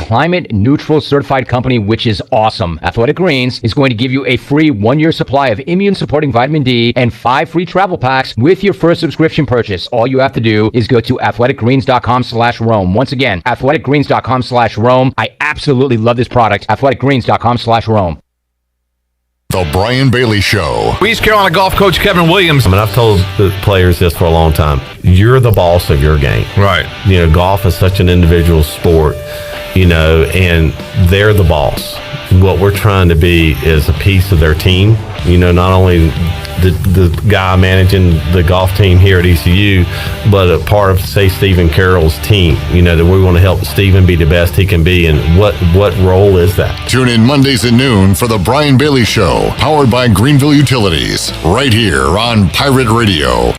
climate neutral certified company, which is awesome. Athletic Greens is going to give you a free 1-year supply of immune supporting vitamin D and 5 free travel packs with your first subscription purchase. All you have to do is go to athleticgreens.com/Rome. Once again, athleticgreens.com/Rome. I absolutely love this product. athleticgreens.com/Rome. The Brian Bailey Show. East Carolina golf coach Kevin Williams. I mean, I've told the players this for a long time. You're the boss of your game. Right. You know, golf is such an individual sport, you know, and they're the boss. What we're trying to be is a piece of their team. You know, not only the guy managing the golf team here at ECU, but a part of, say, Stephen Carroll's team. You know, that we want to help Stephen be the best he can be. And what role is that? Tune in Mondays at noon for The Brian Bailey Show, powered by Greenville Utilities, right here on Pirate Radio.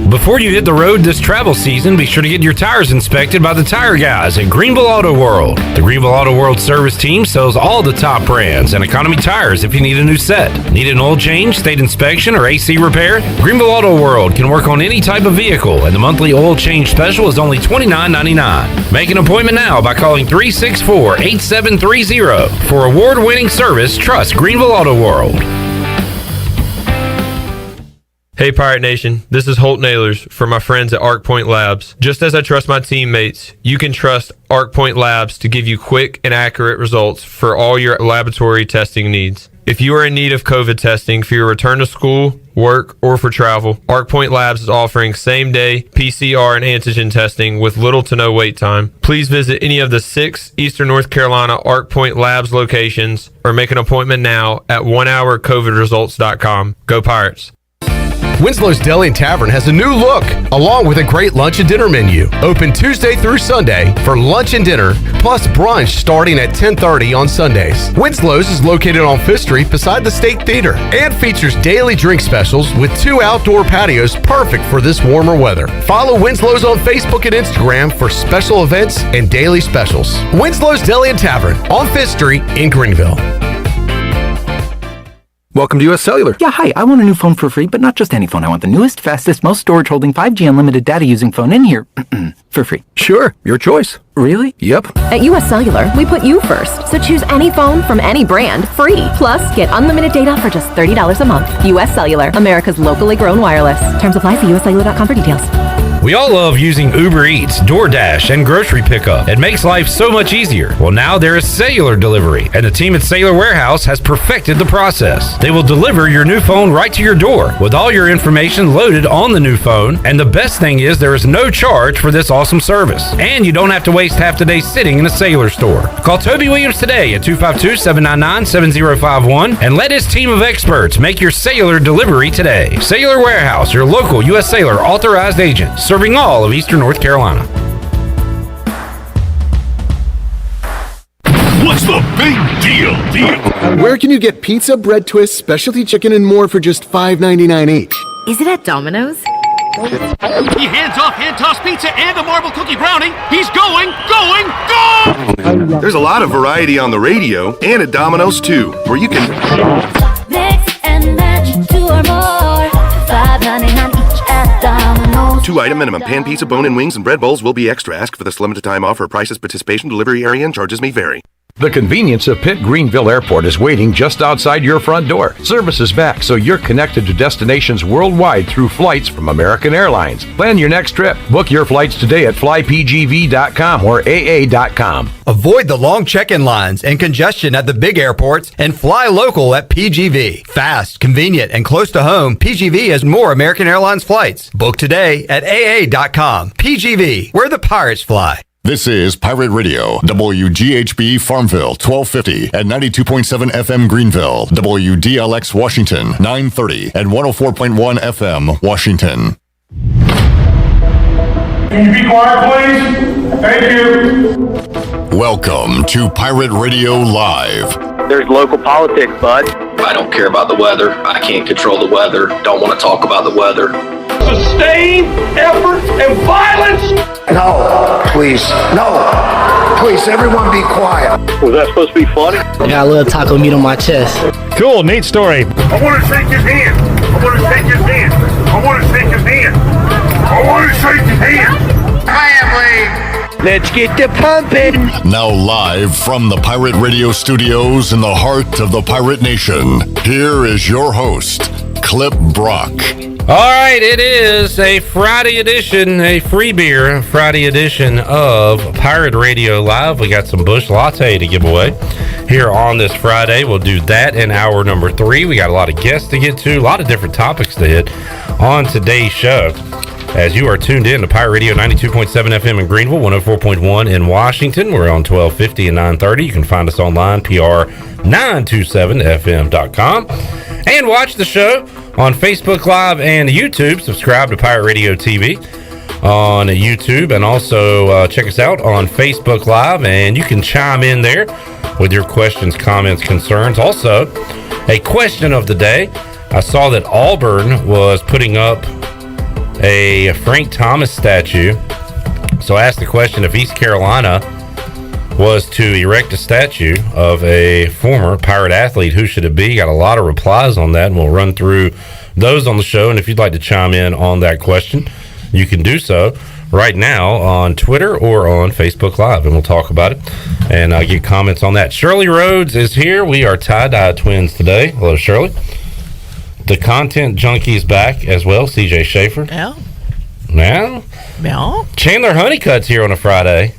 Before you hit the road this travel season, be sure to get your tires inspected by the tire guys at Greenville Auto World. The Greenville Auto World service team sells all the top brands and economy tires if you need a new set. Need an oil change, state inspection, or AC repair? Greenville Auto World can work on any type of vehicle, and the monthly oil change special is only $29.99. Make an appointment now by calling 364-8730. For award-winning service, trust Greenville Auto World. Hey Pirate Nation, this is Holt Ahlers for my friends at Arc Point Labs. Just as I trust my teammates, you can trust Arc Point Labs to give you quick and accurate results for all your laboratory testing needs. If you are in need of COVID testing for your return to school, work, or for travel, Arc Point Labs is offering same-day PCR and antigen testing with little to no wait time. Please visit any of the 6 Eastern North Carolina Arc Point Labs locations or make an appointment now at onehourcovidresults.com. Go Pirates! Winslow's Deli and Tavern has a new look, along with a great lunch and dinner menu. Open Tuesday through Sunday for lunch and dinner, plus brunch starting at 10:30 on Sundays. Winslow's is located on 5th Street beside the State Theater and features daily drink specials with 2 outdoor patios perfect for this warmer weather. Follow Winslow's on Facebook and Instagram for special events and daily specials. Winslow's Deli and Tavern on 5th Street in Greenville. Welcome to U.S. Cellular. Yeah, hi. I want a new phone for free, but not just any phone. I want the newest, fastest, most storage holding 5G unlimited data using phone in here for free. Sure, your choice. Really? Yep. At U.S. Cellular, we put you first. So choose any phone from any brand free. Plus, get unlimited data for just $30 a month. U.S. Cellular, America's locally grown wireless. Terms apply. See uscellular.com for details. We all love using Uber Eats, DoorDash, and grocery pickup. It makes life so much easier. Well, now there is cellular delivery, and the team at Cellular Warehouse has perfected the process. They will deliver your new phone right to your door with all your information loaded on the new phone. And the best thing is there is no charge for this awesome service. And you don't have to waste half the day sitting in a Cellular store. Call Toby Williams today at 252-799-7051 and let his team of experts make your cellular delivery today. Cellular Warehouse, your local U.S. Cellular authorized agent, serving all of Eastern North Carolina. What's the big deal? Where can you get pizza, bread twists, specialty chicken, and more for just $5.99 each? Is it at Domino's? He hands off hand toss pizza and a marble cookie brownie. He's going! There's a lot of variety on the radio and at Domino's too, where you can mix and match 2 or more. $5.99 each at Domino's. 2-item minimum. Pan pizza, bone-in wings, and bread bowls will be extra. Ask for this limited time offer. Prices, participation, delivery area, and charges may vary. The convenience of Pitt Greenville Airport is waiting just outside your front door. Service is back, so you're connected to destinations worldwide through flights from American Airlines. Plan your next trip. Book your flights today at flypgv.com or aa.com. Avoid the long check-in lines and congestion at the big airports and fly local at PGV. Fast, convenient, and close to home, PGV has more American Airlines flights. Book today at aa.com. PGV, where the pirates fly. This is Pirate Radio, WGHB Farmville, 1250 and 92.7 FM Greenville, WDLX Washington, 930 and 104.1 FM Washington. Can you be quiet, please? Thank you. Welcome to Pirate Radio Live. There's local politics, bud. I don't care about the weather. I can't control the weather. Don't want to talk about the weather. Sustained effort and violence? No, please. No. Please, everyone be quiet. Was that supposed to be funny? I got a little taco meat on my chest. Cool, neat story. I want to shake his hand. I want to shake his hand. I want to shake his hand. I want to shake his hand. Family, Let's get the pumping. Now live from the Pirate Radio studios in the heart of the Pirate Nation, here is your host, Clip Brock. All right, it is a Friday edition, a free beer Friday edition of Pirate Radio Live. We got some Busch Latte to give away here on this Friday. We'll do that in hour number 3. We got a lot of guests to get to, a lot of different topics to hit on today's show. As you are tuned in to Pirate Radio 92.7 FM in Greenville, 104.1 in Washington. We're on 1250 and 930. You can find us online, pr927fm.com. And watch the show on Facebook Live and YouTube. Subscribe to Pirate Radio TV on YouTube. And also check us out on Facebook Live. And you can chime in there with your questions, comments, concerns. Also, a question of the day. I saw that Auburn was putting up a Frank Thomas statue. So I asked the question, if East Carolina was to erect a statue of a former Pirate athlete, who should it be? Got a lot of replies on that, and we'll run through those on the show. And if you'd like to chime in on that question, you can do so right now on Twitter or on Facebook Live, and we'll talk about it and get comments on that. Shirley Rhodes is here. We are tie-dye twins today. Hello, Shirley. The content junkie is back as well, CJ Schaefer. Yeah. Now? Yeah. Chandler Honeycutt's here on a Friday.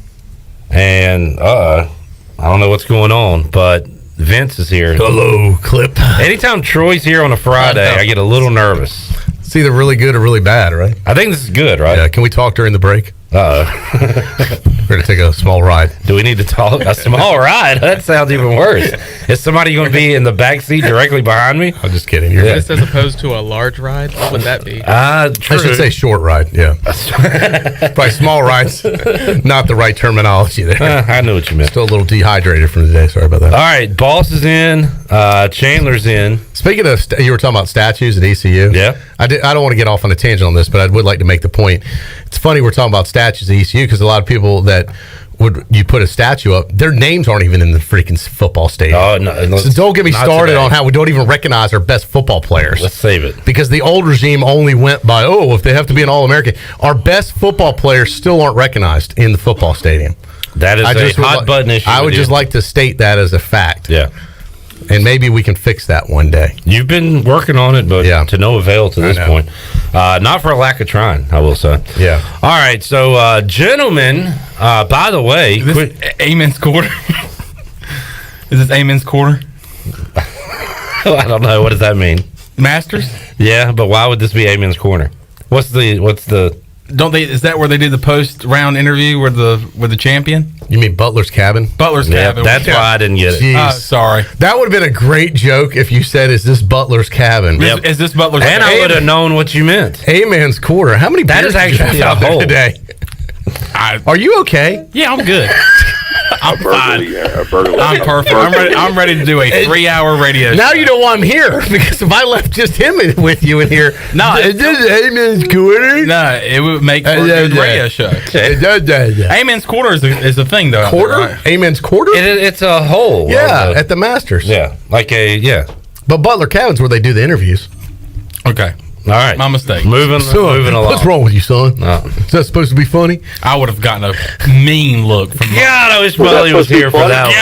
And I don't know what's going on, but Vince is here. Hello, Clip. Anytime Troy's here on a Friday, I get a little nervous. It's either really good or really bad, right? I think this is good, right? Yeah. Can we talk during the break? We're going to take a small ride. Do we need to talk? A small ride? That sounds even worse. Is somebody going to be in the back seat directly behind me? I'm just kidding. This as opposed to a large ride? What would that be? True. I should say short ride, yeah. Probably small rides. Not the right terminology there. I know what you meant. Still a little dehydrated from the day. Sorry about that. All right. Boss is in. Chandler's in. Speaking of, you were talking about statues at ECU. Yeah. I don't want to get off on a tangent on this, but I would like to make the point. It's funny we're talking about statues at ECU because a lot of people that you put a statue up, their names aren't even in the freaking football stadium. Oh, no. So don't get me started on how we don't even recognize our best football players. Let's save it. Because the old regime only went by, if they have to be an All-American. Our best football players still aren't recognized in the football stadium. That is a hot button issue. I would just like to state that as a fact. Yeah. And maybe we can fix that one day. You've been working on it, but to no avail to this point. Not for a lack of trying, I will say. Yeah. All right, so gentlemen, by the way, Amen's quarter. Is this Amen's quarter? I don't know. What does that mean? Masters? Yeah, but why would this be Amen's corner? What's the? Don't they? Is that where they did the post round interview with the champion? You mean Butler's Cabin? Butler's Cabin. That's why I didn't get it. Jeez. Sorry. That would have been a great joke if you said, "Is this Butler's Cabin?" Yep. Is this Butler's Cabin? And I would have known what you meant. Amen's quarter. How many that beers is actually a whole today? Are you okay? Yeah, I'm good. I'm fine. I'm perfect. I'm ready to do a 3-hour radio show. Now you know why I'm here, because if I left just him with you in here, is this Amen's quarter? No, it would make for a good radio show. Amen's quarter is a thing, though. Quarter? Right? Amen's quarter? It's a hole. Yeah, at the Masters. Yeah, But Butler Cabin's where they do the interviews. Okay. All right. My mistake. Moving along. What's wrong with you, son? Is that supposed to be funny? I would have gotten a mean look from God, I wish Molly was here for that one.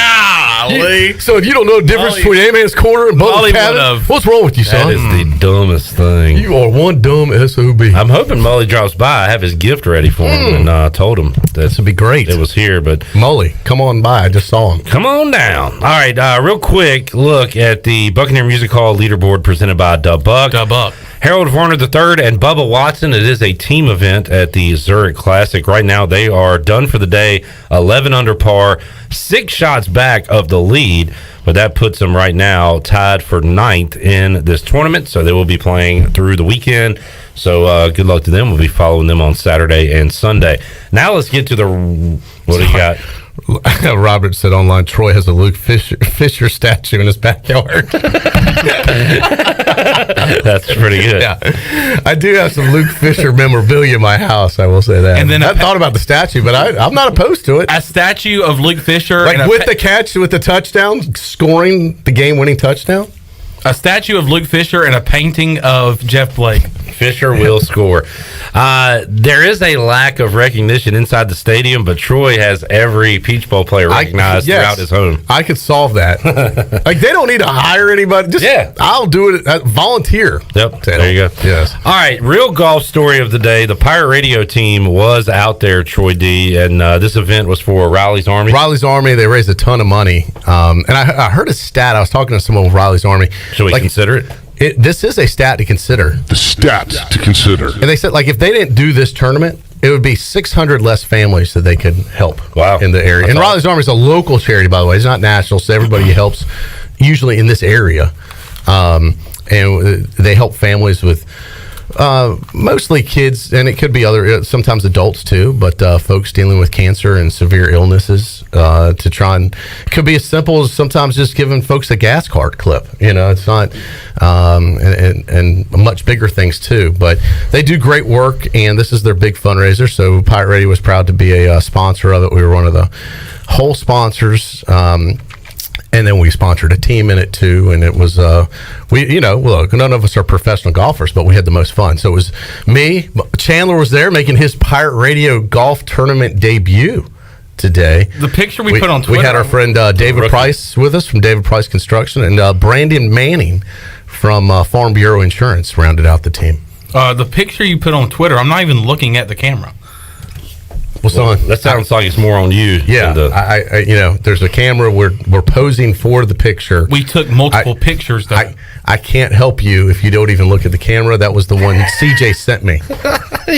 Golly. So if you don't know the difference between Amen's quarter and Butler Cabin, what's wrong with you, son? That is the dumbest thing. You are one dumb SOB. I'm hoping Molly drops by. I have his gift ready for him, and told him this would be great. It was here, but Molly, come on by. I just saw him. Come on down. All right, real quick look at the Buccaneer Music Hall leaderboard presented by Dub Buck. Harold Varner III and Bubba Watson. It is a team event at the Zurich Classic. Right now, they are done for the day, 11 under par, 6 shots back of the lead, but that puts them right now tied for 9th in this tournament, so they will be playing through the weekend. So good luck to them. We'll be following them on Saturday and Sunday. Now let's get to the... What do you got? Robert said online, Troy has a Luke Fisher statue in his backyard. That's pretty good. Yeah, I do have some Luke Fisher memorabilia in my house. I will say that. And then I thought about the statue, but I'm not opposed to it. A statue of Luke Fisher, like with the catch, with the touchdown, scoring the game-winning touchdown. A statue of Luke Fisher and a painting of Jeff Blake. Fisher will score. There is a lack of recognition inside the stadium, but Troy has every Peach Bowl player recognized throughout his home. I could solve that. Like, they don't need to hire anybody. Just, I'll do it. Volunteer. Yep. There you go. Yes. All right. Real golf story of the day. The Pirate Radio team was out there, Troy D., and this event was for Riley's Army. Riley's Army, they raised a ton of money. And I heard a stat. I was talking to someone with Riley's Army. Should we consider it? This is a stat to consider. The stats to consider. And they said, like, if they didn't do this tournament, it would be 600 less families that they could help in the area. And Riley's Army is a local charity, by the way. It's not national, so everybody helps usually in this area. And they help families with mostly kids, and it could be sometimes adults too, but folks dealing with cancer and severe illnesses to try and it could be as simple as sometimes just giving folks a gas card clip. It's not and much bigger things too, but they do great work, and this is their big fundraiser, so Pirate Radio was proud to be a sponsor of it. We were one of the whole sponsors, and then we sponsored a team in it too, and it was look, none of us are professional golfers, but we had the most fun. So it was me. Chandler was there making his Pirate Radio golf tournament debut today. The picture we put on Twitter. We had our friend David Price with us from David Price Construction, and Brandon Manning from Farm Bureau Insurance rounded out the team. The picture you put on Twitter, I'm not even looking at the camera. That sounds like it's more on you. Yeah, there's a camera. We're posing for the picture. We took multiple pictures, though. I can't help you if you don't even look at the camera. That was the one CJ sent me.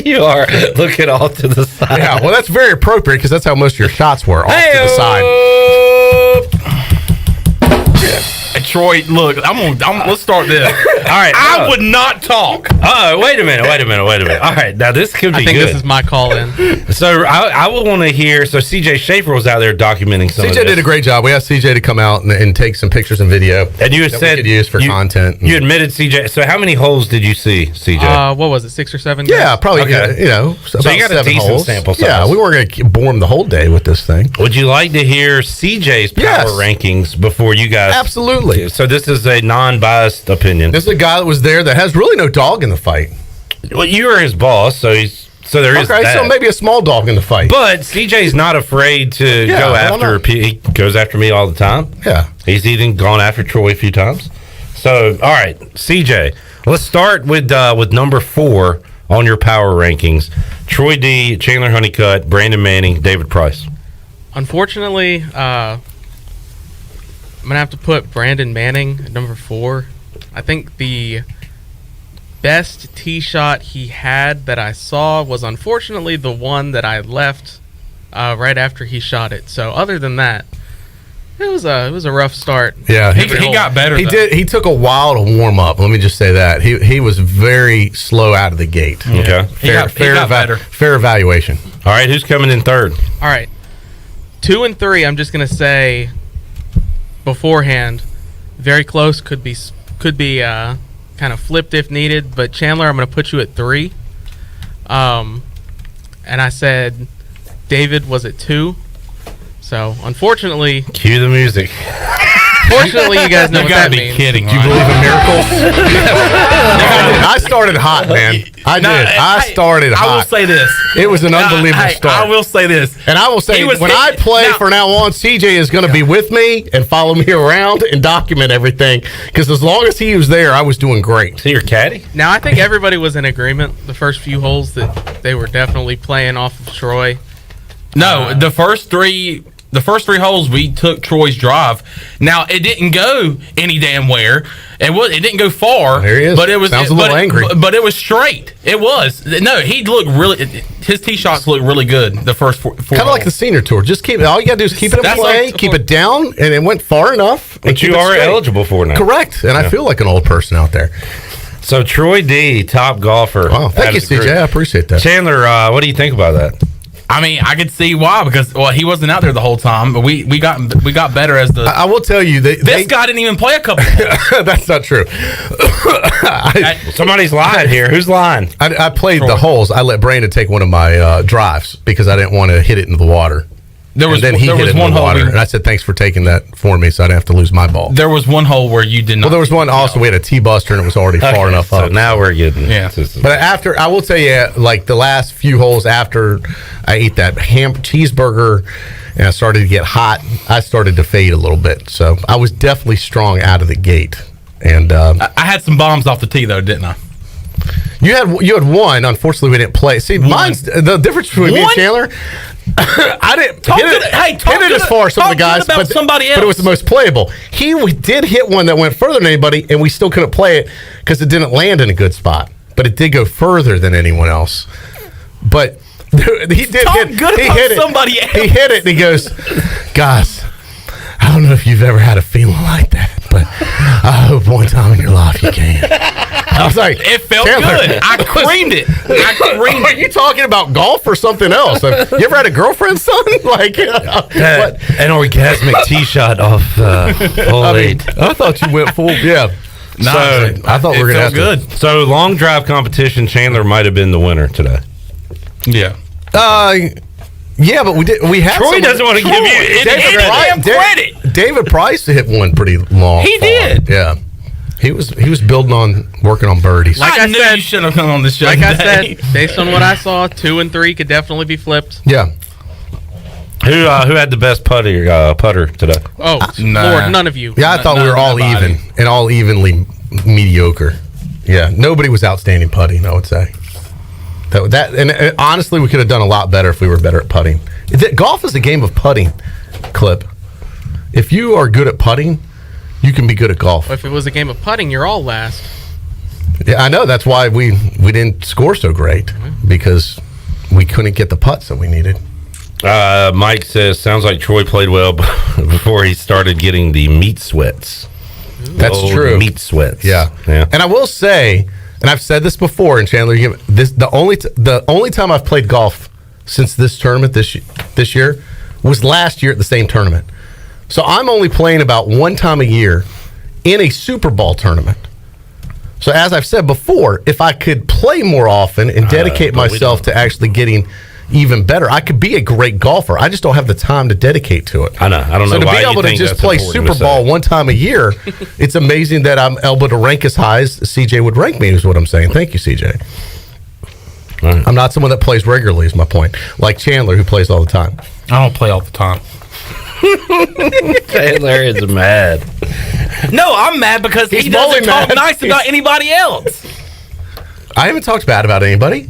You are looking off to the side. Yeah, well, that's very appropriate because that's how most of your shots were, off to the side. Troy, look, let's start this. All right, I would not talk. Oh, wait a minute. All right, now this could be good. I think this is my call in. So I would want to hear. So CJ Schaefer was out there documenting some. CJ did a great job. We asked CJ to come out and take some pictures and video. And you said we could use for content. You admitted CJ. So how many holes did you see, CJ? What was it, 6 or 7? Yeah, probably. Okay. So you got a decent holes. sample size. Yeah, we weren't going to bore them the whole day with this thing. Would you like to hear CJ's power rankings before you guys? Absolutely. So this is a non-biased opinion. This is a guy that was there that has really no dog in the fight. Well, you are his boss, so there is that. Okay, so maybe a small dog in the fight. But CJ's not afraid to go after. He goes after me all the time. Yeah, he's even gone after Troy a few times. So, all right, CJ, let's start with number 4 on your power rankings. Troy D, Chandler Honeycutt, Brandon Manning, David Price. Unfortunately, I'm going to have to put Brandon Manning at number 4. I think the best tee shot he had that I saw was unfortunately the one that I left right after he shot it. So other than that, it was a rough start. Yeah, he got better. He took a while to warm up. Let me just say that he was very slow out of the gate. Okay, he got better. Fair evaluation. All right, who's coming in third? All right, 2 and 3. I'm just gonna say beforehand, very close. Could be kind of flipped if needed. But Chandler, I'm gonna put you at 3. And I said David was at 2. So, unfortunately... Cue the music. Fortunately, you guys know what that means. You gotta be kidding. Do you believe in miracles? I started hot, man. I started hot. I will say this. It was an unbelievable start. I will say this. And I will say, when I play from now on, CJ is going to be with me and follow me around and document everything. Because as long as he was there, I was doing great. See your caddy? Now, I think everybody was in agreement the first few holes that they were definitely playing off of Troy. No, the first three holes we took Troy's drive. Now it didn't go any damn where. It didn't go far. There he is. But it was sounds a little angry. But it was straight. It was. No, he looked really. His tee shots looked really good. The first four. Kind of like the senior tour. Just keep it. All you gotta do is keep it in play, keep it down, and it went far enough. But you are eligible for now. Correct. And I feel like an old person out there. So Troy D, top golfer. Wow, thank you, CJ. I appreciate that. Chandler, what do you think about that? I mean, I could see why, because he wasn't out there the whole time, but we got better as the. I will tell you, this guy didn't even play a couple. That's not true. Somebody's lying here. Who's lying? I played the holes. I let Brandon take one of my drives because I didn't want to hit it into the water. There was and then he hit it in the water, and I said, "Thanks for taking that for me, so I didn't have to lose my ball." There was one hole where you did not. Well, there was one also. We had a T-buster, and it was already far enough up. So now we're getting. Yeah. But after, I will tell you, like the last few holes after I ate that ham cheeseburger and I started to get hot, I started to fade a little bit. So I was definitely strong out of the gate. And I had some bombs off the tee though, didn't I? You had one. Unfortunately, we didn't play. See, mine's the difference between me and Chandler. I didn't hit it as far as some of the guys, but somebody else. But it was the most playable. We did hit one that went further than anybody, and we still couldn't play it because it didn't land in a good spot. But it did go further than anyone else. But he did hit somebody else. He hit it, and he goes, "Guys, I don't know if you've ever had a feeling like that, but I hope one time in your life you can." I was like, it felt Chandler, good. I creamed it. Are you talking about golf or something else? You ever had a girlfriend, son? Like an orgasmic tee shot off hole 8. I thought you went full. Yeah. So I thought we were going to have good. So long drive competition, Chandler might have been the winner today. Yeah. Yeah, but we had. Troy doesn't want to give you any credit. David Price hit one pretty long. He did. Yeah. He was building on working on birdies. Like I knew said, you shouldn't have come on this show. Like today. I said, based on what I saw, 2 and 3 could definitely be flipped. Yeah. Who had the best putter today? Oh, Lord, none of you. Yeah, I thought we were all even and all evenly mediocre. Yeah, nobody was outstanding putting, I would say. And honestly, we could have done a lot better if we were better at putting. Golf is a game of putting, Clip. If you are good at putting, you can be good at golf. Well, if it was a game of putting, you're all last. Yeah, I know. That's why we didn't score so great, because we couldn't get the putts that we needed. Mike says, sounds like Troy played well before he started getting the meat sweats. That's true. Meat sweats. Yeah. And I will say, and I've said this before, and Chandler, the only time I've played golf since this tournament this year was last year at the same tournament. So I'm only playing about one time a year in a Super Bowl tournament. So as I've said before, if I could play more often and dedicate myself to actually getting even better, I could be a great golfer. I just don't have the time to dedicate to it. I know. I don't know why you think that's important to say. So to be able to just play Super Bowl one time a year, it's amazing that I'm able to rank as high as CJ would rank me, is what I'm saying. Thank you, CJ. Right. I'm not someone that plays regularly, is my point. Like Chandler, who plays all the time. I don't play all the time. Chandler is mad. No, I'm mad because he doesn't talk nice about anybody else. I haven't talked bad about anybody.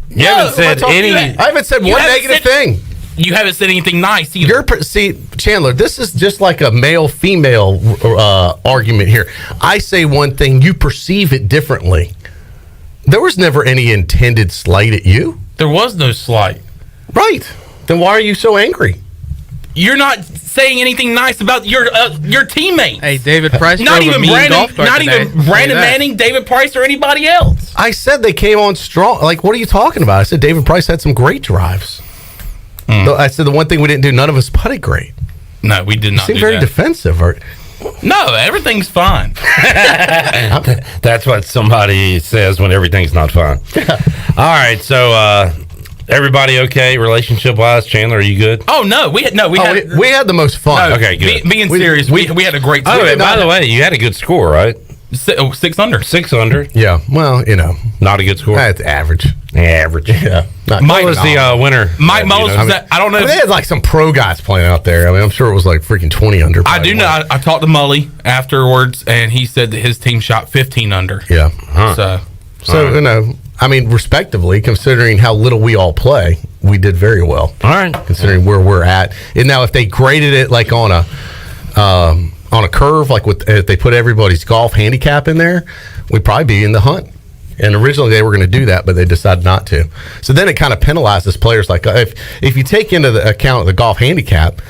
You haven't said any. I haven't said one negative thing. You haven't said anything nice either. See, Chandler, this is just like a male-female argument here. I say one thing, you perceive it differently. There was never any intended slight at you. There was no slight. Right. Then why are you so angry? You're not saying anything nice about your teammate. Hey, David Price. Not even Brandon Manning, David Price, or anybody else. I said they came on strong. Like, what are you talking about? I said David Price had some great drives. I said the one thing we didn't do, none of us putted great. No, we did not. You seem very defensive. No, everything's fine. That's what somebody says when everything's not fine. All right, so everybody okay relationship wise? Chandler, are you good? Oh no, we had the most fun. No, okay, good. Being serious, we had a great time. Oh, by the way, you had a good score, right? 6 under. 6 under. Yeah. Well, not a good score. That's average. Average. Yeah. Mike was the winner. Mike Mullis was that. I don't know. They had like some pro guys playing out there. I mean, I'm sure it was like freaking 20 under. I do know. I talked to Mully afterwards, and he said that his team shot 15 under. Yeah. So I mean, respectively, considering how little we all play, we did very well. All right. Considering where we're at, and now if they graded it like on a curve, like if they put everybody's golf handicap in there, we'd probably be in the hunt. And originally they were going to do that, but they decided not to. So then it kind of penalizes players. Like if you take into the account the golf handicap,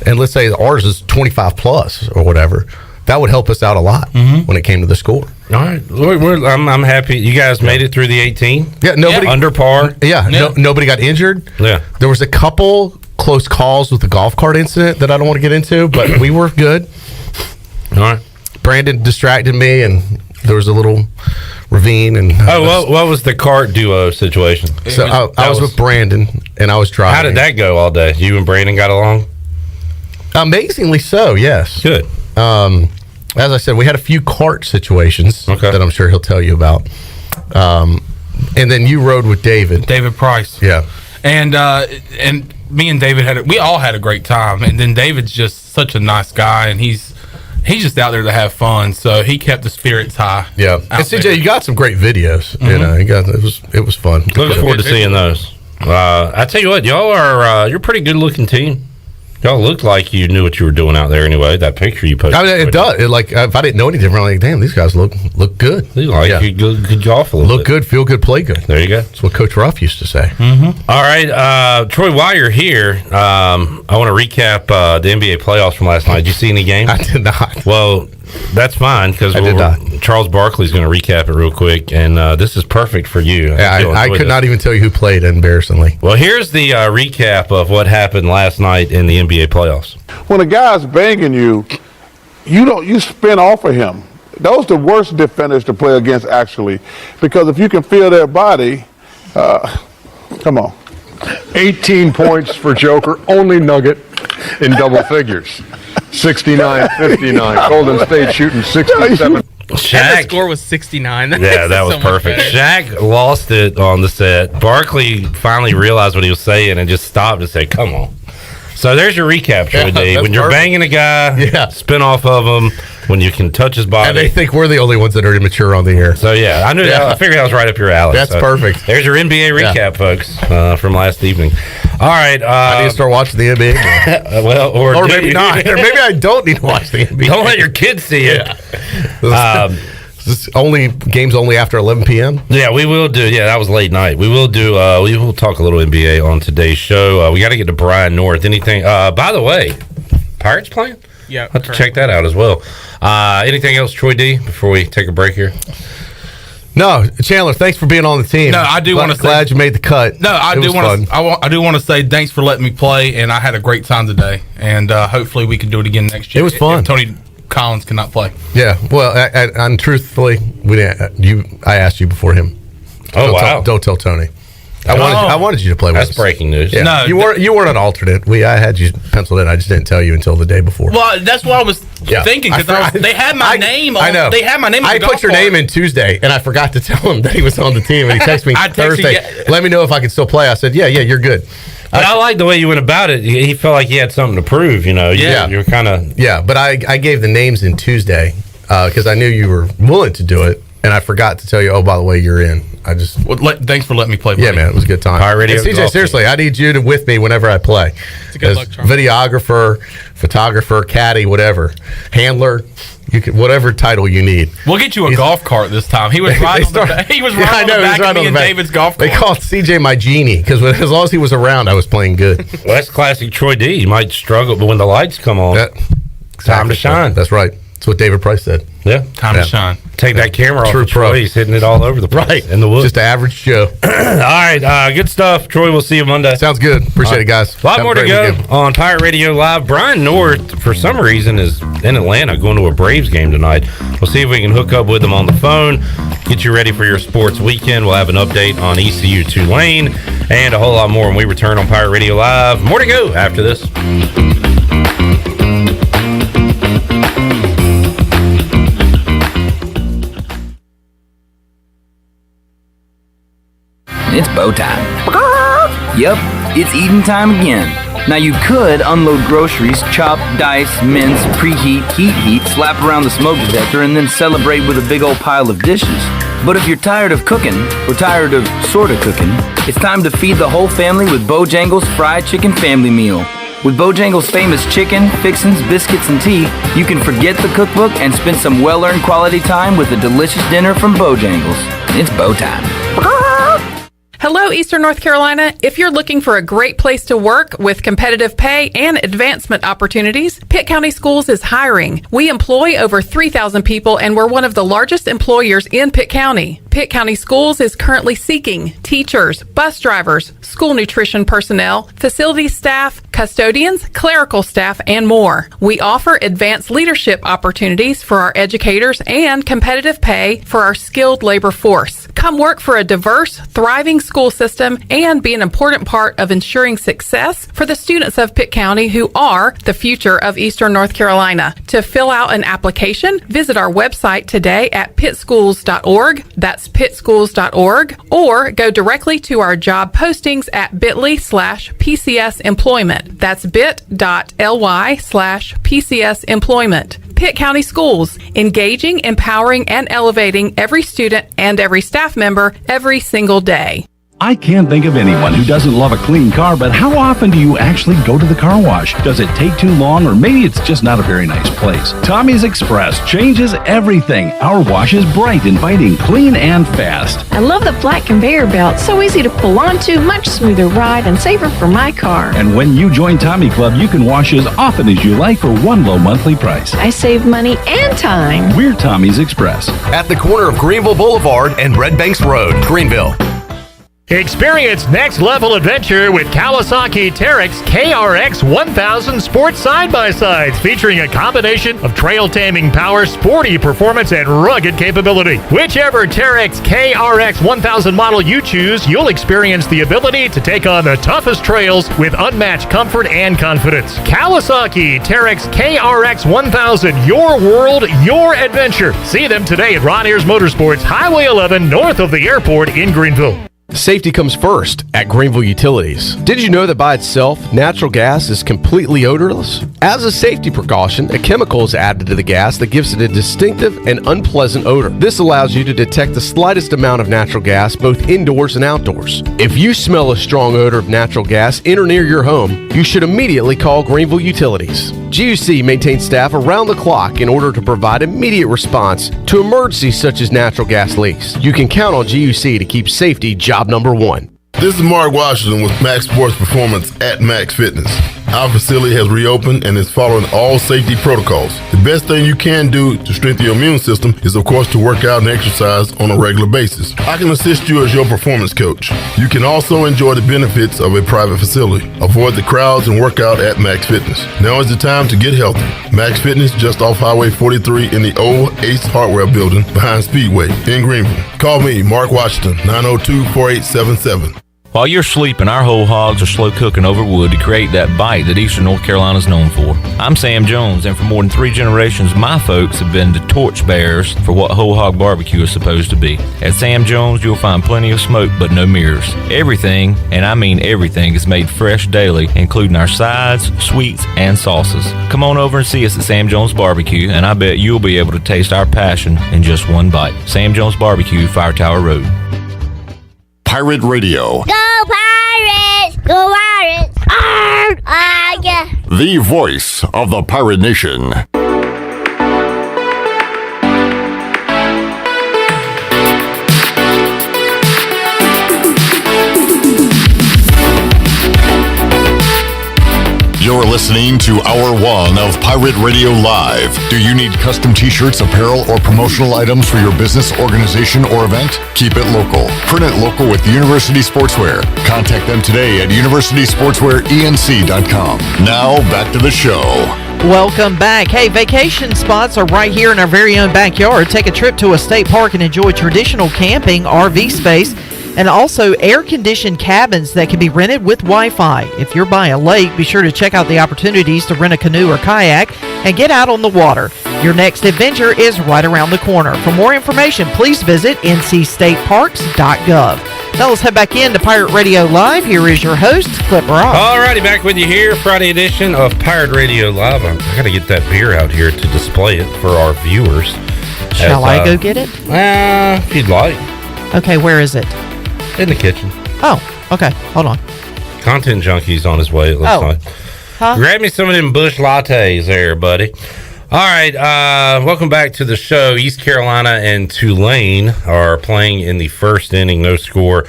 and let's say ours is 25 plus or whatever, that would help us out a lot when it came to the score. All right, I'm happy you guys made it through the 18. Yeah, nobody under par. Yeah, nobody got injured. Yeah, there was a couple close calls with the golf cart incident that I don't want to get into, but we were good. All right, Brandon distracted me, and there was a little ravine. And what was the cart duo situation? So I was with Brandon, and I was driving. How did that go all day? You and Brandon got along? Amazingly so, yes. Good. As I said, we had a few cart situations that I'm sure he'll tell you about. And then you rode with David Price. Yeah. And me and David we all had a great time. And then David's just such a nice guy, and he's just out there to have fun. So he kept the spirits high. Yeah. And CJ, you got some great videos. You know, it was fun. Looking forward to seeing those. I tell you what, y'all are you're a pretty good looking team. Y'all looked like you knew what you were doing out there anyway. That picture you posted. I mean, it does. If I didn't know any different, I'm like, damn, these guys look good. They like you good golf a little bit. Look good, feel good, play good. There you go. That's what Coach Ruff used to say. All right, Troy, while you're here, I want to recap the NBA playoffs from last night. Did you see any games? I did not. Well, that's fine because Charles Barkley's going to recap it real quick, and this is perfect for you. I could not even tell you who played, embarrassingly. Well, here's the recap of what happened last night in the NBA playoffs. When a guy's banging you, you spin off of him. Those are the worst defenders to play against, actually, because if you can feel their body, come on. 18 points for Joker, only Nugget in double figures. 69-59. Golden State shooting 67. The score was 69. Yeah, that was perfect. Shaq lost it on the set. Barkley finally realized what he was saying and just stopped and said, come on. So there's your recap, Troy D. When you're banging a guy, spin off of him, when you can touch his body. And they think we're the only ones that are immature on the air. So, yeah, I knew that. I figured that was right up your alley. That's perfect. There's your NBA recap, folks, from last evening. All right. I need to start watching the NBA. Well, or maybe not. Or maybe I don't need to watch the NBA. Don't let your kids see it. This games only after 11 p.m. Yeah, we will do. Yeah, that was late night. We will do. We will talk a little NBA on today's show. We got to get to Brian North. Anything? By the way, Pirates playing? Yeah, I'll have to check that out as well. Anything else, Troy D? Before we take a break here. No, Chandler. Thanks for being on the team. No, I do want to. Glad you made the cut. No, I do want to. I do want to say thanks for letting me play, and I had a great time today. And hopefully we can do it again next year. It was fun. If Tony Collins cannot play. Yeah, well, and truthfully, I asked you before him. Oh, wow! Don't tell Tony. I wanted you to play with us. That's breaking news. Yeah. No, you weren't an alternate. I had you penciled in. I just didn't tell you until the day before. Well, that's what I was thinking because they had my name. I know. They had my name. I put your name in Tuesday, and I forgot to tell him that he was on the team. And he texted me Thursday. Let me know if I can still play. I said, yeah, you're good. But I like the way you went about it. He felt like he had something to prove. You know, you're kind of But I gave the names in Tuesday because I knew you were willing to do it, and I forgot to tell you. Oh, by the way, you're in. Thanks for letting me play. Yeah, man, it was a good time. All right, CJ, seriously, I need you with me whenever I play. It's a good luck charm. Videographer, photographer, caddy, whatever, handler. You can whatever title you need. We'll get you a golf cart this time. He was riding on the back. He was riding on the back of me and David's golf cart. They called CJ my genie because as long as he was around, I was playing good. Well, that's classic Troy D. You might struggle, but when the lights come on, time to shine. That's right. That's what David Price said. Yeah, time to shine. Take that camera off of Troy. He's hitting it all over the place in the woods. Just an average Joe. All right, good stuff. Troy, we'll see you Monday. Sounds good. Appreciate it, guys. A lot more to go on Pirate Radio Live. Brian North, for some reason, is in Atlanta going to a Braves game tonight. We'll see if we can hook up with him on the phone, get you ready for your sports weekend. We'll have an update on ECU Tulane and a whole lot more when we return on Pirate Radio Live. More to go after this. It's bow time. Yep, it's eating time again. Now you could unload groceries, chop, dice, mince, preheat, heat, slap around the smoke detector, and then celebrate with a big old pile of dishes. But if you're tired of cooking, or tired of sorta cooking, it's time to feed the whole family with Bojangles Fried Chicken Family Meal. With Bojangles' famous chicken, fixins, biscuits, and tea, you can forget the cookbook and spend some well-earned quality time with a delicious dinner from Bojangles. It's bow time. Hello, Eastern North Carolina. If you're looking for a great place to work with competitive pay and advancement opportunities, Pitt County Schools is hiring. We employ over 3,000 people, and we're one of the largest employers in Pitt County. Pitt County Schools is currently seeking teachers, bus drivers, school nutrition personnel, facility staff, custodians, clerical staff, and more. We offer advanced leadership opportunities for our educators and competitive pay for our skilled labor force. Come work for a diverse, thriving school system and be an important part of ensuring success for the students of Pitt County who are the future of Eastern North Carolina. To fill out an application, visit our website today at pittschools.org. That's pittschools.org, or go directly to our job postings at bit.ly/PCS employment. That's bit.ly/PCS employment. Pitt County Schools, engaging, empowering, and elevating every student and every staff member every single day. I can't think of anyone who doesn't love a clean car, but how often do you actually go to the car wash? Does it take too long, or maybe it's just not a very nice place? Tommy's Express changes everything. Our wash is bright, inviting, clean, and fast. I love the flat conveyor belt. So easy to pull onto, much smoother ride, and safer for my car. And when you join Tommy Club, you can wash as often as you like for one low monthly price. I save money and time. We're Tommy's Express. At the corner of Greenville Boulevard and Red Banks Road, Greenville. Experience next-level adventure with Kawasaki Terex KRX 1000 sports side-by-sides featuring a combination of trail-taming power, sporty performance, and rugged capability. Whichever Terex KRX 1000 model you choose, you'll experience the ability to take on the toughest trails with unmatched comfort and confidence. Kawasaki Terex KRX 1000, your world, your adventure. See them today at Ron Ayers Motorsports, Highway 11, north of the airport in Greenville. Safety comes first at Greenville Utilities. Did you know that by itself, natural gas is completely odorless? As a safety precaution, a chemical is added to the gas that gives it a distinctive and unpleasant odor. This allows you to detect the slightest amount of natural gas both indoors and outdoors. If you smell a strong odor of natural gas in or near your home, you should immediately call Greenville Utilities. GUC maintains staff around the clock in order to provide immediate response to emergencies such as natural gas leaks. You can count on GUC to keep safety job number one. This is Mark Washington with Max Sports Performance at Max Fitness. Our facility has reopened and is following all safety protocols. The best thing you can do to strengthen your immune system is, of course, to work out and exercise on a regular basis. I can assist you as your performance coach. You can also enjoy the benefits of a private facility. Avoid the crowds and work out at Max Fitness. Now is the time to get healthy. Max Fitness, just off Highway 43 in the old Ace Hardware building behind Speedway in Greenville. Call me, Mark Washington, 902-4877. While you're sleeping, our whole hogs are slow cooking over wood to create that bite that Eastern North Carolina is known for. I'm Sam Jones, and for more than 3 generations, my folks have been the torchbearers for what whole hog barbecue is supposed to be. At Sam Jones, you'll find plenty of smoke, but no mirrors. Everything, and I mean everything, is made fresh daily, including our sides, sweets, and sauces. Come on over and see us at Sam Jones Barbecue, and I bet you'll be able to taste our passion in just one bite. Sam Jones Barbecue, Fire Tower Road. Pirate Radio. Go Pirates! Go Pirates! Arr! Yeah. The voice of the Pirate Nation. You're listening to Hour 1 of Pirate Radio Live. Do you need custom t-shirts, apparel, or promotional items for your business, organization, or event? Keep it local. Print it local with University Sportswear. Contact them today at universitysportswearenc.com. Now, back to the show. Welcome back. Hey, vacation spots are right here in our very own backyard. Take a trip to a state park and enjoy traditional camping, RV space, and also air-conditioned cabins that can be rented with Wi-Fi. If you're by a lake, be sure to check out the opportunities to rent a canoe or kayak and get out on the water. Your next adventure is right around the corner. For more information, please visit ncstateparks.gov. Now let's head back in to Pirate Radio Live. Here is your host, Clip Rock. All righty, back with you here, Friday edition of Pirate Radio Live. I got to get that beer out here to display it for our viewers. Shall I go get it? If you'd like. Okay, where is it? In the kitchen. Oh, okay. Hold on. Content Junkie's on his way, it looks like. Huh? Grab me some of them Busch lattes there, buddy. All right, welcome back to the show. East Carolina and Tulane are playing in the first inning, no score.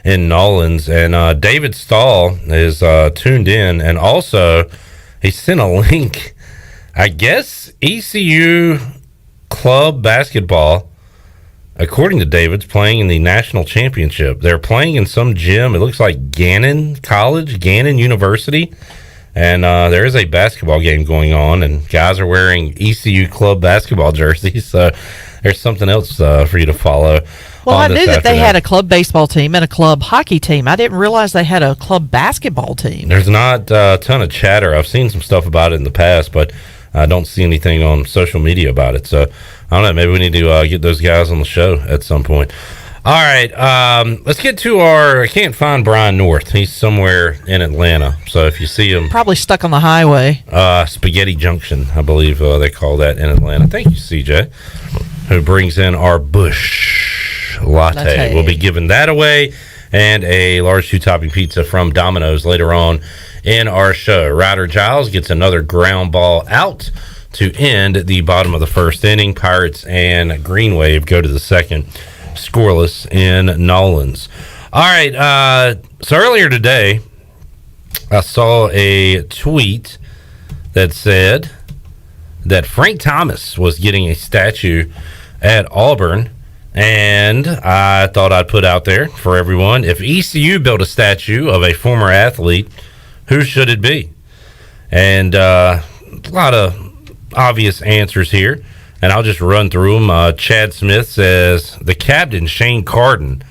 in Nolans. And David Stahl is tuned in, and also he sent a link. I guess ECU club basketball, according to David's, playing in the national championship. They're playing in some gym. It looks like Gannon College, Gannon University. And there is a basketball game going on, and guys are wearing ECU club basketball jerseys. So there's something else for you to follow. Well, I knew that they had a club baseball team and a club hockey team. I didn't realize they had a club basketball team. There's not a ton of chatter. I've seen some stuff about it in the past, but I don't see anything on social media about it. So I don't know. Maybe we need to get those guys on the show at some point. All right, let's get to I can't find Brian North. He's somewhere in Atlanta. So if you see him, Probably stuck on the highway. Spaghetti Junction, I believe they call that in Atlanta. Thank you, CJ, who brings in our Bush latte. We'll be giving that away, and a large 2-topping pizza from Domino's later on in our show. Ryder Giles gets another ground ball out to end the bottom of the first inning. Pirates and Green Wave go to the second, scoreless in Nolans. All right, so earlier today, I saw a tweet that said that Frank Thomas was getting a statue at Auburn, and I thought I'd put out there for everyone, if ECU built a statue of a former athlete, who should it be? And a lot of obvious answers here, and I'll just run through them. Chad Smith says the captain, Shane Carden.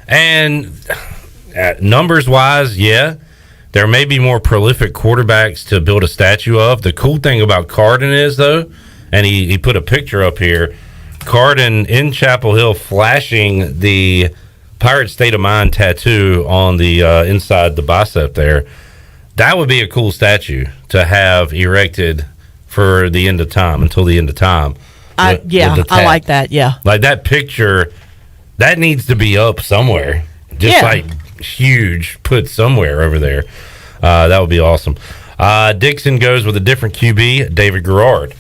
And numbers-wise, yeah, there may be more prolific quarterbacks to build a statue of. The cool thing about Carden is, though, and he put a picture up here, Carden in Chapel Hill flashing the Pirate State of Mind tattoo on the inside the bicep there. That would be a cool statue to have erected for the end of time, until the end of time. I like that, yeah. Like that picture, that needs to be up somewhere. Just like huge, put somewhere over there. That would be awesome. Dixon goes with a different QB, David Garrard.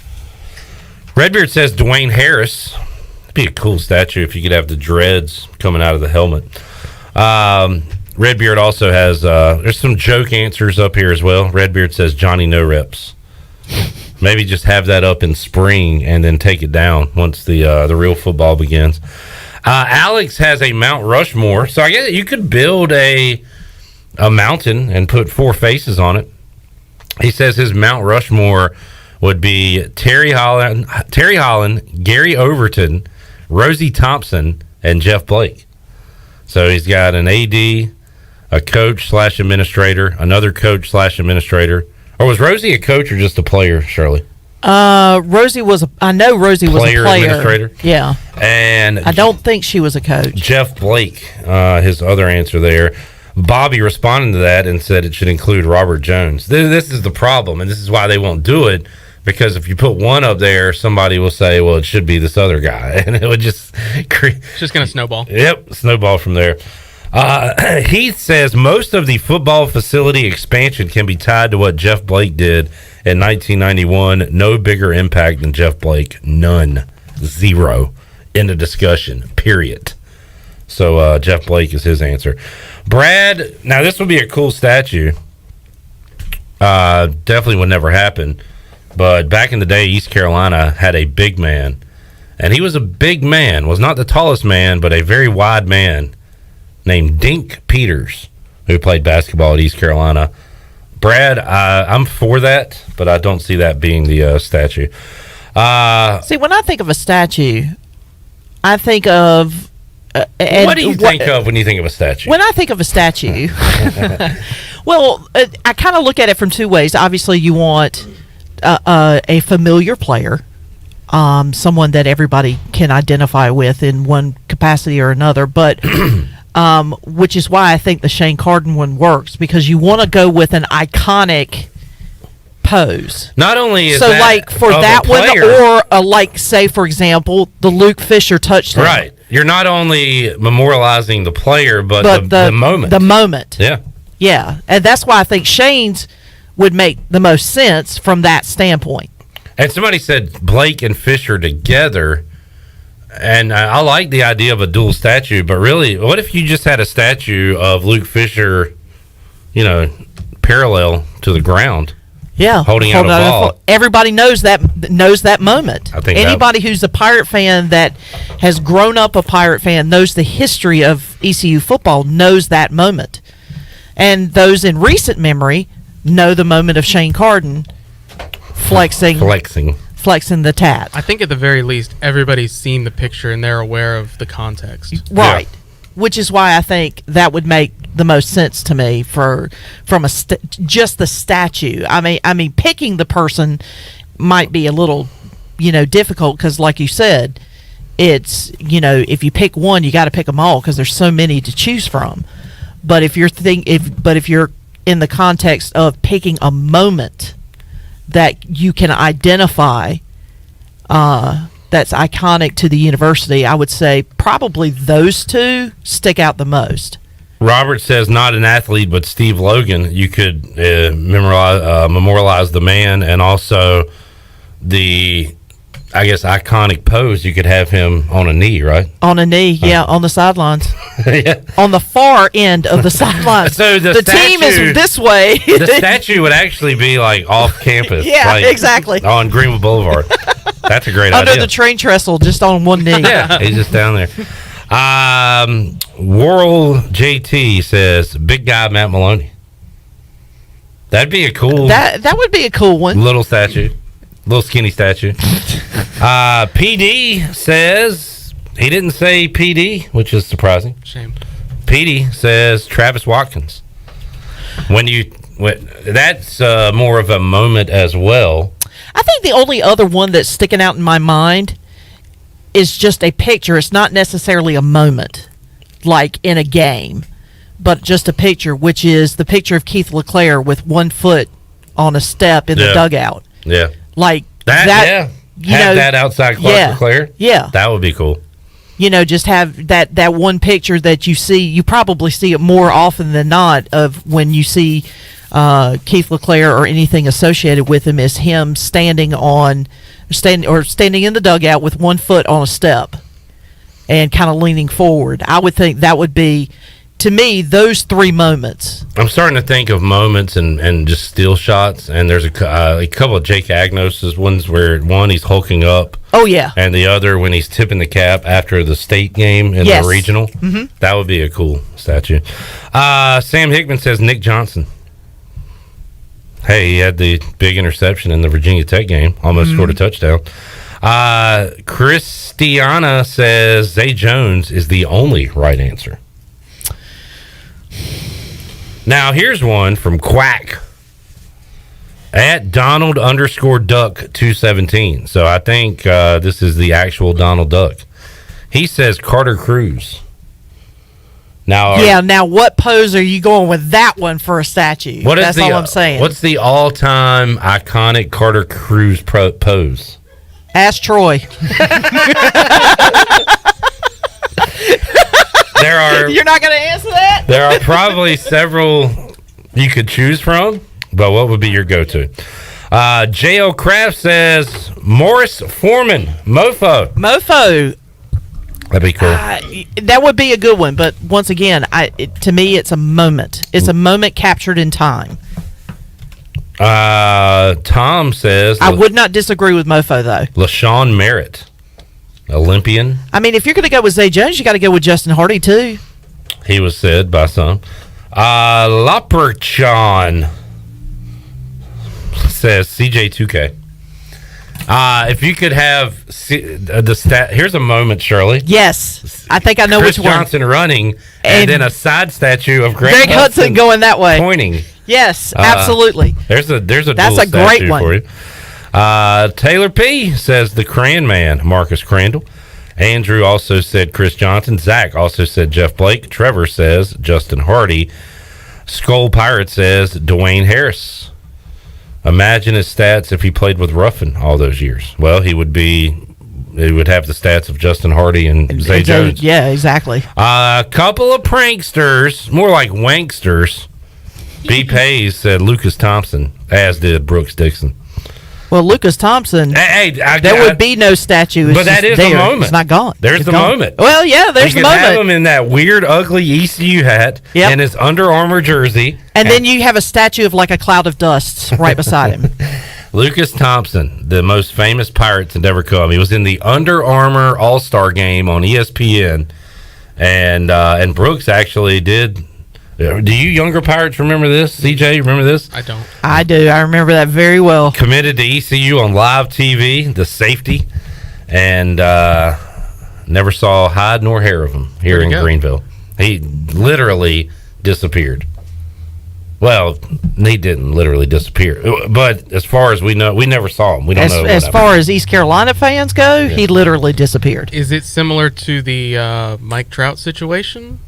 Redbeard says Dwayne Harris. It'd be a cool statue if you could have the dreads coming out of the helmet. Redbeard also has, there's some joke answers up here as well. Redbeard says Johnny No Reps. Maybe just have that up in spring and then take it down once the real football begins. Alex has a Mount Rushmore, so I guess you could build a mountain and put 4 faces on it. He says his Mount Rushmore would be Terry Holland, Gary Overton, Rosie Thompson, and Jeff Blake. So he's got an AD, a coach / administrator, another coach / administrator. Or was Rosie a coach or just a player, Shirley? Rosie was a player. Administrator. Yeah. And I don't think she was a coach. Jeff Blake, his other answer there. Bobby responded to that and said it should include Robert Jones. This is the problem, and this is why they won't do it, because if you put one up there, somebody will say, well, it should be this other guy, and it would just It's just going to snowball. Yep, snowball from there. Heath says most of the football facility expansion can be tied to what Jeff Blake did in 1991. No bigger impact than Jeff Blake. None. 0. End of discussion. Period. So Jeff Blake is his answer. Brad, now this would be a cool statue. Definitely would never happen. But back in the day, East Carolina had a big man. And he was a big man. Was not the tallest man, but a very wide man named Dink Peters, who played basketball at East Carolina. Brad, I'm for that, but I don't see that being the statue. See, when I think of a statue, I think of... what do you think of when you think of a statue? When I think of a statue, well, I kind of look at it from 2 ways. Obviously, you want a familiar player, someone that everybody can identify with in one capacity or another, but... which is why I think the Shane Carden one works, because you want to go with an iconic pose. Not only is so that like for that one, or like say for example the Luke Fisher touchdown. Right, you're not only memorializing the player, but the moment. The moment. Yeah, yeah, and that's why I think Shane's would make the most sense from that standpoint. And somebody said Blake and Fisher together. And I like the idea of a dual statue, but really, what if you just had a statue of Luke Fisher, parallel to the ground? Yeah, holding out a ball. Everybody knows that moment. I think anybody who's a Pirate fan that has grown up a Pirate fan knows the history of ECU football, knows that moment, and those in recent memory know the moment of Shane Carden flexing the tat. I think at the very least, everybody's seen the picture and they're aware of the context. Right. Which is why I think that would make the most sense to me from just the statue. I mean, picking the person might be a little, difficult because, like you said, it's if you pick one, you got to pick them all because there's so many to choose from. But if you're in the context of picking a moment that you can identify, that's iconic to the university, I would say probably those two stick out the most. Robert says not an athlete, but Steve Logan. You could memorialize the man and also the, I guess, iconic pose. You could have him on a knee, right? On a knee, on the sidelines. Yeah. On the far end of the sidelines. So the team is this way. The statue would actually be like off campus. Yeah, exactly. On Greenwood Boulevard. That's a great idea. Under the train trestle, just on one knee. Yeah, he's just down there. Worrell JT says, big guy Matt Maloney. That'd be a cool... That would be a cool one. Little statue. Little skinny statue. PD says... He didn't say PD, which is surprising. Shame. PD says Travis Watkins. That's more of a moment as well. I think the only other one that's sticking out in my mind is just a picture. It's not necessarily a moment, like in a game, but just a picture, which is the picture of Keith LeClaire with 1 foot on a step in the dugout. Yeah. Like that have that outside Clark LeClaire? Yeah. That would be cool. Just have that one picture that you see. You probably see it more often than not of when you see Keith LeClaire or anything associated with him is him standing in the dugout with 1 foot on a step and kind of leaning forward. I would think that would be, to me, those three moments. I'm starting to think of moments and just still shots, and there's a couple of Jake Agnos' ones where one he's hulking up. Oh, yeah. And the other when he's tipping the cap after the state game in the regional. Mm-hmm. That would be a cool statue. Sam Hickman says Nick Johnson. Hey, he had the big interception in the Virginia Tech game. Almost scored a touchdown. Christiana says Zay Jones is the only right answer. Now, here's one from Quack. At Donald_Duck 217. So I think this is the actual Donald Duck. He says Carter Cruz. Now what pose are you going with that one for a statue? That's all I'm saying. What's the all-time iconic Carter Cruz pose? Ask Troy. You're not going to answer that? There are probably several you could choose from, but what would be your go-to? J.O. Kraft says Morris Foreman, Mofo. That'd be cool. That would be a good one, but once again, to me, it's a moment. It's a moment captured in time. Tom says... I would not disagree with Mofo, though. LaShawn Merritt, Olympian. I mean, if you're going to go with Zay Jones, you got to go with Justin Hardy, too. He was said by some. Leprechaun says CJ2K. If you could have the stat, here's a moment, Shirley. Yes, I think I know Chris which one. Johnson running, and then a side statue of Greg Hudson going that way, pointing. Yes, absolutely. That's a great one for you. Taylor P says the Cran Man, Marcus Crandall. Andrew also said Chris Johnson. Zach also said Jeff Blake. Trevor says Justin Hardy. Skull Pirate says Dwayne Harris. Imagine his stats if he played with Ruffin all those years. Well, he would have the stats of Justin Hardy and Zay Jones. Yeah, exactly. A couple of pranksters, more like wanksters. B. Pays said Lucas Thompson, as did Brooks Dixon. Well, Lucas Thompson, there would be no statue. It's But that just is the there. moment. It's not gone. There's It's the gone. moment. Well, yeah, there's you the can have moment. him in that weird, ugly ECU hat and his Under Armour jersey. And then you have a statue of like a cloud of dust right beside him. Lucas Thompson, the most famous Pirate to never come. He was in the Under Armour All-Star game on ESPN, and Brooks actually did. Do you younger Pirates remember this? CJ, remember this? I don't. I do. I remember that very well. Committed to ECU on live TV, the safety, and never saw hide nor hair of him here in Greenville. He literally disappeared. Well, he didn't literally disappear, but as far as we know, we never saw him. We don't know. As far as East Carolina fans go, he literally disappeared. Is it similar to the Mike Trout situation?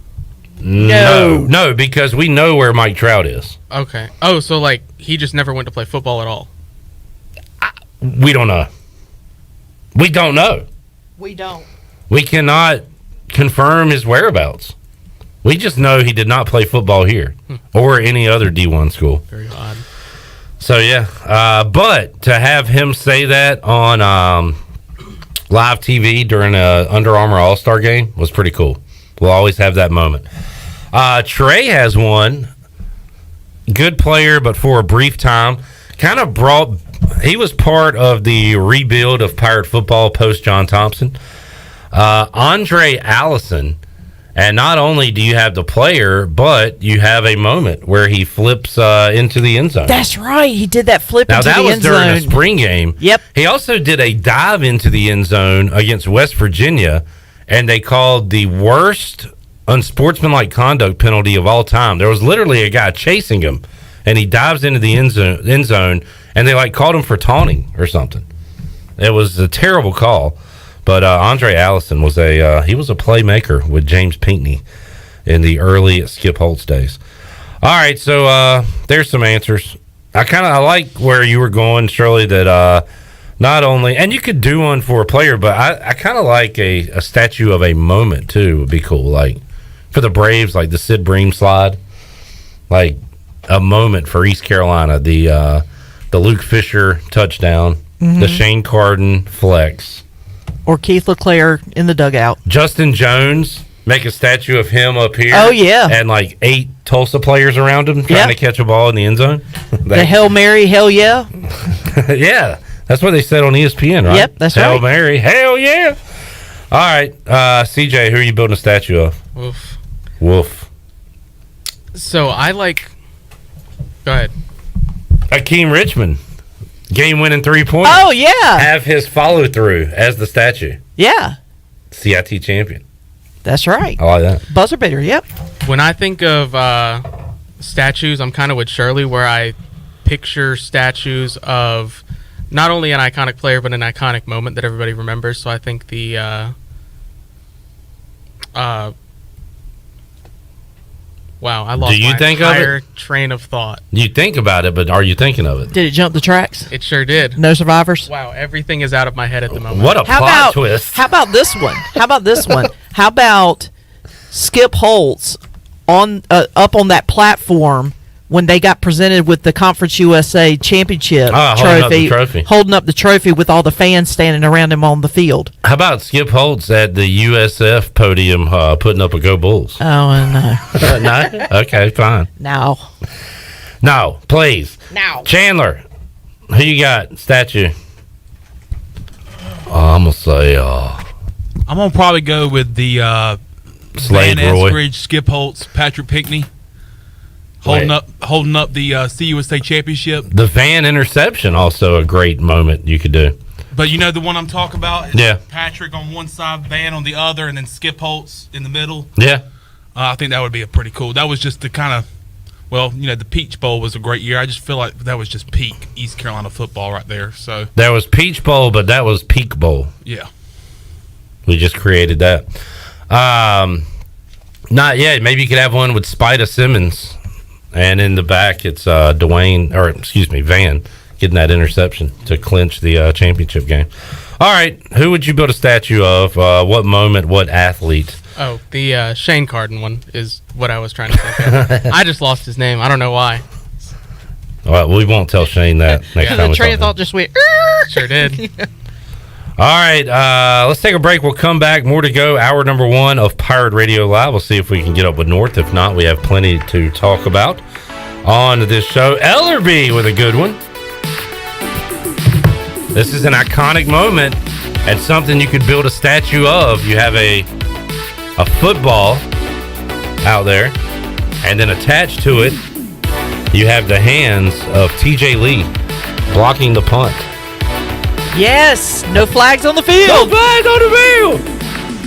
No, because we know where Mike Trout is. Okay. Oh, so like he just never went to play football at all. We don't know. We don't know. We don't. We cannot confirm his whereabouts. We just know he did not play football here or any other D1 school. Very odd. So, yeah. But to have him say that on live TV during a Under Armour All-Star game was pretty cool. We'll always have that moment. Trey has one. Good player, but for a brief time. He was part of the rebuild of Pirate football post John Thompson. Andre Allison. And not only do you have the player, but you have a moment where he flips into the end zone. That's right. He did that flip into the end zone. Now, that was during a spring game. Yep. He also did a dive into the end zone against West Virginia, and they called the worst unsportsmanlike conduct penalty of all time. There was literally a guy chasing him, and he dives into the end zone, and they called him for taunting or something. It was a terrible call. But Andre Allison was a playmaker with James Pinckney in the early Skip Holtz days. All right, so there's some answers. I like where you were going, Shirley, that not only, and you could do one for a player, but I kind of like a statue of a moment too would be cool. Like for the Braves, like the Sid Bream slide, like a moment for East Carolina, the Luke Fisher touchdown, the Shane Carden flex. Or Keith LeClaire in the dugout. Justin Jones, make a statue of him up here. Oh, yeah. And like 8 Tulsa players around him trying to catch a ball in the end zone. The Hail Mary, hell yeah. Yeah, that's what they said on ESPN, right? Yep, that's Hail right. Mary, hell yeah. All right, CJ, who are you building a statue of? Wolf. So I like. Go ahead. Hakeem Richmond. Game-winning 3-pointer. Oh, yeah. Have his follow-through as the statue. Yeah. CIT champion. That's right. I like that. Buzzer beater, yep. When I think of statues, I'm kind of with Shirley, where I picture statues of not only an iconic player, but an iconic moment that everybody remembers. So I think the wow, I lost my entire train of thought. You think about it, but are you thinking of it? Did it jump the tracks? It sure did. No survivors? Wow, everything is out of my head at the moment. What a plot twist. How about this one? How about Skip Holtz up on that platform when they got presented with the Conference USA Championship holding up the trophy with all the fans standing around him on the field. How about Skip Holtz at the USF podium putting up a Go Bulls? Oh, no. No? Okay, fine. No. No, please. No. Chandler, who you got? Statue. I'm going to say... I'm going to probably go with the Slade Van Roy. Eskridge, Skip Holtz, Patrick Pinckney. Holding up the CUSA championship. The Van interception, also a great moment you could do. But you know the one I'm talking about? Yeah. Patrick on one side, Van on the other, and then Skip Holtz in the middle. Yeah. I think that would be a pretty cool. That was just the kind of, the Peach Bowl was a great year. I just feel like that was just peak East Carolina football right there. So There was Peach Bowl, but that was Peak Bowl. yeah. We just created that. Not yet. Maybe you could have one with Spida Simmons. And in the back, it's Van getting that interception to clinch the championship game. All right, who would you build a statue of? What moment, what athlete? Oh, the Shane Carden one is what I was trying to think of. I just lost his name. I don't know why. Well, we won't tell Shane that next time. The we train talk of thought just went. Sure did. All right, let's take a break. We'll come back. More to go. Hour number 1 of Pirate Radio Live. We'll see if we can get up with North. If not, we have plenty to talk about on this show. Ellerby with a good one. This is an iconic moment and something you could build a statue of. You have a football out there, and then attached to it, you have the hands of TJ Lee blocking the punt. Yes, no flags on the field. No flags on the field.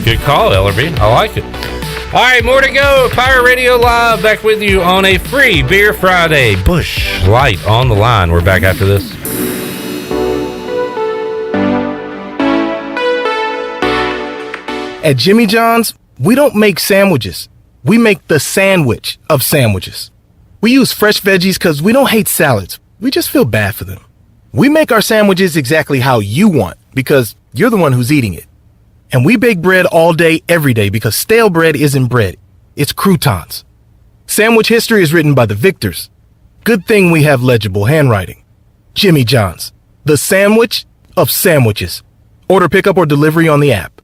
Good call, Ellerby. I like it. All right, more to go. Pirate Radio Live back with you on a free Beer Friday. Busch Light on the line. We're back after this. At Jimmy John's, we don't make sandwiches. We make the sandwich of sandwiches. We use fresh veggies because we don't hate salads. We just feel bad for them. We make our sandwiches exactly how you want because you're the one who's eating it. And we bake bread all day, every day because stale bread isn't bread. It's croutons. Sandwich history is written by the victors. Good thing we have legible handwriting. Jimmy John's, the sandwich of sandwiches. Order pickup or delivery on the app.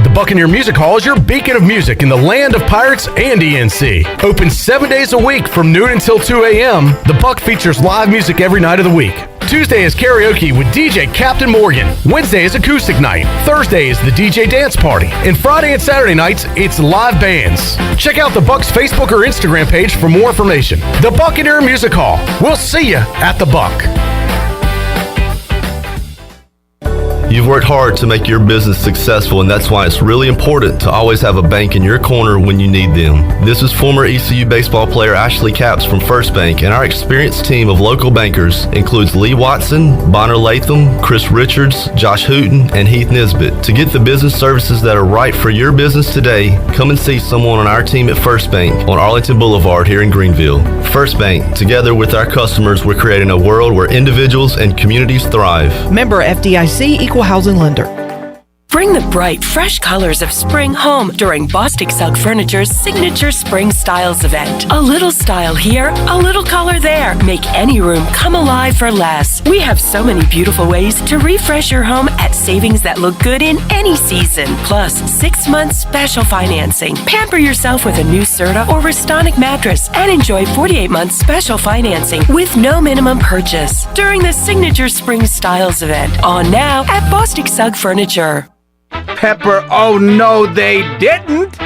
The Buccaneer Music Hall is your beacon of music in the land of pirates and ENC. Open 7 days a week from noon until 2 a.m., the Buck features live music every night of the week. Tuesday is karaoke with DJ Captain Morgan. Wednesday is acoustic night. Thursday is the DJ dance party. And Friday and Saturday nights, it's live bands. Check out the Buck's Facebook or Instagram page for more information. The Buccaneer Music Hall. We'll see you at the Buck. You've worked hard to make your business successful, and that's why it's really important to always have a bank in your corner when you need them. This is former ECU baseball player Ashley Capps from First Bank, and our experienced team of local bankers includes Lee Watson, Bonner Latham, Chris Richards, Josh Hooten, and Heath Nisbet. To get the business services that are right for your business today, come and see someone on our team at First Bank on Arlington Boulevard here in Greenville. First Bank, together with our customers, we're creating a world where individuals and communities thrive. Member FDIC, Equal Housing Lender. Bring the bright, fresh colors of spring home during Bostic Sugg Furniture's signature Spring Styles event. A little style here, a little color there. Make any room come alive for less. We have so many beautiful ways to refresh your home at savings that look good in any season. Plus, 6 months special financing. Pamper yourself with a new Serta or Restonic mattress and enjoy 48 months special financing with no minimum purchase during the signature Spring Styles event. On now at Bostic Sugg Furniture. Pepper, oh no they didn't!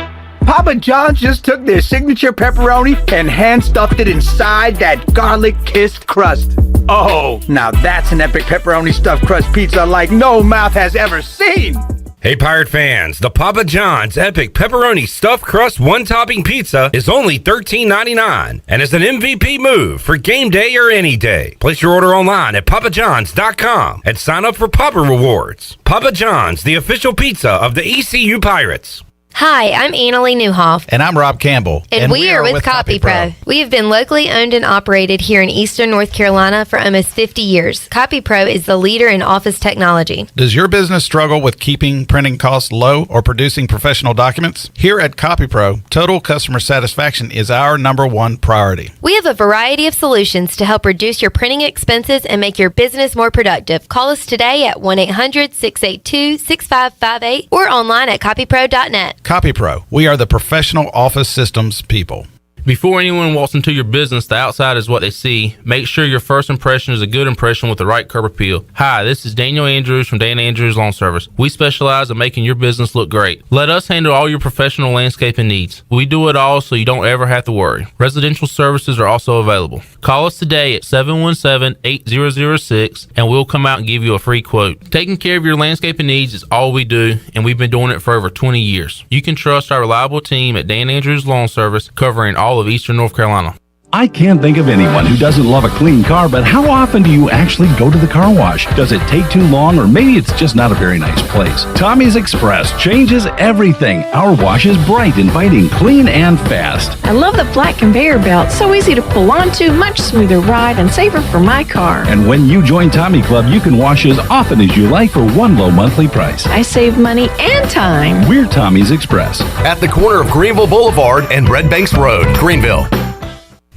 Papa John's just took their signature pepperoni and hand-stuffed it inside that garlic-kissed crust. Oh, now that's an epic pepperoni stuffed crust pizza like no mouth has ever seen! Hey, Pirate fans, the Papa John's Epic Pepperoni Stuffed Crust One-Topping Pizza is only $13.99 and is an MVP move for game day or any day. Place your order online at papajohns.com and sign up for Papa Rewards. Papa John's, the official pizza of the ECU Pirates. Hi, I'm Annalie Newhoff. And I'm Rob Campbell. And we are with CopyPro. We have been locally owned and operated here in Eastern North Carolina for almost 50 years. CopyPro is the leader in office technology. Does your business struggle with keeping printing costs low or producing professional documents? Here at CopyPro, total customer satisfaction is our #1 priority. We have a variety of solutions to help reduce your printing expenses and make your business more productive. Call us today at 1-800-682-6558 or online at copypro.net. CopyPro, we are the professional office systems people. Before anyone walks into your business, the outside is what they see. Make sure your first impression is a good impression with the right curb appeal. Hi, this is Daniel Andrews from Dan Andrews Lawn Service. We specialize in making your business look great. Let us handle all your professional landscaping needs. We do it all so you don't ever have to worry. Residential services are also available. Call us today at 717-8006 and we'll come out and give you a free quote. Taking care of your landscaping needs is all we do, and we've been doing it for over 20 years. You can trust our reliable team at Dan Andrews Lawn Service, covering all of Eastern North Carolina. I can't think of anyone who doesn't love a clean car, but how often do you actually go to the car wash? Does it take too long, or maybe it's just not a very nice place? Tommy's Express changes everything. Our wash is bright, inviting, clean, and fast. I love the flat conveyor belt. So easy to pull onto, much smoother ride, and safer for my car. And when you join Tommy Club, you can wash as often as you like for one low monthly price. I save money and time. We're Tommy's Express. At the corner of Greenville Boulevard and Red Banks Road, Greenville.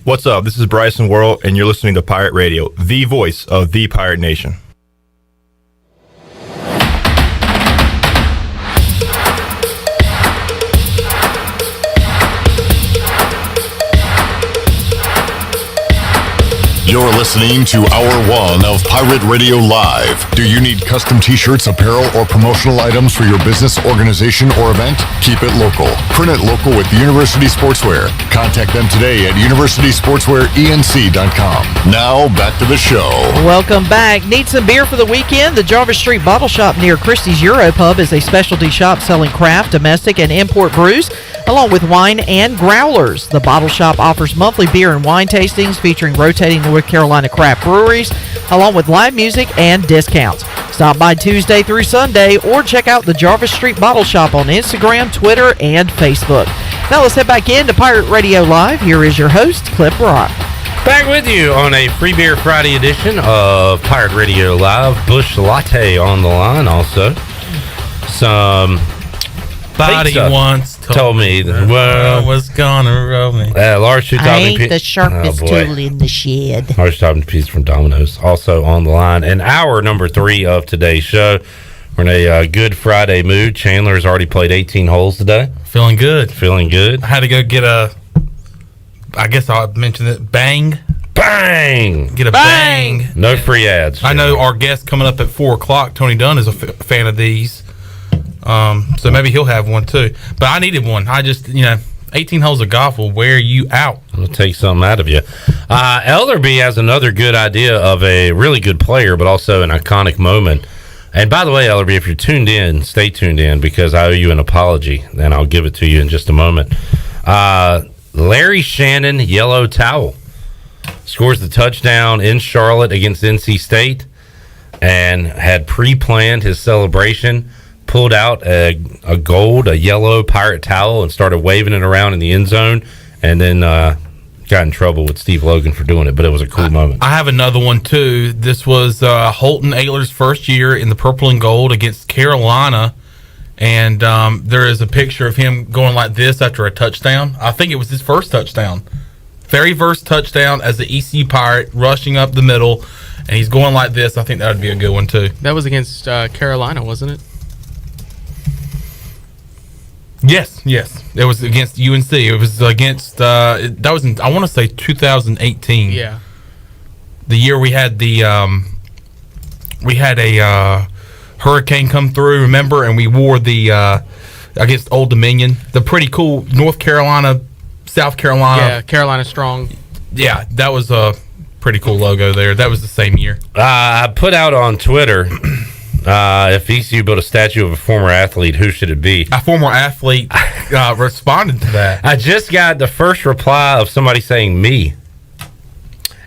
What's up? This is Bryson Worrell, and you're listening to Pirate Radio, the voice of the Pirate Nation. You're listening to Hour 1 of Pirate Radio Live. Do you need custom t-shirts, apparel, or promotional items for your business, organization, or event? Keep it local. Print it local with University Sportswear. Contact them today at universitysportswearenc.com. Now, back to the show. Welcome back. Need some beer for the weekend? The Jarvis Street Bottle Shop near Christie's Euro Pub is a specialty shop selling craft, domestic, and import brews, along with wine and growlers. The Bottle Shop offers monthly beer and wine tastings featuring rotating North Carolina craft breweries, along with live music and discounts. Stop by Tuesday through Sunday or check out the Jarvis Street Bottle Shop on Instagram, Twitter, and Facebook. Now let's head back into Pirate Radio Live. Here is your host, Clip Rock. Back with you on a Free Beer Friday edition of Pirate Radio Live. Bush Latte on the line also. Some Body pizza once told me the world was gonna roll me. Lars taught I me ain't the sharpest tool in the shed. Lars taught me pizza from Domino's also on the line. And hour number 3 of today's show. We're in a good Friday mood. Chandler has already played 18 holes today. Feeling good. Feeling good. I had to go get I guess I'll mention it. Bang. Get a bang. No free ads. I know our guest coming up at 4 o'clock, Tony Dunn, is a fan of these. So maybe he'll have one too. But I needed one. I just, 18 holes of golf will wear you out. It'll take something out of you. Ellerby has another good idea of a really good player, but also an iconic moment. And by the way, Ellerby, if you're tuned in, stay tuned in because I owe you an apology, and I'll give it to you in just a moment. Larry Shannon, yellow towel, scores the touchdown in Charlotte against NC State and had pre-planned his celebration, pulled out a yellow pirate towel and started waving it around in the end zone, and then got in trouble with Steve Logan for doing it, but it was a cool moment. I have another one too. This was Holton Ahlers' first year in the purple and gold against Carolina, and there is a picture of him going like this after a touchdown. I think it was his first touchdown. Very first touchdown as the ECU Pirate, rushing up the middle, and he's going like this. I think that would be a good one too. That was against Carolina, wasn't it? Yes. It was against UNC. It was against that was in, I want to say 2018. Yeah. The year we had a hurricane come through, remember, and we wore the against Old Dominion, the pretty cool North Carolina, South Carolina. Yeah, Carolina Strong. Yeah, that was a pretty cool logo there. That was the same year. I put out on Twitter, if ECU built a statue of a former athlete, who should it be? A former athlete responded to that. I just got the first reply of somebody saying me.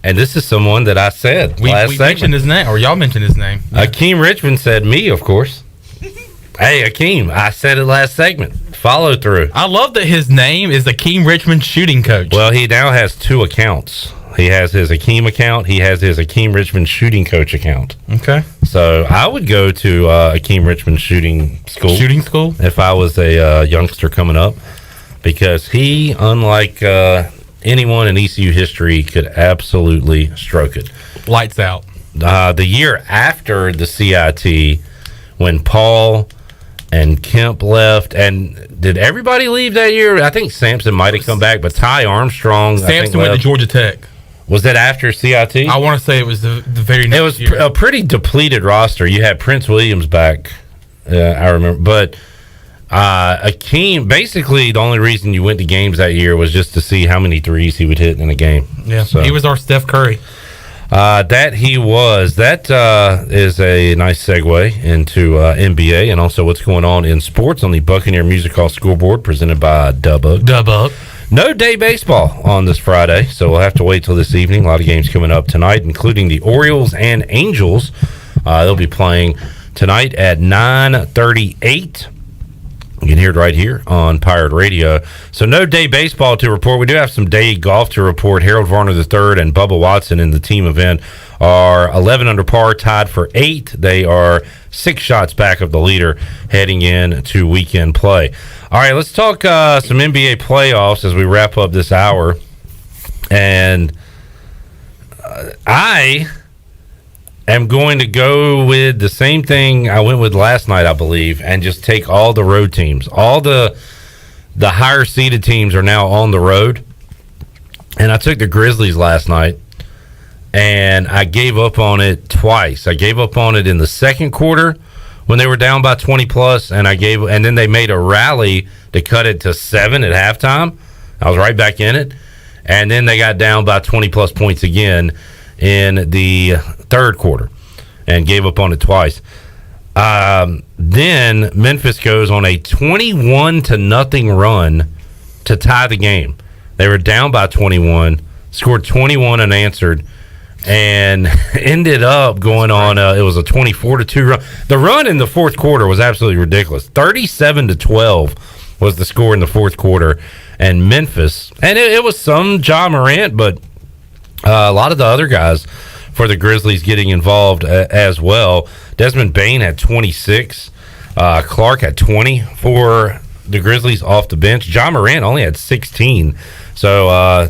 And this is someone that I said we mentioned his name, or y'all mentioned his name. Yeah. Akeem Richmond said me, of course. Hey, Akeem, I said it last segment. Follow through. I love that his name is Akeem Richmond Shooting Coach. Well, he now has 2 accounts. He has his Akeem account. He has his Akeem Richmond Shooting Coach account. Okay. So I would go to Akeem Richmond Shooting School. Shooting School? If I was a youngster coming up. Because he, unlike anyone in ECU history, could absolutely stroke it. Lights out. The year after the CIT, when Paul and Kemp left, and did everybody leave that year? I think Sampson might have come back, but Ty Armstrong, Sampson went to Georgia Tech. Was that after CIT? I want to say it was the very next year. It was a pretty depleted roster. You had Prince Williams back, I remember. But Akeem, basically the only reason you went to games that year was just to see how many threes he would hit in a game. Yeah, so he was our Steph Curry. That he was. That is a nice segue into NBA and also what's going on in sports on the Buccaneer Music Hall scoreboard presented by Dub. No day baseball on this Friday, so we'll have to wait till this evening. A lot of games coming up tonight, including the Orioles and Angels. They'll be playing tonight at 9:38. You can hear it right here on Pirate Radio. So no day baseball to report. We do have some day golf to report. Harold Varner III and Bubba Watson in the team event are 11 under par, tied for 8. They are 6 shots back of the leader heading in to weekend play. All right, let's talk some NBA playoffs as we wrap up this hour. And I am going to go with the same thing I went with last night, I believe, and just take all the road teams. All the higher seeded teams are now on the road. And I took the Grizzlies last night, and I gave up on it twice. I gave up on it in the second quarter when they were down by 20 plus, and then they made a rally to cut it to 7 at halftime. I was right back in it. And then they got down by 20 plus points again in the third quarter and gave up on it twice. Then Memphis goes on a 21-0 run to tie the game. They were down by 21, scored 21 unanswered, and ended up going on it was a 24-2 run. The run in the fourth quarter was absolutely ridiculous. 37-12 was the score in the fourth quarter. And Memphis, and it was some Ja Morant, but a lot of the other guys for the Grizzlies getting involved as well. Desmond Bane had 26. Clark had 20 for the Grizzlies off the bench. Ja Morant only had 16. So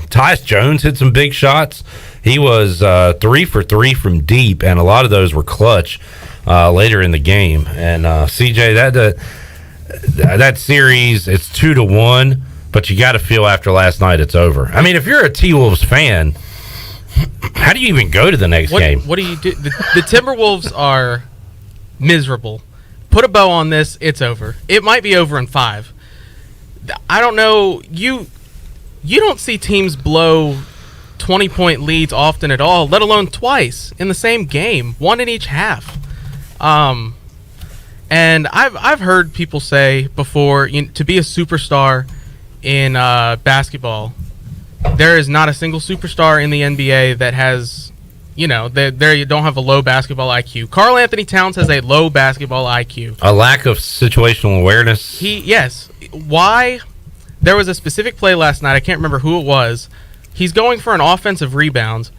Tyus Jones hit some big shots. He was 3 for 3 from deep, and a lot of those were clutch later in the game. And CJ, that series, it's 2-1. But you got to feel after last night it's over. I mean, if you're a T-Wolves fan, how do you even go to the next game? What do you do? The Timberwolves are miserable. Put a bow on this, it's over. It might be over in 5. I don't know. You don't see teams blow 20-point leads often at all, let alone twice in the same game, one in each half. And I've heard people say before, to be a superstar in basketball, there is not a single superstar in the NBA that has, there you don't have a low basketball IQ. Karl Anthony Towns has a low basketball IQ. A lack of situational awareness. Yes. Why? There was a specific play last night. I can't remember who it was. He's going for an offensive rebound.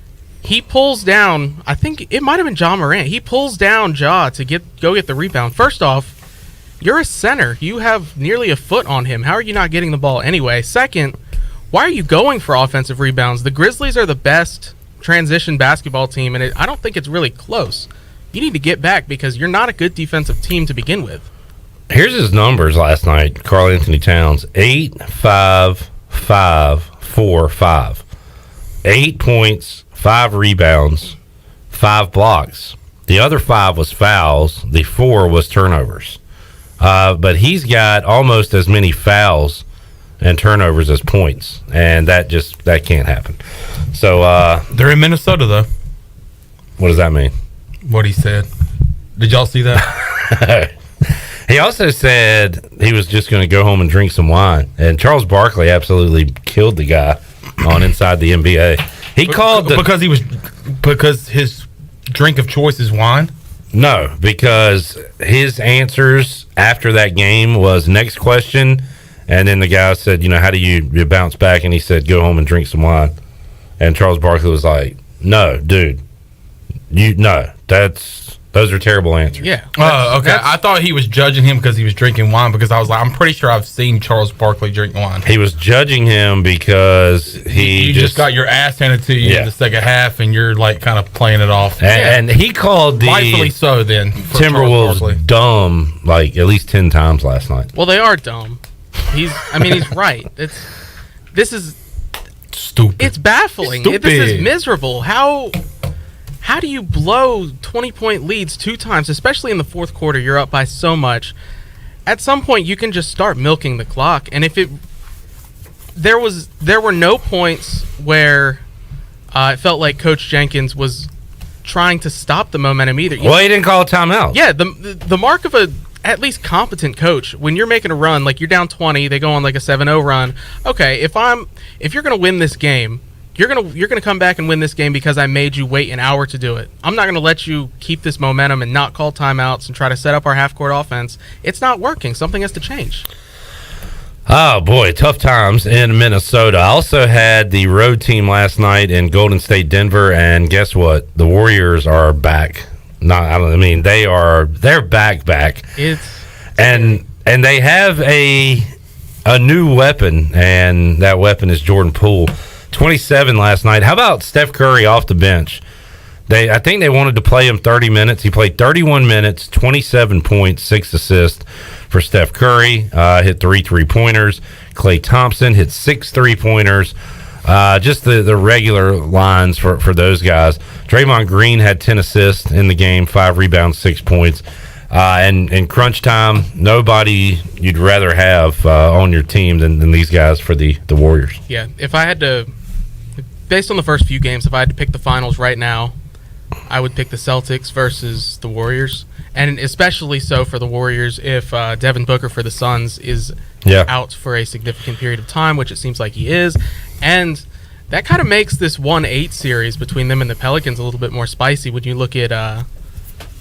He pulls down, I think it might have been Ja Morant. He pulls down Ja to go get the rebound. First off, you're a center. You have nearly a foot on him. How are you not getting the ball anyway? Second, why are you going for offensive rebounds? The Grizzlies are the best transition basketball team, and I don't think it's really close. You need to get back because you're not a good defensive team to begin with. Here's his numbers last night, Karl Anthony Towns. 8, 5, 5, 4, 5. 8 points, 5 rebounds, 5 blocks. The other 5 was fouls. The 4 was turnovers. But he's got almost as many fouls and turnovers as points, and that can't happen. So they're in Minnesota, though. What does that mean? What he said. Did y'all see that? He also said he was just going to go home and drink some wine, and Charles Barkley absolutely killed the guy on Inside the NBA. He called because his drink of choice is wine. No, because his answers after that game was next question, and then the guy said, how do you bounce back? And he said, go home and drink some wine. And Charles Barkley was like, no, dude, those are terrible answers. Yeah. Oh, okay. I thought he was judging him because he was drinking wine, because I was like, I'm pretty sure I've seen Charles Barkley drink wine. He was judging him because you just got your ass handed to you in the second half, and you're like kind of playing it off. And he called the rightfully so then Timberwolves dumb like at least 10 times last night. Well, they are dumb. He's right. This is stupid. It's baffling. This is miserable. How do you blow 20-point leads 2 times, especially in the fourth quarter? You're up by so much. At some point, you can just start milking the clock. And if there were no points where it felt like Coach Jenkins was trying to stop the momentum either. He didn't call a timeout. Yeah, the mark of a at least competent coach, when you're making a run, like you're down 20, they go on like a 7-0 run. Okay, if you're going to win this game, you're gonna come back and win this game because I made you wait an hour to do it. I'm not gonna let you keep this momentum and not call timeouts and try to set up our half-court offense. It's not working. Something has to change. Oh boy, tough times in Minnesota. I also had the road team last night in Golden State, Denver, and guess what? The Warriors are back. They're back. And they have a new weapon, and that weapon is Jordan Poole. 27 last night. How about Steph Curry off the bench? I think they wanted to play him 30 minutes. He played 31 minutes, 27 points, 6 assists for Steph Curry. Hit 3 3-pointers. Klay Thompson hit 6 3-pointers. Just the regular lines for those guys. Draymond Green had 10 assists in the game, 5 rebounds, 6 points. And in crunch time, nobody you'd rather have on your team than these guys for the Warriors. Yeah, if I had to, based on the first few games, if I had to pick the finals right now, I would pick the Celtics versus the Warriors. And especially so for the Warriors if Devin Booker for the Suns is out for a significant period of time, which it seems like he is. And that kind of makes this 1-8 series between them and the Pelicans a little bit more spicy when you look at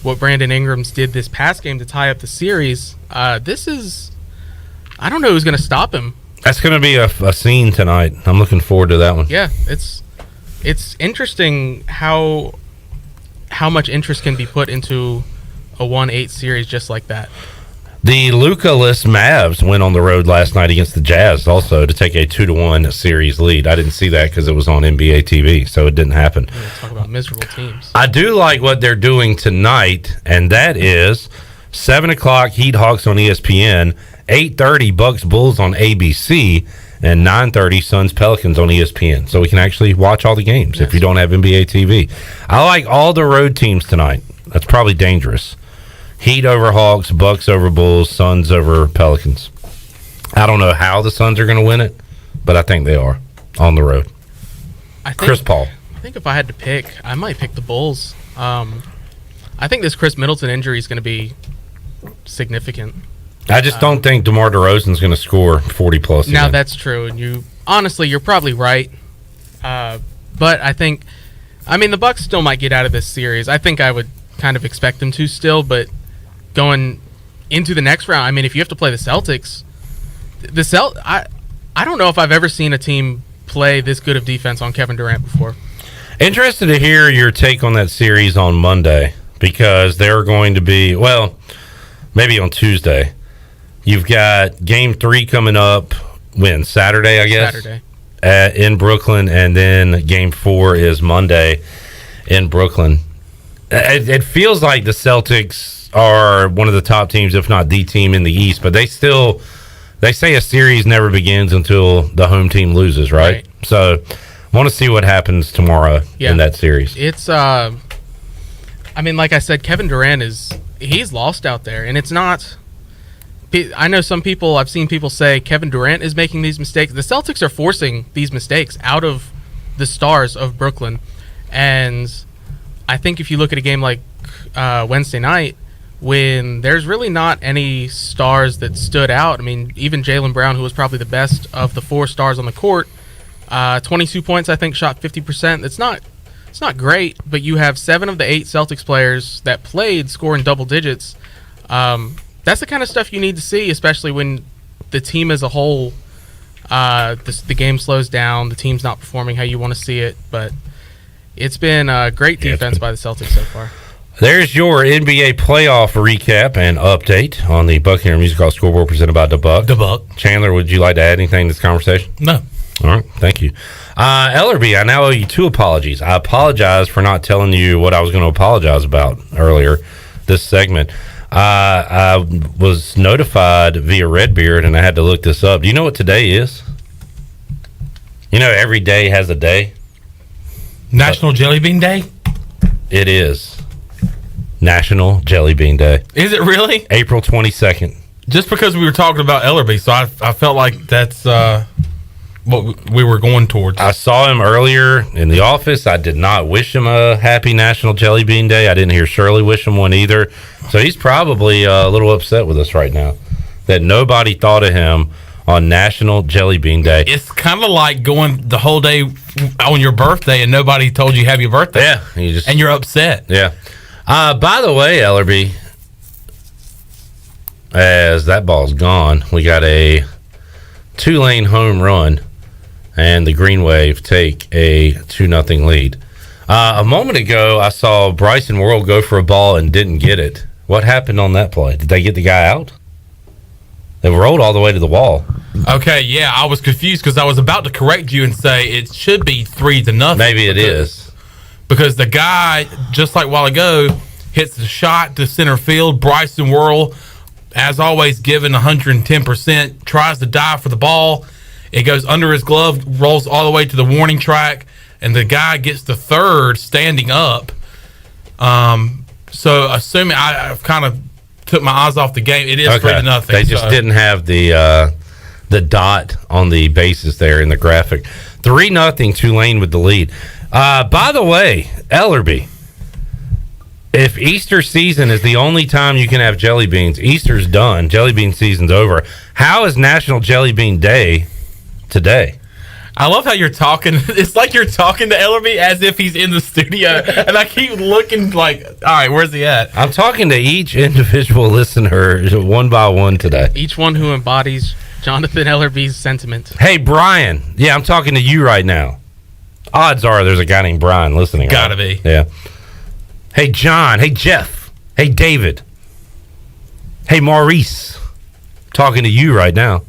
what Brandon Ingram's did this past game to tie up the series. This is, I don't know who's going to stop him. That's going to be a scene tonight. I'm looking forward to that one. Yeah, it's interesting how much interest can be put into a 1-8 series just like that. The Luka-less Mavs went on the road last night against the Jazz also to take a 2-1 series lead. I didn't see that because it was on NBA TV, so it didn't happen. Talk about miserable teams. I do like what they're doing tonight, and that is 7 o'clock Heat Hawks on ESPN, 8:30 Bucks Bulls on ABC, and 9:30 Suns Pelicans on ESPN. So we can actually watch all the games if you don't have NBA TV. I like all the road teams tonight. That's probably dangerous. Heat over Hawks, Bucks over Bulls, Suns over Pelicans. I don't know how the Suns are going to win it, but I think they are on the road. Chris Paul. I think if I had to pick, I might pick the Bulls. I think this Chris Middleton injury is going to be significant. I just don't think DeMar DeRozan's going to score 40-plus. Now, that's true, and you're probably right. But I think, the Bucks still might get out of this series. I think I would kind of expect them to still, but going into the next round, if you have to play the Celtics, I don't know if I've ever seen a team play this good of defense on Kevin Durant before. Interested to hear your take on that series on Monday, because they're going to be, maybe on Tuesday. You've got Game 3 coming up, Saturday, I guess? Saturday. In Brooklyn, and then Game 4 is Monday in Brooklyn. It feels like the Celtics are one of the top teams, if not the team in the East, but they say a series never begins until the home team loses, right? So I want to see what happens tomorrow in that series. It's, like I said, Kevin Durant he's lost out there, and it's not, I know I've seen people say Kevin Durant is making these mistakes. The Celtics are forcing these mistakes out of the stars of Brooklyn, and I think if you look at a game like Wednesday night, when there's really not any stars that stood out. Even Jaylen Brown, who was probably the best of the 4 stars on the court, 22 points, I think, shot 50%. It's not great, but you have 7 of the 8 Celtics players that played scoring double digits. That's the kind of stuff you need to see, especially when the team as a whole, the game slows down, the team's not performing how you want to see it, but it's been a great defense by the Celtics so far. There's your NBA playoff recap and update on the Buccaneer Music Hall scoreboard presented by The Buck. Chandler, would you like to add anything to this conversation? No. All right, thank you. Ellerby, I now owe you 2 apologies. I apologize for not telling you what I was going to apologize about earlier this segment. I was notified via Redbeard, and I had to look this up. Do you know what today is? Every day has a day. National Jelly Bean Day? It is. National Jelly Bean Day. Is it really? April 22nd. Just because we were talking about Ellerby, so I felt like that's what we were going towards. I saw him earlier in the office. I did not wish him a happy National Jelly Bean Day. I didn't hear Shirley wish him one either. So he's probably a little upset with us right now that nobody thought of him on National Jelly Bean Day. It's kind of like going the whole day on your birthday and nobody told you happy birthday. Yeah. And you're upset. Yeah. By the way, Ellerby, as that ball's gone, we got a 2-lane home run, and the Green Wave take a 2-0 lead. A moment ago, I saw Bryson Worrell go for a ball and didn't get it. What happened on that play? Did they get the guy out? They rolled all the way to the wall. Okay, yeah, I was confused because I was about to correct you and say it should be 3-0. Maybe it is. Because the guy, just like a while ago, hits the shot to center field. Bryson Worrell, as always, given 110%, tries to dive for the ball. It goes under his glove, rolls all the way to the warning track, and the guy gets to third standing up. So, assuming I've kind of took my eyes off the game, it is 3-0. They just didn't have the dot on the bases there in the graphic. 3-0 Tulane with the lead. By the way, Ellerby, if Easter season is the only time you can have jelly beans, Easter's done. Jelly bean season's over. How is National Jelly Bean Day today? I love how you're talking. It's like you're talking to Ellerby as if he's in the studio, and I keep looking like, all right, where's he at? I'm talking to each individual listener one by one today. Each one who embodies Jonathan Ellerby's sentiment. Hey, Brian. Yeah, I'm talking to you right now. Odds are there's a guy named Brian listening. Gotta be. Yeah. Hey, John. Hey, Jeff. Hey, David. Hey, Maurice. Talking to you right now.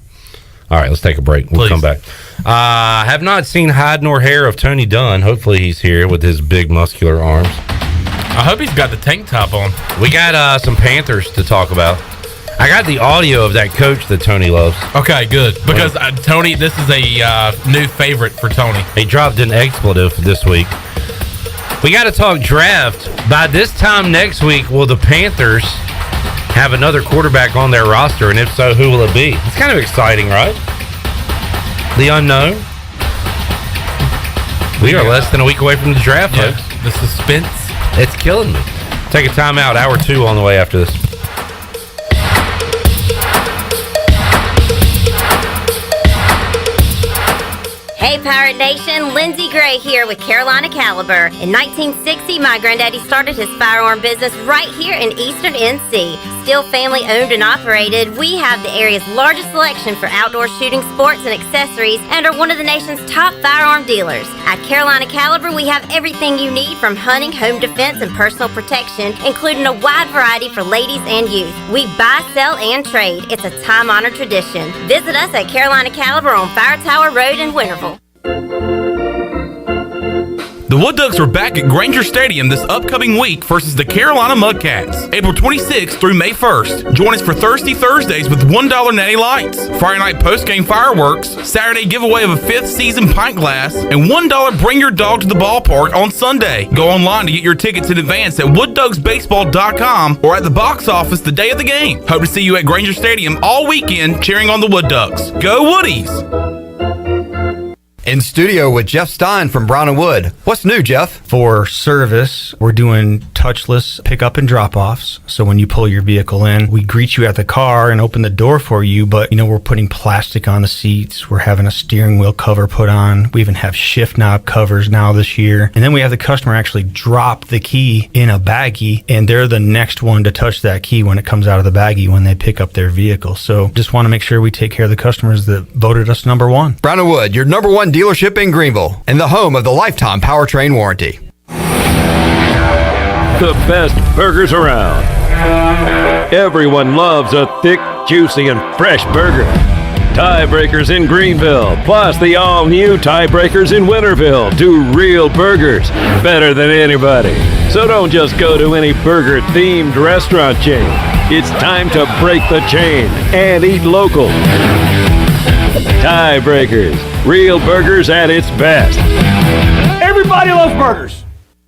All right, let's take a break. We'll come back. Have not seen hide nor hair of Tony Dunn. Hopefully he's here with his big muscular arms. I hope he's got the tank top on. We got some Panthers to talk about. I got the audio of that coach that Tony loves. Okay, good. Because Tony, this is a new favorite for Tony. He dropped an expletive this week. We got to talk draft. By this time next week, will the Panthers have another quarterback on their roster? And if so, who will it be? It's kind of exciting, right? The unknown. We are less than a week away from the draft, folks. The suspense. It's killing me. Take a timeout. Hour 2 on the way after this. Hey Pirate Nation, Lindsey Gray here with Carolina Caliber. In 1960, my granddaddy started his firearm business right here in Eastern NC. Still family owned and operated, we have the area's largest selection for outdoor shooting sports and accessories and are one of the nation's top firearm dealers. At Carolina Caliber, we have everything you need from hunting, home defense, and personal protection, including a wide variety for ladies and youth. We buy, sell, and trade. It's a time-honored tradition. Visit us at Carolina Caliber on Fire Tower Road in Winterville. The Wood Ducks are back at Granger Stadium this upcoming week versus the Carolina Mudcats, April 26th through May 1st. Join us for Thirsty Thursdays with $1 natty lights, Friday night post-game fireworks, Saturday giveaway of a 5th season pint glass, and $1 bring your dog to the ballpark on Sunday. Go online to get your tickets in advance at woodducksbaseball.com or at the box office the day of the game. Hope to see you at Granger Stadium all weekend cheering on the Wood Ducks. Go Woodies! In studio with Jeff Stein from Brown & Wood. What's new, Jeff? For service, we're doing touchless pickup and drop-offs. So when you pull your vehicle in, we greet you at the car and open the door for you, but we're putting plastic on the seats. We're having a steering wheel cover put on. We even have shift knob covers now this year. And then we have the customer actually drop the key in a baggie, and they're the next one to touch that key when it comes out of the baggie when they pick up their vehicle. So just want to make sure we take care of the customers that voted us number one. Brown & Wood, your number one dealership in Greenville and the home of the lifetime powertrain warranty. The best burgers around. Everyone loves a thick, juicy, and fresh burger. Tiebreakers in Greenville, plus the all-new Tiebreakers in Winterville do real burgers better than anybody. So don't just go to any burger-themed restaurant chain. It's time to break the chain and eat local. Tiebreakers, real burgers at its best. Everybody loves burgers.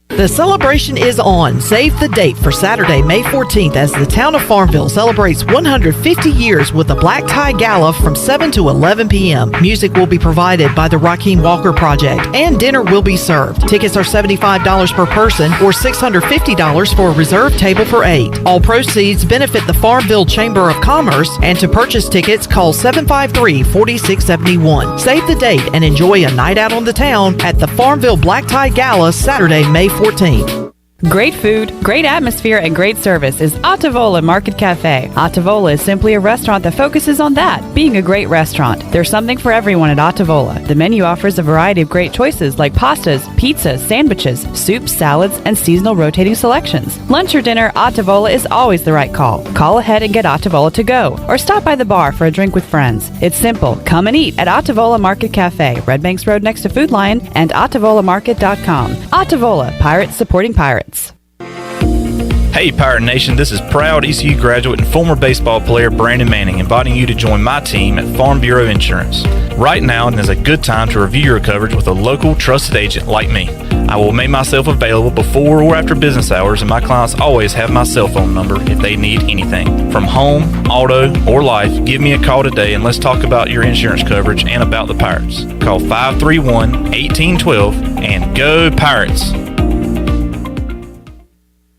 The celebration is on. Save the date for Saturday, May 14th as the town of Farmville celebrates 150 years with a Black Tie Gala from 7 to 11 p.m. Music will be provided by the Raheem Walker Project and dinner will be served. Tickets are $75 per person or $650 for a reserved table for 8. All proceeds benefit the Farmville Chamber of Commerce, and to purchase tickets, call 753-4671. Save the date and enjoy a night out on the town at the Farmville Black Tie Gala Saturday, May 14th. Great food, great atmosphere, and great service is Ottavola Market Cafe. Ottavola is simply a restaurant that focuses on that, being a great restaurant. There's something for everyone at Ottavola. The menu offers a variety of great choices like pastas, pizzas, sandwiches, soups, salads, and seasonal rotating selections. Lunch or dinner, Ottavola is always the right call. Call ahead and get Ottavola to go, or stop by the bar for a drink with friends. It's simple. Come and eat at Ottavola Market Cafe, Red Banks Road next to Food Lion, and OttavolaMarket.com. Ottavola, pirates supporting pirates. Hey Pirate Nation, this is proud ECU graduate and former baseball player Brandon Manning inviting you to join my team at Farm Bureau Insurance. Right now is a good time to review your coverage with a local trusted agent like me. I will make myself available before or after business hours, and my clients always have my cell phone number if they need anything. From home, auto, or life, give me a call today and let's talk about your insurance coverage and about the Pirates. Call 531-1812 and go Pirates!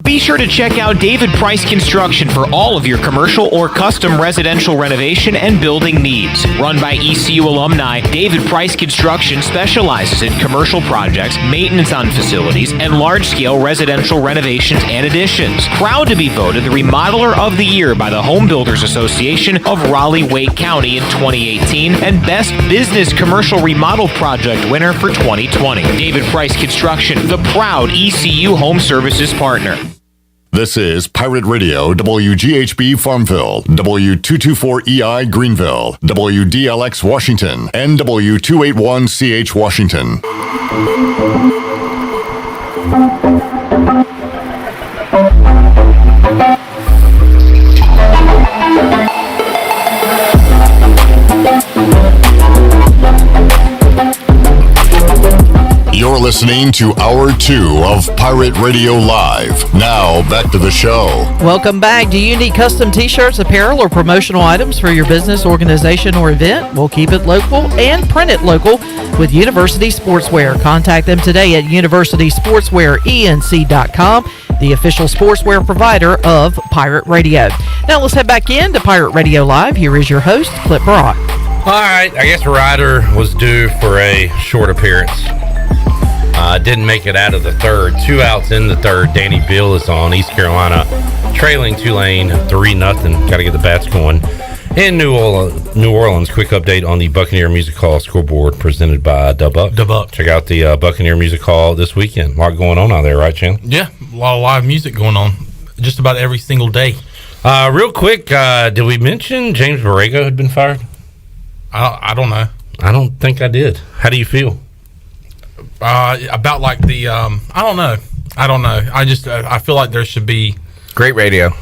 Be sure to check out David Price Construction for all of your commercial or custom residential renovation and building needs. Run by ECU alumni, David Price Construction specializes in commercial projects, maintenance on facilities, and large-scale residential renovations and additions. Proud to be voted the Remodeler of the Year by the Home Builders Association of Raleigh-Wake County in 2018 and Best Business Commercial Remodel Project winner for 2020. David Price Construction, the proud ECU Home Services partner. This is Pirate Radio, WGHB Farmville, W224EI Greenville, WDLX Washington, and W281CH Washington. You're listening to Hour 2 of Pirate Radio Live. Now, back to the show. Welcome back. Do you need custom t-shirts, apparel, or promotional items for your business, organization, or event? We'll keep it local and print it local with University Sportswear. Contact them today at universitysportswearenc.com, the official sportswear provider of Pirate Radio. Now let's head back in to Pirate Radio Live. Here is your host, Clip Brock. All right, I guess Ryder was due for a short appearance. Didn't make it out of the third. 2 outs in the third. Danny Beal is on. East Carolina trailing Tulane 3-0. Got to get the bats going. In New Orleans, quick update on the Buccaneer Music Hall scoreboard presented by Dubuck. Check out the Buccaneer Music Hall this weekend. A lot going on out there, right, Chan? Yeah, a lot of live music going on just about every single day. Real quick, did we mention James Borrego had been fired? I don't know. I don't think I did. How do you feel? About like the I don't know. I feel like there should be great radio.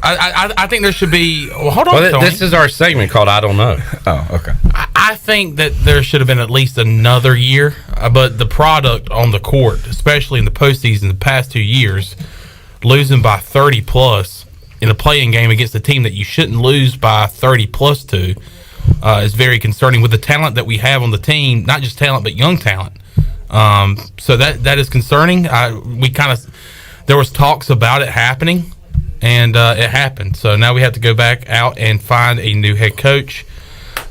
I think there should be. Well, hold on. Well, this is our segment called I Don't Know. Oh, okay. I think that there should have been at least another year, but the product on the court, especially in the postseason, the past 2 years, losing by 30 plus in a play-in game against a team that you shouldn't lose by 30 plus to, is very concerning with the talent that we have on the team. Not just talent, but young talent. So that is concerning. There was talks about it happening, and it happened. So now we have to go back out and find a new head coach.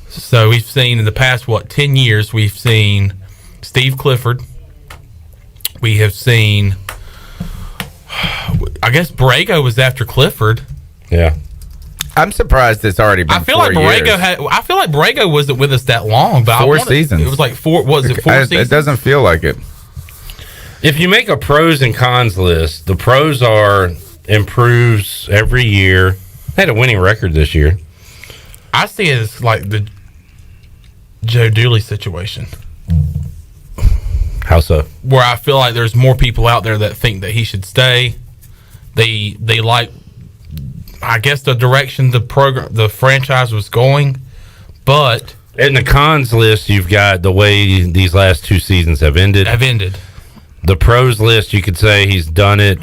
So we've seen in the past 10 years, we've seen Steve Clifford. We have seen, I guess Borrego was after Clifford. Yeah. I'm surprised it's already been 4 years. I feel like Borrego wasn't with us that long, but 4 seasons. It was like 4. Was it 4 seasons? It doesn't feel like it. If you make a pros and cons list, the pros are improves every year. They had a winning record this year. I see it as like the Joe Dooley situation. How so? Where I feel like there's more people out there that think that he should stay. They like, I guess, the direction the franchise was going, but in the cons list, you've got the way these last 2 seasons have ended. The pros list, you could say he's done it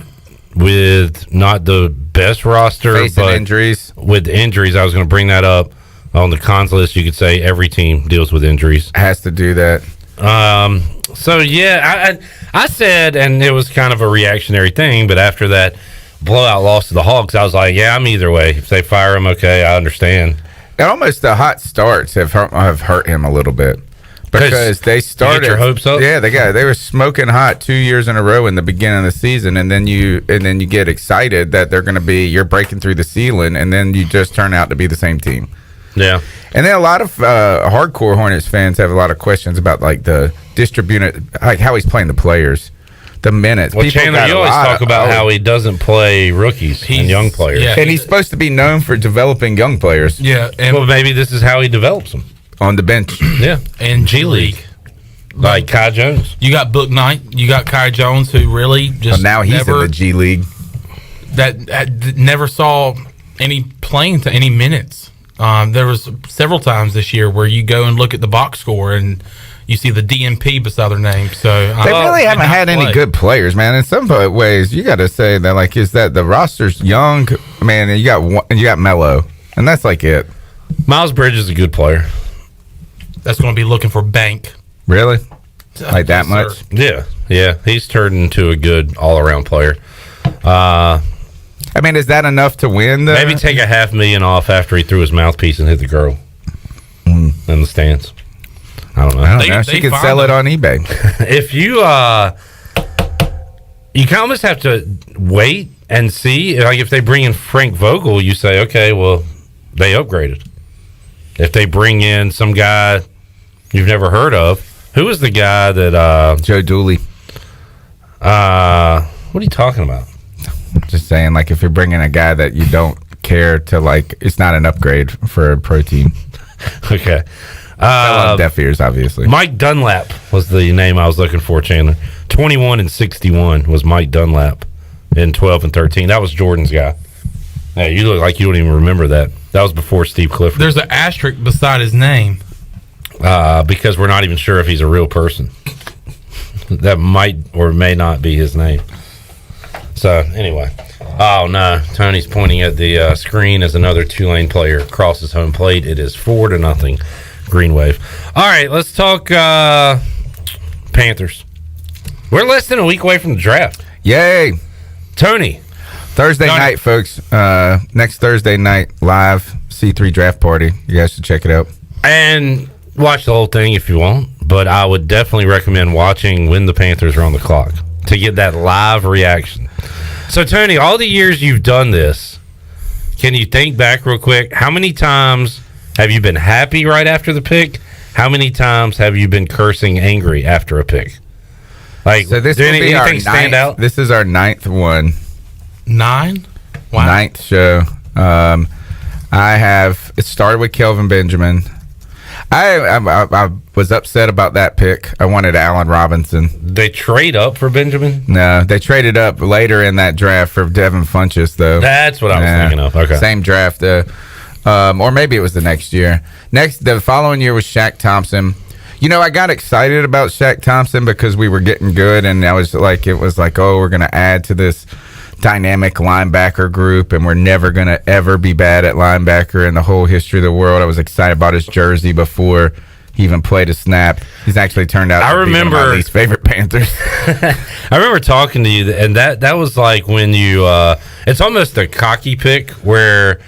with not the best roster, Facing but injuries. With injuries, I was going to bring that up. On the cons list, you could say every team deals with injuries. Has to do that. So yeah, I said, and it was kind of a reactionary thing, but after that blowout loss to the Hawks, I was like, yeah, I'm either way. If they fire him, okay, I understand. And almost the hot starts have hurt him a little bit. because they started. Get your hopes up. Yeah, they were smoking hot 2 years in a row in the beginning of the season, and then you get excited that they're going to be you're breaking through the ceiling, and then you just turn out to be the same team. Yeah, and then a lot of hardcore Hornets fans have a lot of questions about like the distributed, like how he's playing the players, the minutes. Well, Chandler, you always talk about how he doesn't play rookies and young players, and he's supposed to be known for developing young players. Yeah, and well, maybe this is how he develops them on the bench. Yeah, and G League. Like Kai Jones. You got Book Knight. You got Kai Jones, who really just now he's in the G League. That never saw any playing to any minutes. There was several times this year where you go and look at the box score and you see the DMP beside their name. So they really haven't had any good players, man. In some ways, you got to say that like is that the roster's young, man. And you got Melo, and that's like it. Miles Bridges is a good player. That's going to be looking for bank. Really? Like that much? Yeah. He's turned into a good all-around player. I mean, is that enough to win? Maybe take $500,000 off after he threw his mouthpiece and hit the girl in the stands. I don't know. She could sell it on eBay. If you kind of almost have to wait and see. Like if they bring in Frank Vogel, you say, okay, well, they upgraded. If they bring in some guy you've never heard of, who was the guy that Joe Dooley? What are you talking about? Just saying, like if you're bringing a guy that you don't care to, like, it's not an upgrade for a pro team. Okay. Fell on deaf ears, obviously. Mike Dunlap was the name I was looking for, Chandler. 21-61 was Mike Dunlap in 12 and 13. That was Jordan's guy. Hey, you look like you don't even remember that. That was before Steve Clifford. There's an asterisk beside his name. Because we're not even sure if he's a real person. That might or may not be his name. So, anyway. Oh, no. Tony's pointing at the screen as another Tulane player crosses home plate. It is 4-0 Green Wave. All right, let's talk Panthers. We're less than a week away from the draft. Yay. Tony. Thursday night, folks. Next Thursday night, live C3 draft party. You guys should check it out. And watch the whole thing if you want, but I would definitely recommend watching when the Panthers are on the clock to get that live reaction. So, Tony, all the years you've done this, can you think back real quick? How many times have you been happy right after the pick? How many times have you been cursing angry after a pick? Like, so this did will be anything stand out? This is our 9th one. 9? Wow. 9th show. It started with Kelvin Benjamin. I was upset about that pick. I wanted Allen Robinson. They trade up for Benjamin? No, they traded up later in that draft for Devin Funchess, though. That's what I was thinking of. Okay. Same draft, or maybe it was the next year. The following year was Shaq Thompson. You know, I got excited about Shaq Thompson because we were getting good, and it was like, oh, we're going to add to this dynamic linebacker group, and we're never going to ever be bad at linebacker in the whole history of the world. I was excited about his jersey before he even played a snap. He's actually turned out to be one of my least favorite Panthers. I remember talking to you, and that was like when you it's almost a cocky pick where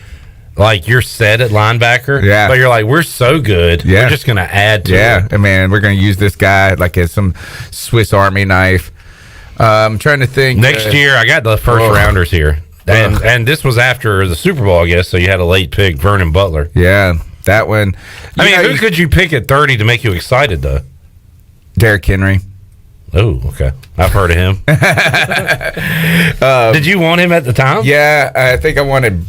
like you're set at linebacker, but you're like, we're so good, we're just going to add to it. I mean, we're going to use this guy like as some Swiss Army knife. I'm trying to think. Next year, I got the first rounders here. And this was after the Super Bowl, I guess, so you had a late pick, Vernon Butler. Yeah, that one. Who could you pick at 30 to make you excited, though? Derrick Henry. Oh, okay. I've heard of him. Did you want him at the time? Yeah, I think I wanted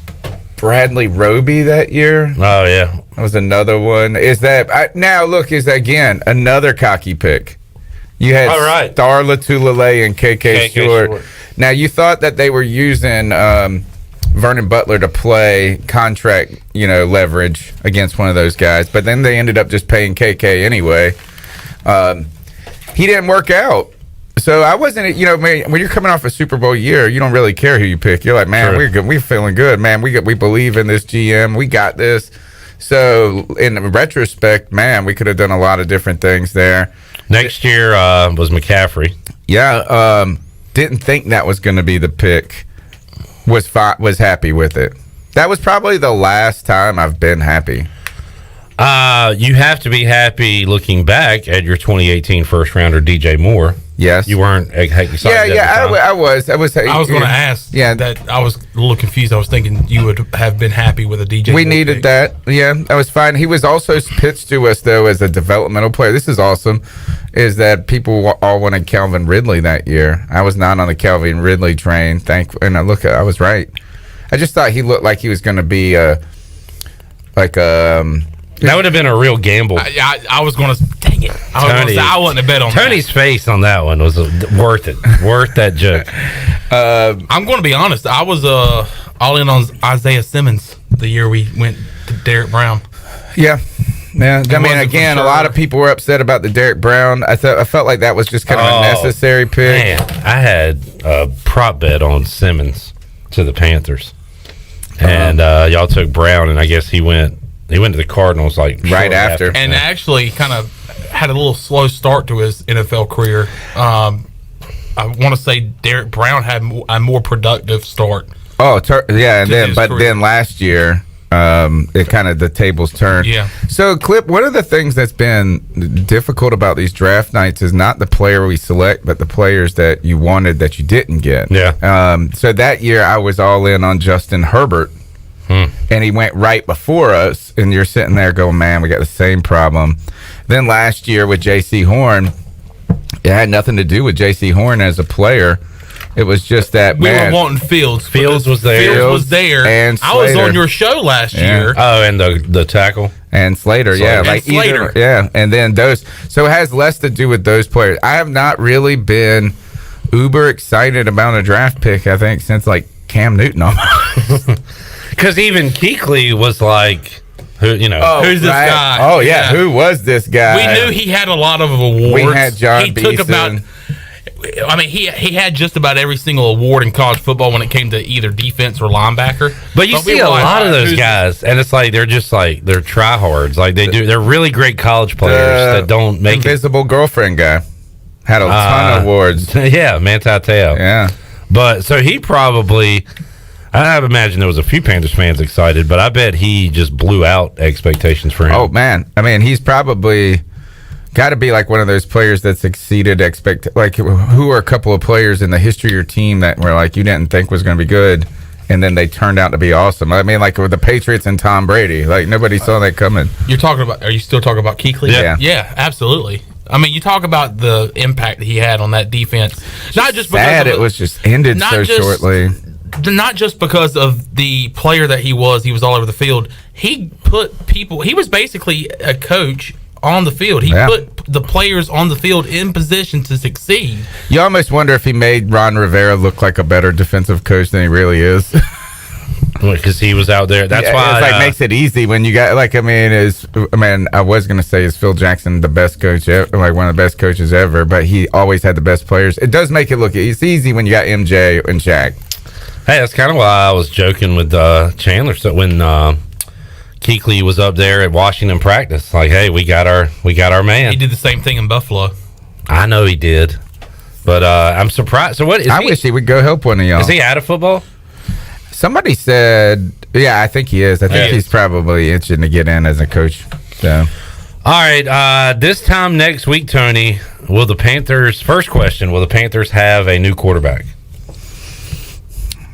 Bradley Roby that year. Oh, yeah. That was another one. Now, look, is that, again, another cocky pick. You had Star Latulele and KK Stewart. Now, you thought that they were using Vernon Butler to play contract, leverage against one of those guys, but then they ended up just paying KK anyway. He didn't work out. So I wasn't, when you're coming off a Super Bowl year, you don't really care who you pick. You're like, man, we're good. We're feeling good, man. We believe in this GM. We got this. So in retrospect, man, we could have done a lot of different things there. Next year was McCaffrey. Yeah, didn't think that was going to be the pick. Was happy with it. That was probably the last time I've been happy. You have to be happy looking back at your 2018 first rounder, DJ Moore. Yes. You weren't excited. I was. I was going to ask. Yeah. That I was a little confused. I was thinking you would have been happy with a DJ. We Moore needed pick. that. Yeah, that was fine. He was also pitched to us, though, as a developmental player. This is awesome, is that people all wanted Calvin Ridley that year. I was not on the Calvin Ridley train. And I was right. I just thought he looked like he was going to be that would have been a real gamble. I was going to, dang it. I wouldn't have bet on Tony's face on that one was worth it. Worth that joke. I'm going to be honest. I was all in on Isaiah Simmons the year we went to Derek Brown. Yeah. Yeah, I mean, again, a lot of people were upset about the Derek Brown. I felt like that was just kind of a necessary pick. Man, I had a prop bet on Simmons to the Panthers, and y'all took Brown, and I guess he went to the Cardinals like right after. And actually kind of had a little slow start to his NFL career. I want to say Derek Brown had a more productive start. Oh, then last year, it kind of the tables turned. Yeah. So, Clip, one of the things that's been difficult about these draft nights is not the player we select, but the players that you wanted that you didn't get. Yeah. So that year, I was all in on Justin Herbert. And he went right before us, and you're sitting there going, man, we got the same problem. Then last year with J.C. Horn, it had nothing to do with J.C. Horn as a player. It was just that, we were wanting Fields. Fields was there. Fields was there. And I was on your show last year. Oh, and the tackle. And Slater. Slater. And then those. So it has less to do with those players. I have not really been uber excited about a draft pick, I think, since like Cam Newton almost. Because even Kuechly was like, who's this guy? Oh, yeah. Who was this guy? We knew he had a lot of awards. We had John Beeson. He had just about every single award in college football when it came to either defense or linebacker. But you see a lot of those guys, and it's like they're tryhards. Like they're really great college players that don't make Invisible Girlfriend guy had a ton of awards. Yeah, Manti Te'o. Yeah. But so he probably, I imagine there was a few Panthers fans excited, but I bet he just blew out expectations for him. Oh, man. I mean, he's probably got to be like one of those players that's exceeded like, who are a couple of players in the history of your team that were like you didn't think was going to be good, and then they turned out to be awesome? I mean, like with the Patriots and Tom Brady, like nobody saw that coming. Are you still talking about Kuechly? Yeah, absolutely. I mean, you talk about the impact that he had on that defense. Not just because it was just ended so shortly. Not just because of the player that he was all over the field. He was basically a coach on the field. He put the players on the field in position to succeed. You almost wonder if he made Ron Rivera look like a better defensive coach than he really is. Because he was out there. That's why it's makes it easy when you got I was gonna say is Phil Jackson the best coach ever, like one of the best coaches ever, but he always had the best players. It does make it look it's easy when you got MJ and Shaq. Hey, that's kind of why I was joking with Chandler. So when Kuechly was up there at Washington practice, like, hey, we got our man. He did the same thing in Buffalo. I know he did, but I'm surprised. So what? I wish he would go help one of y'all. Is he out of football? Somebody said, yeah, I think he is. I think he's probably itching to get in as a coach. So, all right. This time next week, Tony, will the Panthers? First question: will the Panthers have a new quarterback?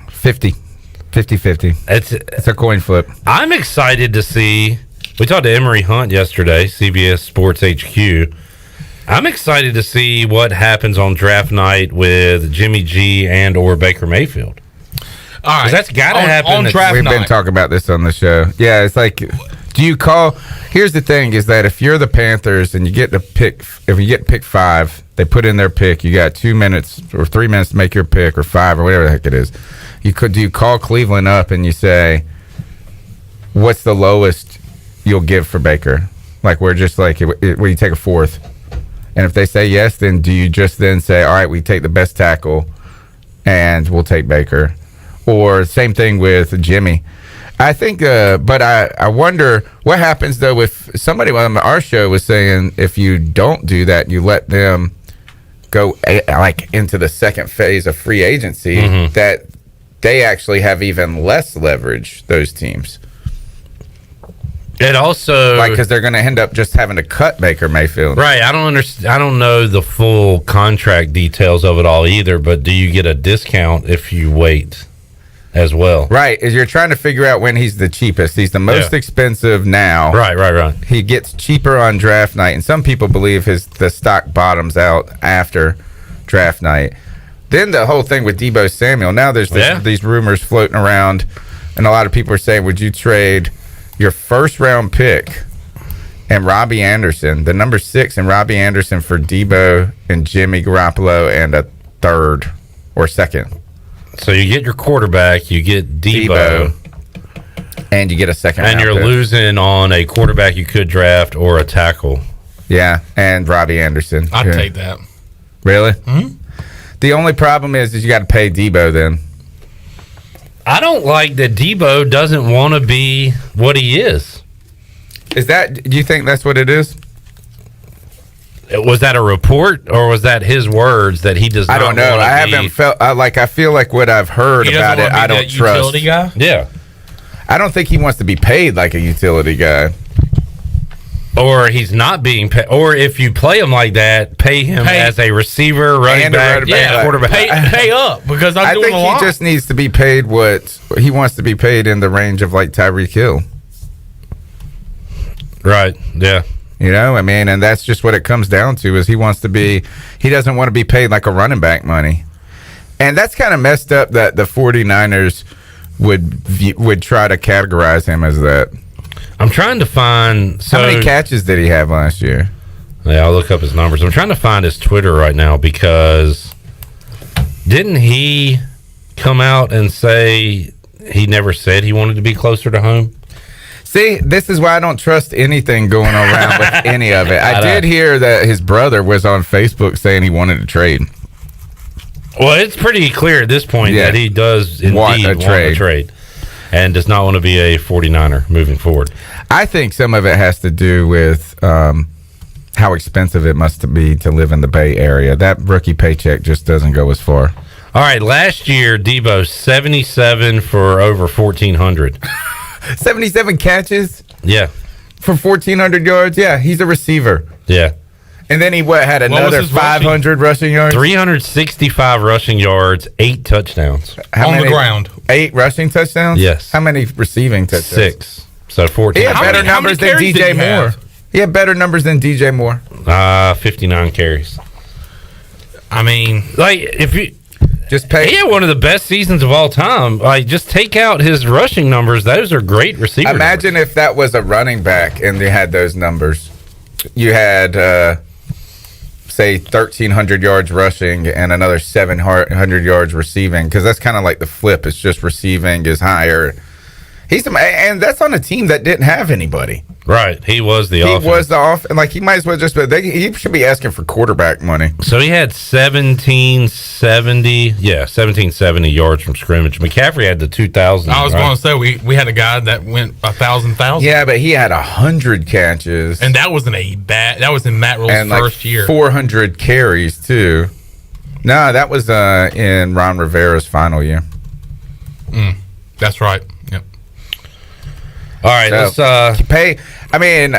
50-50. It's a coin flip. I'm excited to see. We talked to Emery Hunt yesterday, CBS Sports HQ. I'm excited to see what happens on draft night with Jimmy G and or Baker Mayfield. All right, that's got to happen on draft We've night. been talking about this on the show. Yeah, it's like, do you call? Here's the thing: is that if you're the Panthers and you get to pick, if you get pick 5, they put in their pick. You got 2 minutes or 3 minutes to make your pick, or 5, or whatever the heck it is. Do you call Cleveland up and you say, what's the lowest you'll give for Baker? Like, we're just like, will you take a 4th? And if they say yes, then do you just then say, all right, we take the best tackle and we'll take Baker? Or same thing with Jimmy. I think, but I wonder what happens though if somebody on our show was saying if you don't do that, you let them go like into the second phase of free agency, that they actually have even less leverage, those teams. It also because they're going to end up just having to cut Baker Mayfield. Right. I don't understand. I don't know the full contract details of it all either. But do you get a discount if you wait as well? Right. Is you're trying to figure out when he's the cheapest. He's the most expensive now. Right. He gets cheaper on draft night, and some people believe the stock bottoms out after draft night. Then the whole thing with Deebo Samuel. Now there's these rumors floating around, and a lot of people are saying, would you trade your first round pick and Robbie Anderson, the number 6 and Robbie Anderson, for Deebo and Jimmy Garoppolo and a third or second? So you get your quarterback, you get Deebo, and you get a second and round you're pick. Losing on a quarterback you could draft or a tackle. Yeah, and Robbie Anderson. I'd take that. Really? Mm-hmm. The only problem is you got to pay Deebo then. I don't like that Deebo doesn't want to be what he is. Do you think that's what it is? Was that a report or was that his words that he does not? I don't know. I haven't felt I feel like what I've heard about it, I don't trust. Utility guy? Yeah. I don't think he wants to be paid like a utility guy. Or he's not being paid. Or if you play him like that, pay him as a receiver, running back, quarterback. Pay up because I think he just needs to be paid what he wants to be paid in the range of like Tyreek Hill. Right. Yeah. You know, I mean, and that's just what it comes down to is he doesn't want to be paid like a running back money. And that's kind of messed up that the 49ers would try to categorize him as that. I'm trying to find... How many catches did he have last year? Yeah, I'll look up his numbers. I'm trying to find his Twitter right now because didn't he come out and say he never said he wanted to be closer to home? See, this is why I don't trust anything going around with any of it. I did hear that his brother was on Facebook saying he wanted to trade. Well, it's pretty clear at this point that he does indeed want a trade and does not want to be a 49er moving forward. I think some of it has to do with how expensive it must be to live in the Bay Area. That rookie paycheck just doesn't go as far. All right, last year, Deebo, 77 for over 1,400. 77 catches? Yeah. For 1,400 yards? Yeah, he's a receiver. Yeah. And then he had another 500 rushing yards? 365 rushing yards, 8 touchdowns. The ground. 8 rushing touchdowns? Yes. How many receiving touchdowns? 6. So 14. He had better numbers than DJ Moore. He had better numbers than DJ Moore. 59 carries. I mean, like, if you... Just pay. He had one of the best seasons of all time. Like, just take out his rushing numbers. Those are great receiver Imagine if that was a running back and they had those numbers. You had, say, 1,300 yards rushing and another 700 yards receiving, because that's kind of like the flip. It's just receiving is higher. And that's on a team that didn't have anybody. Right. He was the offense. He was the offense. Like, he might as well just he should be asking for quarterback money. So he had 1770 yards from scrimmage. McCaffrey had the 2,000. I was going to say we had a guy that went 1,000. Yeah, but he had 100 catches. And that wasn't that was in Matt Rule's first year. 400 carries too. No, that was in Ron Rivera's final year. That's right. Yep. All right, let's pay. I mean,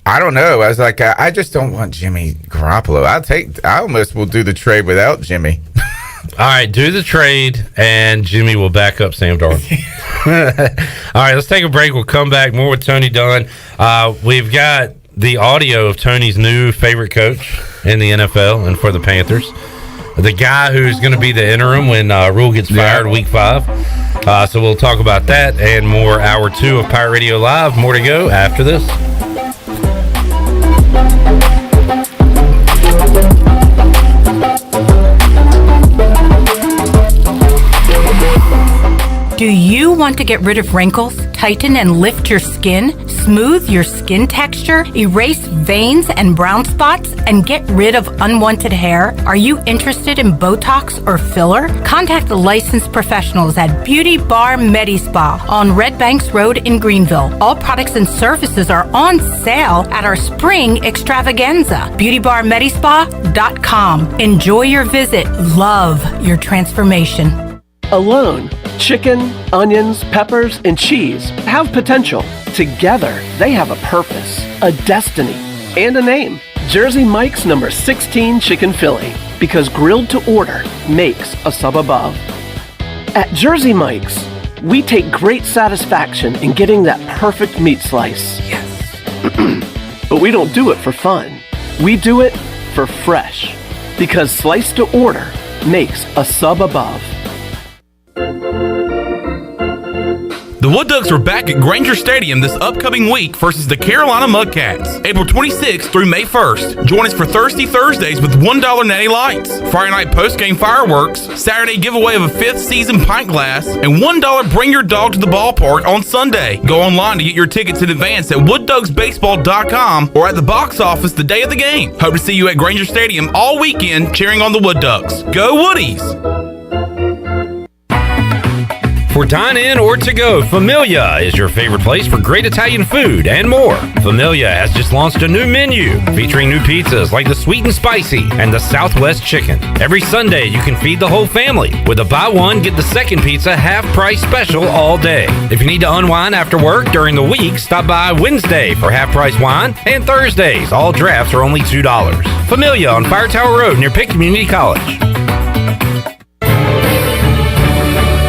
I don't know. I was like, I just don't want Jimmy Garoppolo. I almost will do the trade without Jimmy. All right, do the trade, and Jimmy will back up Sam Darnold. All right, let's take a break. We'll come back more with Tony Dunn. We've got the audio of Tony's new favorite coach in the NFL and for the Panthers. The guy who's going to be the interim when Rule gets fired week 5. So we'll talk about that and more. Hour 2 of Pirate Radio Live. More to go after this. Do you want to get rid of wrinkles, tighten and lift your skin, smooth your skin texture, erase veins and brown spots, and get rid of unwanted hair? Are you interested in Botox or filler? Contact the licensed professionals at Beauty Bar Medi-Spa on Red Banks Road in Greenville. All products and services are on sale at our spring extravaganza. BeautyBarMedispa.com. Enjoy your visit. Love your transformation. Alone, Chicken, onions, peppers, and cheese have potential. Together, they have a purpose, a destiny, and a name. Jersey Mike's number 16 Chicken Philly, because grilled to order makes a sub above. At Jersey Mike's, we take great satisfaction in getting that perfect meat slice. Yes. But we don't do it for fun. We do it for fresh, because slice to order makes a sub above. The Wood Ducks are back at Granger Stadium this upcoming week versus the Carolina Mudcats, April 26th through May 1st. Join us for Thirsty Thursdays with $1 natty lights, Friday night post-game fireworks, Saturday giveaway of a 5th season pint glass, and $1 bring your dog to the ballpark on Sunday. Go online to get your tickets in advance at woodducksbaseball.com or at the box office the day of the game. Hope to see you at Granger Stadium all weekend cheering on the Wood Ducks. Go Woodies! For dine-in or to-go, Familia is your favorite place for great Italian food and more. Familia has just launched a new menu featuring new pizzas like the Sweet and Spicy and the Southwest Chicken. Every Sunday, you can feed the whole family with a buy one, get the second pizza half-price special all day. If you need to unwind after work during the week, stop by Wednesday for half-price wine, and Thursdays, all drafts are only $2. Familia on Fire Tower Road near Pitt Community College.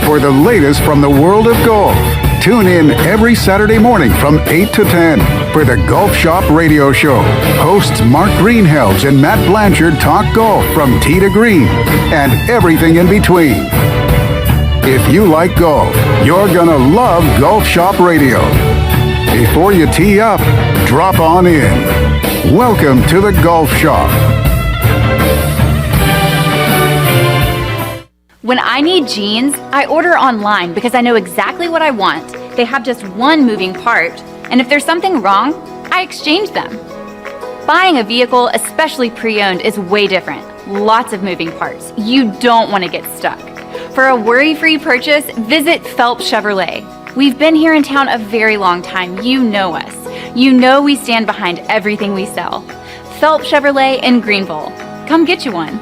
For the latest from the world of golf, tune in every Saturday morning from 8 to 10 for the Golf Shop Radio Show. Hosts Mark Greenhelms and Matt Blanchard talk golf from tee to green and everything in between. If you like golf, you're gonna love Golf Shop Radio. Before you tee up, drop on in. Welcome to the Golf Shop. When I need jeans, I order online because I know exactly what I want. They have just one moving part, and if there's something wrong, I exchange them. Buying a vehicle, especially pre-owned, is way different. Lots of moving parts. You don't want to get stuck. For a worry-free purchase, visit Phelps Chevrolet. We've been here in town a very long time. You know us. You know we stand behind everything we sell. Phelps Chevrolet in Greenville. Come get you one.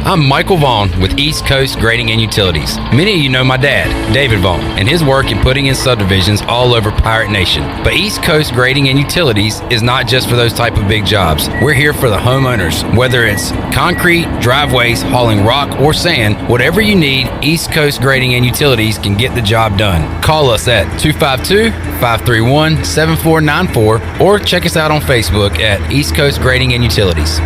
I'm Michael Vaughn with East Coast Grading and Utilities. Many of you know my dad, David Vaughn, and his work in putting in subdivisions all over Pirate Nation. But East Coast Grading and Utilities is not just for those type of big jobs. We're here for the homeowners. Whether it's concrete, driveways, hauling rock, or sand, whatever you need, East Coast Grading and Utilities can get the job done. Call us at 252-531-7494 or check us out on Facebook at East Coast Grading and Utilities.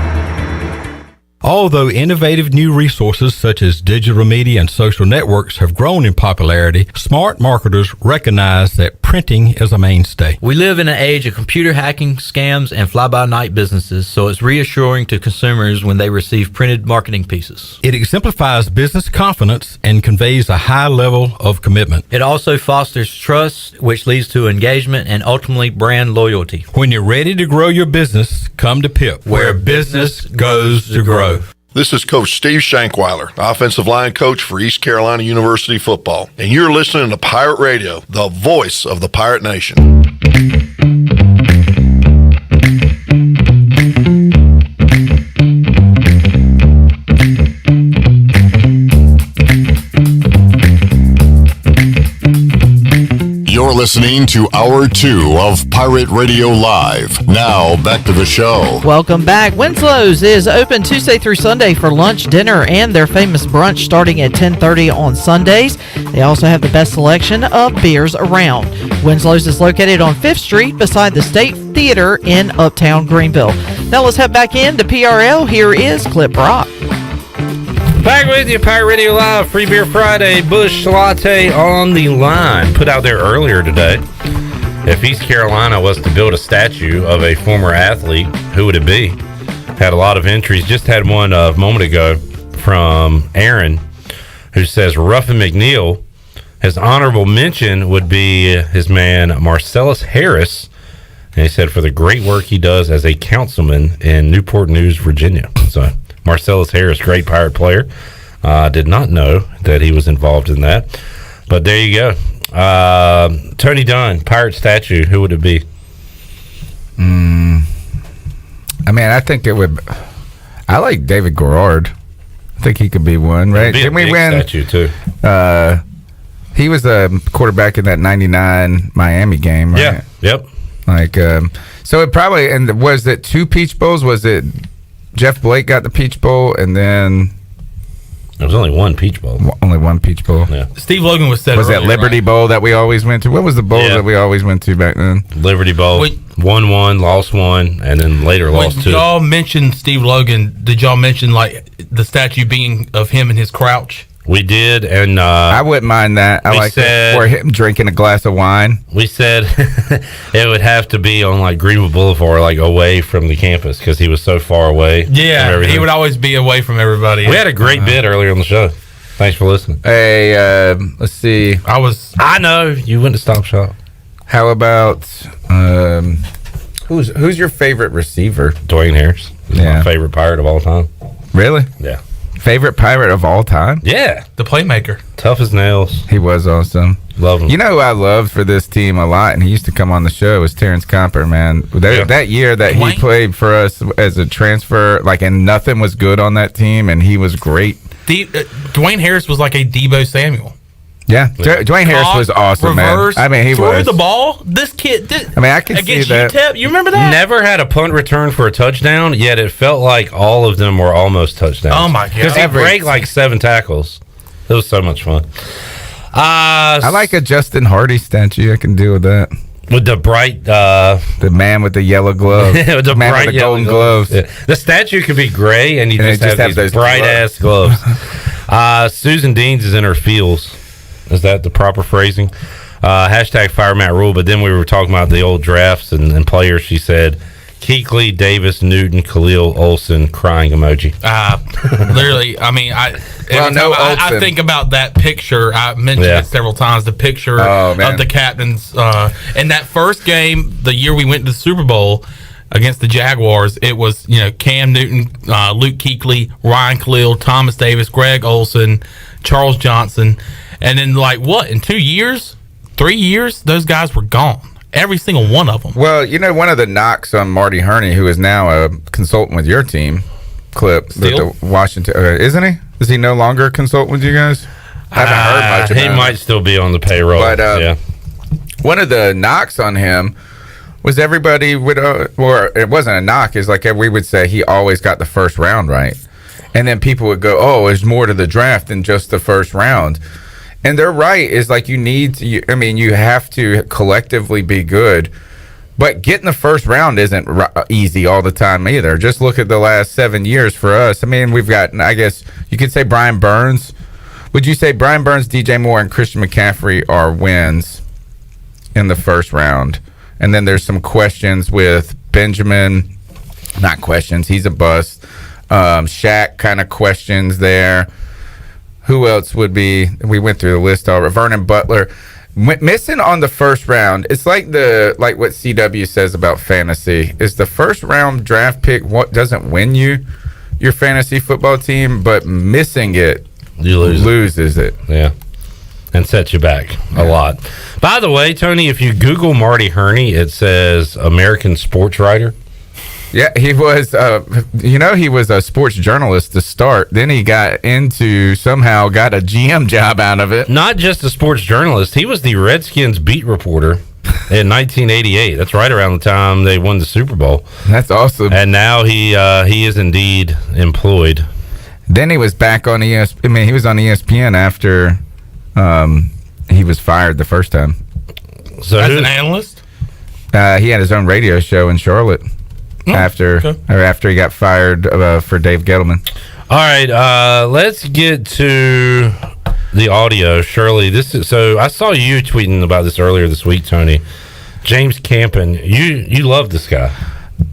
Although innovative new resources such as digital media and social networks have grown in popularity, smart marketers recognize that printing is a mainstay. We live in an age of computer hacking, scams, and fly-by-night businesses, so it's reassuring to consumers when they receive printed marketing pieces. It exemplifies business confidence and conveys a high level of commitment. It also fosters trust, which leads to engagement and ultimately brand loyalty. When you're ready to grow your business, come to PIP, where business goes to grow. This is Coach Steve Shankweiler, offensive line coach for East Carolina University football, and you're listening to Pirate Radio, the voice of the Pirate Nation. You're listening to Hour 2 of Pirate Radio Live. Now, back to the show. Welcome back. Winslow's is open Tuesday through Sunday for lunch, dinner, and their famous brunch starting at 10:30 on Sundays. They also have the best selection of beers around. Winslow's is located on 5th Street beside the State Theater in Uptown Greenville. Now let's head back into PRL. Here is Clip Rock. Back with you, Pirate Radio Live, Free Beer Friday, Busch Latte on the line. Put out there earlier today, if East Carolina was to build a statue of a former athlete, who would it be? Had a lot of entries. Just had one a moment ago from Aaron, who says Ruffin McNeil. His honorable mention would be his man Marcellus Harris. And he said for the great work he does as a councilman in Newport News, Virginia. So Marcellus Harris, great Pirate player. Did not know that he was involved in that. But there you go. Tony Dunn, Pirate statue, who would it be? I mean, I think it would... I like David Garrard. I think he could be one, right? Didn't we win? Statue too. He was a quarterback in that '99 Miami game, right? Yeah. Yep. Like, so it probably, and was it 2 Peach Bowls? Was it Jeff Blake got the Peach Bowl, and then there was only 1 Peach Bowl. Only 1 Peach Bowl. Yeah. Steve Logan was said. Was that Liberty Bowl that we always went to? What was the bowl that we always went to back then? Liberty Bowl. Won 1, lost 1, and then later lost 2. Y'all mentioned Steve Logan. Did y'all mention like the statue being of him in his crouch? We did, and I wouldn't mind that. I like it. Or him drinking a glass of wine. We said it would have to be on like Greenville Boulevard, like away from the campus, because he was so far away. Yeah, he would always be away from everybody. We had a great bit earlier on the show. Thanks for listening. Hey, let's see. I know you went to Stop Shop. How about who's your favorite receiver? Dwayne Harris. He's my favorite Pirate of all time. Really? Yeah. Favorite Pirate of all time? Yeah. The playmaker. Tough as nails. He was awesome. Love him. You know who I loved for this team a lot, and he used to come on the show, was Terrence Comper, man. That year that he played for us as a transfer, like, and nothing was good on that team, and he was great. Dwayne Harris was like a Debo Samuel. Yeah, Dwayne Harris was awesome, reverse, man. I mean, he threw was. the ball. This kid did. I mean, I can see against that. UTEP. You remember that? Never had a punt return for a touchdown, yet it felt like all of them were almost touchdowns. Oh, my God. Because he break like 7 tackles. It was so much fun. I like a Justin Hardy statue. I can deal with that. With the bright... the man with the yellow gloves. with the man bright with the yellow golden gloves. Yeah. The statue could be gray, and you And just have these bright-ass gloves. Susan Deans is in her feels. Is that the proper phrasing? Hashtag fire Matt Rule. But then we were talking about the old drafts and players. She said Kuechly, Davis, Newton, Khalil, Olsen, crying emoji. Literally, I mean, I think about that picture. I mentioned it several times. The picture of the captains in that first game, the year we went to the Super Bowl against the Jaguars. It was Cam Newton, Luke Kuechly, Ryan Khalil, Thomas Davis, Greg Olsen, Charles Johnson. And then, in 2 years, 3 years, those guys were gone. Every single one of them. Well, one of the knocks on Marty Herney, who is now a consultant with your team, Clip, the Washington, isn't he? Is he no longer a consultant with you guys? I haven't heard much about him. He might still be on the payroll. But one of the knocks on him was everybody would, or it wasn't a knock, it's like we would say he always got the first round right. And then people would go, oh, there's more to the draft than just the first round. And they're right. Is like you have to collectively be good, but getting the first round isn't easy all the time either. Just look at the last 7 years for us. I mean, we've got, I guess you could say Brian Burns. Would you say Brian Burns, DJ Moore, and Christian McCaffrey are wins in the first round? And then there's some questions with Benjamin. Not questions. He's a bust. Shaq kind of questions there. Who else would be? We went through the list already. Vernon Butler. Missing on the first round. It's like what CW says about fantasy. Is the first round draft pick what doesn't win you your fantasy football team, but missing it loses it. Yeah. And sets you back a lot. By the way, Tony, if you Google Marty Herney, it says American sports writer. Yeah, he was, he was a sports journalist to start. Then he got a GM job out of it. Not just a sports journalist. He was the Redskins beat reporter in 1988. That's right around the time they won the Super Bowl. That's awesome. And now he is indeed employed. Then he was back on ESPN. I mean, he was on ESPN after he was fired the first time. So as an analyst? He had his own radio show in Charlotte. After he got fired for Dave Gettleman. All right, let's get to the audio. Shirley, so I saw you tweeting about this earlier this week, Tony. James Campen, you love this guy.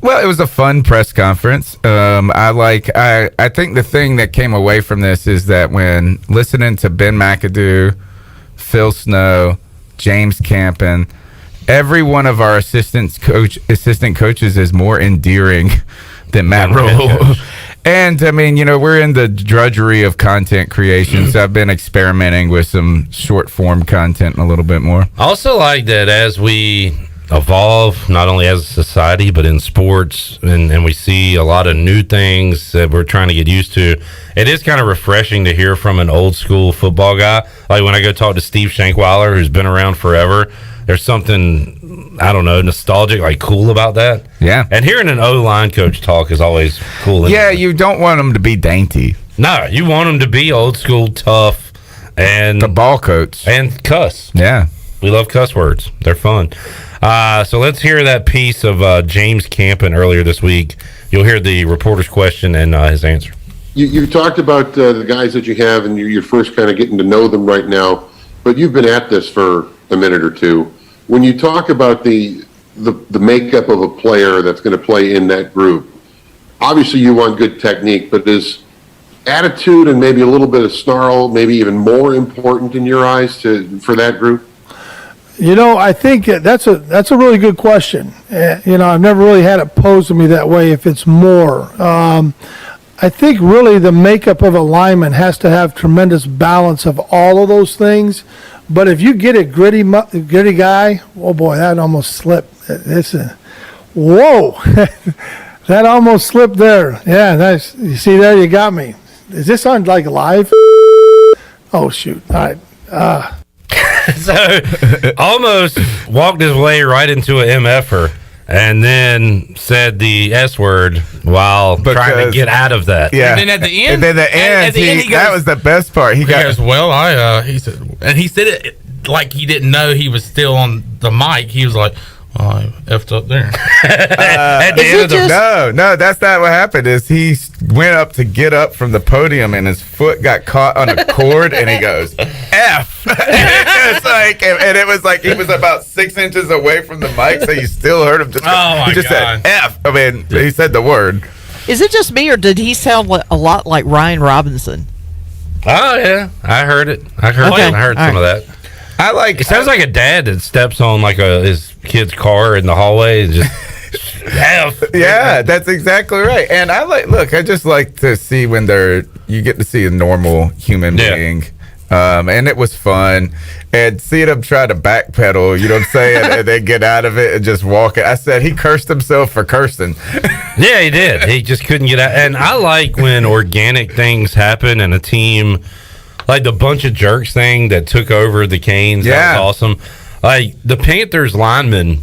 Well, it was a fun press conference. I think the thing that came away from this is that when listening to Ben McAdoo, Phil Snow, James Campen, every one of our assistant coaches is more endearing than Matt Rule. And I mean, we're in the drudgery of content creation, so I've been experimenting with some short form content a little bit more. I also like that as we evolve not only as a society but in sports, and we see a lot of new things that we're trying to get used to. It is kind of refreshing to hear from an old school football guy. Like when I go talk to Steve Shankweiler, who's been around forever, there's something, I don't know, nostalgic, like cool about that. Yeah. And hearing an O-line coach talk is always cool. Yeah, you don't want them to be dainty. No, you want them to be old school, tough, and the ball coach and cuss. Yeah, we love cuss words. They're fun. So let's hear that piece of James Campen earlier this week. You'll hear the reporter's question and his answer. You talked about the guys that you have, and you're first kind of getting to know them right now. But you've been at this for a minute or two. When you talk about the makeup of a player that's going to play in that group, obviously you want good technique, but is attitude and maybe a little bit of snarl maybe even more important in your eyes for that group? I think that's a really good question. I've never really had it posed to me that way, if it's more. I think really the makeup of a lineman has to have tremendous balance of all of those things. But if you get a gritty guy, oh boy, that almost slipped. Whoa, that almost slipped there. Yeah, nice. You see there, you got me. Is this on like live? Oh shoot! All right. So almost walked his way right into an MFer and then said the S word while trying to get out of that. Yeah. And then at the end, he goes, that was the best part. He goes, well, he said it like he didn't know he was still on the mic. He was like, oh, I effed up there. No, that's not what happened. Is he went up to get up from the podium and his foot got caught on a cord and he goes F. and it was like he was about 6 inches away from the mic, so you still heard him just. Oh my God. Said F. I mean, he said the word. Is it just me, or did he sound a lot like Ryan Robinson? Oh yeah, I heard it. I heard some of that. It sounds like a dad that steps on like his kid's car in the hallway and just F. Yeah, that's exactly right. And I just like to see when you get to see a normal human being. And it was fun. And seeing him try to backpedal, you know what I'm saying, and then get out of it and just walk it. I said he cursed himself for cursing. Yeah, he did. He just couldn't get out. And I like when organic things happen and a team, like the bunch of jerks thing that took over the Canes. Yeah. That was awesome. Like the Panthers linemen,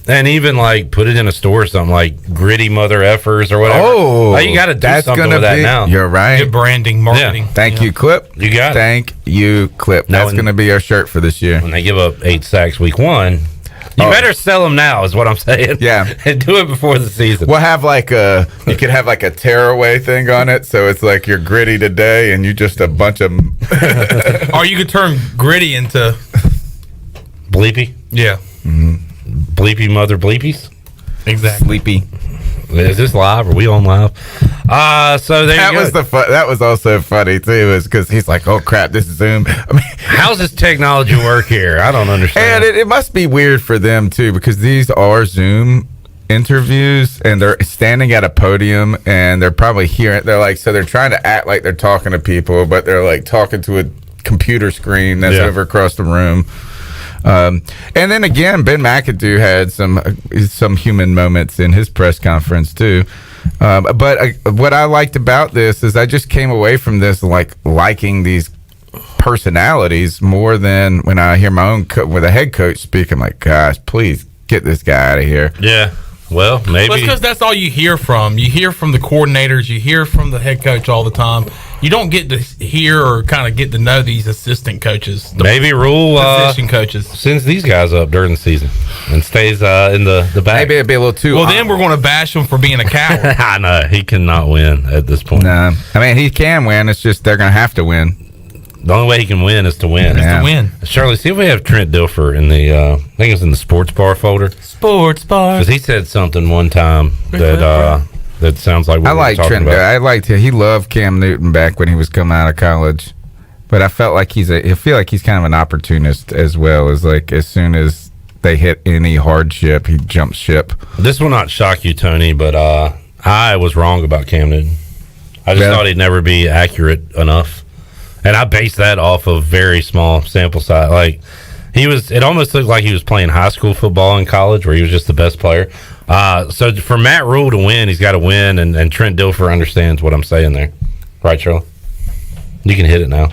and even like put it in a store or something like gritty mother effers or whatever. Oh, you got to do something with that now. You're right. Good branding, marketing. Yeah. Thank you, Clip. You got Thank you, Clip. That's going to be our shirt for this year. When they give up 8 sacks week 1, you better sell them now, is what I'm saying. Yeah. And do it before the season. We'll have you could have like a tearaway thing on it. So it's like you're gritty today and you just a bunch of. Or you could turn gritty into. Bleepy? Yeah. Mm-hmm. Bleepy mother bleepies? Exactly. Sleepy. Is this live? Are we on live? So there that you was go. That was also funny too, is because he's like, "Oh crap, this is Zoom." I mean, how's this technology work here? I don't understand. And it must be weird for them too, because these are Zoom interviews and they're standing at a podium and they're probably hearing. They're trying to act like they're talking to people, but they're like talking to a computer screen that's over across the room. And then again, Ben McAdoo had some human moments in his press conference too. But what I liked about this is I just came away from this liking these personalities more than when I hear my own with a head coach speak. I'm like, gosh, please get this guy out of here. Yeah. Well, maybe. Well, it's because that's all you hear from. You hear from the coordinators. You hear from the head coach all the time. You don't get to hear or kind of get to know these assistant coaches. Maybe Rule position coaches sends these guys up during the season and stays in the back. Maybe it'd be a little too. Well, then we're going to bash him for being a coward. I know he cannot win at this point. No, I mean he can win. It's just they're going to have to win. The only way he can win is to win. Shirley, see if we have Trent Dilfer in the, I think it's in the sports bar folder. Sports bar. Because he said something one time that sounds like what I like talking Trent. about. I liked him. He loved Cam Newton back when he was coming out of college. But I felt like I feel like he's kind of an opportunist as well. As like as soon as they hit any hardship, he jumps ship. This will not shock you, Tony, but I was wrong about Cam Newton. I just thought he'd never be accurate enough. And I based that off of very small sample size. Like, It almost looked like he was playing high school football in college, where he was just the best player. So for Matt Rule to win, he's got to win, and Trent Dilfer understands what I'm saying there. Right, Charlie? You can hit it now.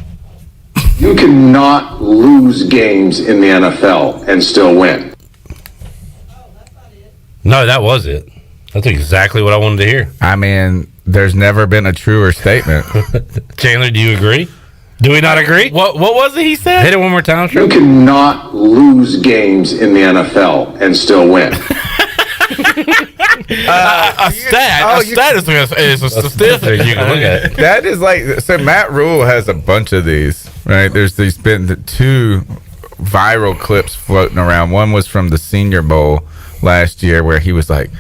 You cannot lose games in the NFL and still win. No, that was it. That's exactly what I wanted to hear. I mean, there's never been a truer statement. Chandler, do you agree? Do we not agree? What was it he said? Hit it one more time, You cannot lose games in the NFL and still win. A stat is a statistic you can look at. That is like, so Matt Rule has a bunch of these, right? There's been 2 viral clips floating around. One was from the Senior Bowl last year where he was like,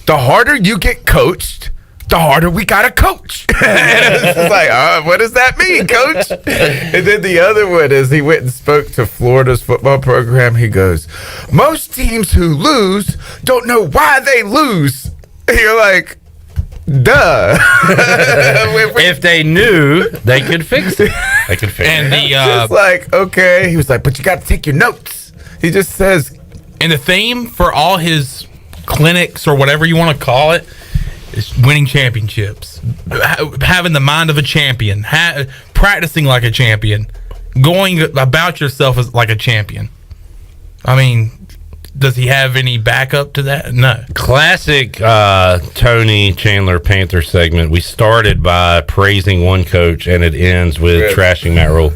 the harder you get coached, the harder we gotta coach. And it was like, what does that mean, coach? And then the other one is he went and spoke to Florida's football program. He goes, most teams who lose don't know why they lose. And you're like, duh. If they knew, they could fix it. They could fix And it. Just like, okay. He was like, but you got to take your notes. He just says. And the theme for all his clinics or whatever you want to call it is winning championships, having the mind of a champion, practicing like a champion, going about yourself as like a champion. I mean, does he have any backup to that? No. Classic Tony Chandler Panther segment. We started by praising one coach, and it ends with trashing Matt Rule.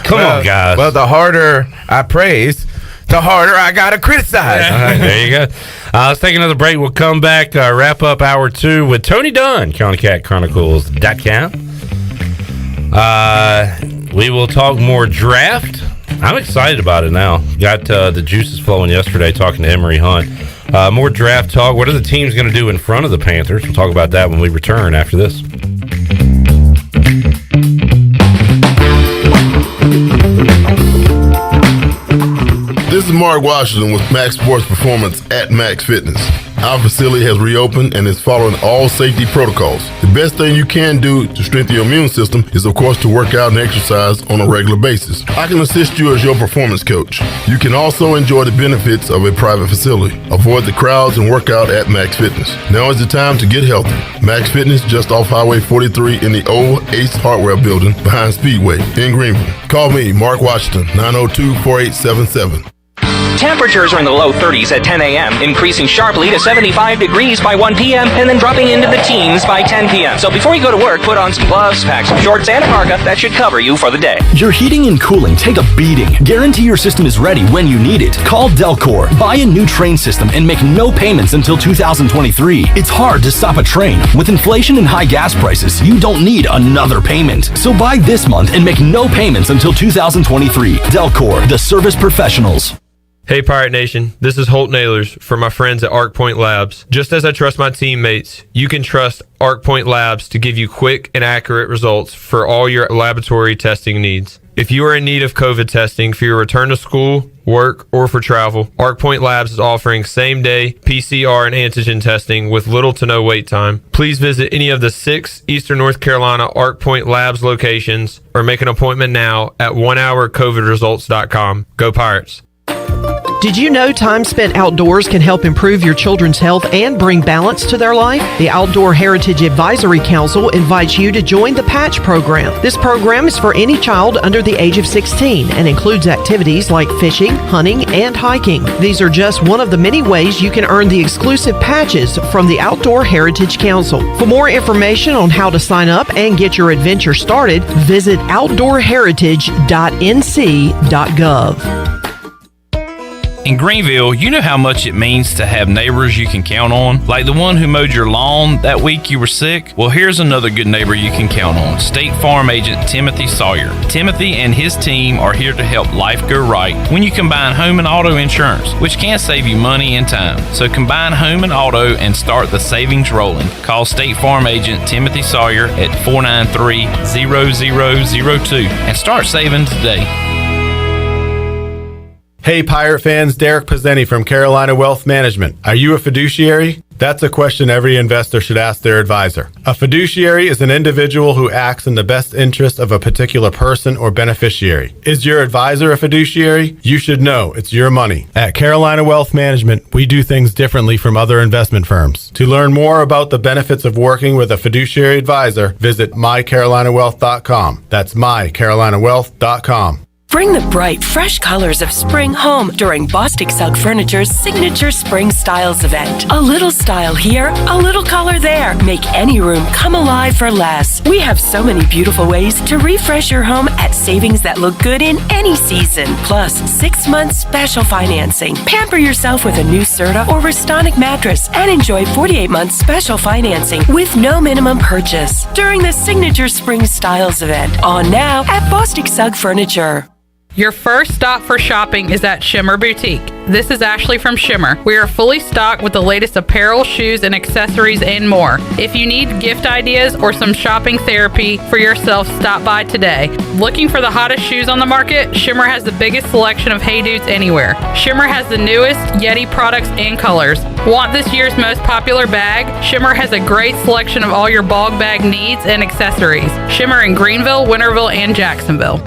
Come on, guys. Well, the harder I praise, the harder I gotta criticize. All right, there you go. Let's take another break. We'll come back, wrap up hour 2 with Tony Dunn, CountyCatChronicles.com. We will talk more draft. I'm excited about it now. Got the juices flowing yesterday talking to Emery Hunt. More draft talk. What are the teams going to do in front of the Panthers? We'll talk about that when we return after this. This is Mark Washington with Max Sports Performance at Max Fitness. Our facility has reopened and is following all safety protocols. The best thing you can do to strengthen your immune system is, of course, to work out and exercise on a regular basis. I can assist you as your performance coach. You can also enjoy the benefits of a private facility. Avoid the crowds and work out at Max Fitness. Now is the time to get healthy. Max Fitness, just off Highway 43 in the old Ace Hardware building behind Speedway in Greenville. Call me, Mark Washington, 902-4877. Temperatures are in the low 30s at 10 a.m., increasing sharply to 75 degrees by 1 p.m., and then dropping into the teens by 10 p.m. So before you go to work, put on some gloves, pack some shorts, and a parka. That should cover you for the day. Your heating and cooling take a beating. Guarantee your system is ready when you need it. Call Delcor. Buy a new train system and make no payments until 2023. It's hard to stop a train. With inflation and high gas prices, you don't need another payment. So buy this month and make no payments until 2023. Delcor, the service professionals. Hey Pirate Nation, this is Holt Ahlers for my friends at Arc Point Labs. Just as I trust my teammates, you can trust Arc Point Labs to give you quick and accurate results for all your laboratory testing needs. If you are in need of COVID testing for your return to school, work, or for travel, Arc Point Labs is offering same-day PCR and antigen testing with little to no wait time. Please visit any of the 6 Eastern North Carolina Arc Point Labs locations or make an appointment now at onehourcovidresults.com. Go Pirates! Did you know time spent outdoors can help improve your children's health and bring balance to their life? The Outdoor Heritage Advisory Council invites you to join the Patch program. This program is for any child under the age of 16 and includes activities like fishing, hunting, and hiking. These are just one of the many ways you can earn the exclusive patches from the Outdoor Heritage Council. For more information on how to sign up and get your adventure started, visit outdoorheritage.nc.gov. In Greenville, you know how much it means to have neighbors you can count on, like the one who mowed your lawn that week you were sick. Well, here's another good neighbor you can count on, State Farm agent Timothy Sawyer. Timothy and his team are here to help life go right when you combine home and auto insurance, which can save you money and time. So combine home and auto and start the savings rolling. Call State Farm agent Timothy Sawyer at 493-0002 and start saving today. Hey Pirate fans, Derek Pizzeni from Carolina Wealth Management. Are you a fiduciary? That's a question every investor should ask their advisor. A fiduciary is an individual who acts in the best interest of a particular person or beneficiary. Is your advisor a fiduciary? You should know it's your money. At Carolina Wealth Management, we do things differently from other investment firms. To learn more about the benefits of working with a fiduciary advisor, visit mycarolinawealth.com. That's mycarolinawealth.com. Bring the bright, fresh colors of spring home during Bostic Sugg Furniture's signature Spring Styles event. A little style here, a little color there. Make any room come alive for less. We have so many beautiful ways to refresh your home at savings that look good in any season. Plus, 6 months special financing. Pamper yourself with a new Serta or Restonic mattress and enjoy 48 months special financing with no minimum purchase during the signature Spring Styles event. On now at Bostic Sugg Furniture. Your first stop for shopping is at Shimmer Boutique. This is Ashley from Shimmer. We are fully stocked with the latest apparel, shoes, and accessories and more. If you need gift ideas or some shopping therapy for yourself, stop by today. Looking for the hottest shoes on the market? Shimmer has the biggest selection of Hey Dudes anywhere. Shimmer has the newest Yeti products and colors. Want this year's most popular bag? Shimmer has a great selection of all your bog bag needs and accessories. Shimmer in Greenville, Winterville, and Jacksonville.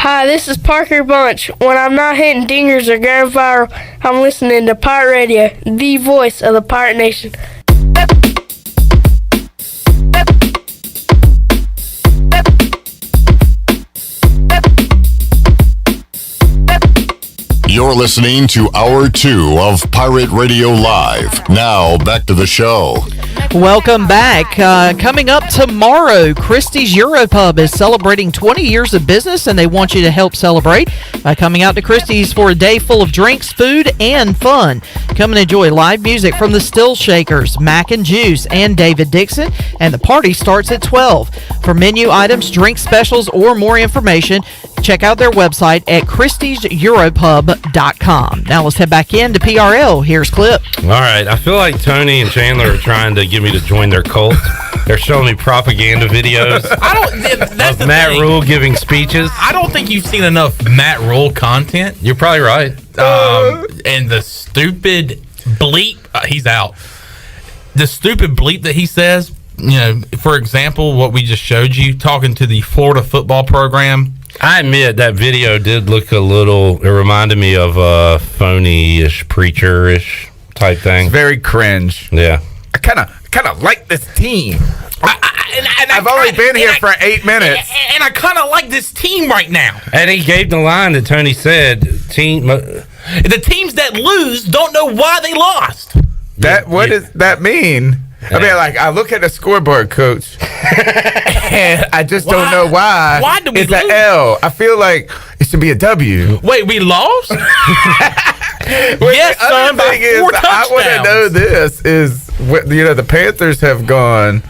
Hi, this is Parker Bunch. When I'm not hitting dingers or going viral, I'm listening to Pirate Radio, the voice of the Pirate Nation. You're listening to Hour 2 of Pirate Radio Live. Now, back to the show. Welcome back. Coming up tomorrow, Christie's Europub is celebrating 20 years of business, and they want you to help celebrate by coming out to Christie's for a day full of drinks, food, and fun. Come and enjoy live music from the Still Shakers, Mac and Juice, and David Dixon, and the party starts at 12. For menu items, drink specials, or more information, check out their website at christieseuropub.com. Now let's head back into PRL. Here's Clip. All right. I feel like Tony and Chandler are trying to get me to join their cult. They're showing me propaganda videos That's of Matt Rule giving speeches. I don't think you've seen enough Matt Rule content. You're probably right. And the stupid bleep, he's out. The stupid bleep that he says, for example, what we just showed you, talking to the Florida football program. I admit that video did look a little, it reminded me of a phony-ish, preacher-ish type thing. It's very cringe. Yeah. I kind of like this team. I've only been here for 8 minutes. And I kind of like this team right now. And he gave the line that Tony said, the teams that lose don't know why they lost. What does that mean? I mean, like, I look at the scoreboard, Coach, and I just don't know why. Why do we it's lose? an L. I feel like it should be a W. Wait, we lost? Yes, son, by 4 touchdowns. I want to know this is, the Panthers have gone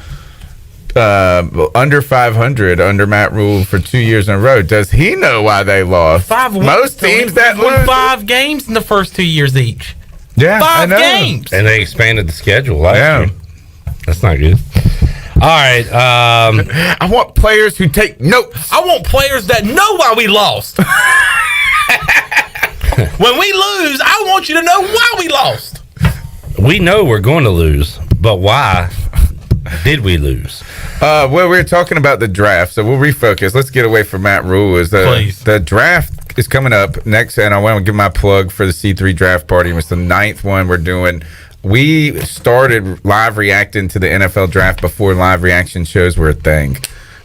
under 500 under Matt Rule for 2 years in a row. Does he know why they lost? Most teams that won lose 5 games in the first 2 years each. Yeah, 5 games. And they expanded the schedule last year. That's not good. All right. I want players who take notes. I want players that know why we lost. When we lose, I want you to know why we lost. We know we're going to lose, but why did we lose? Well, we're talking about the draft, so we'll refocus. Let's get away from Matt Rule. The draft is coming up next, and I want to give my plug for the C3 draft party. It's the 9th one we're doing. We started live reacting to the NFL draft before live reaction shows were a thing.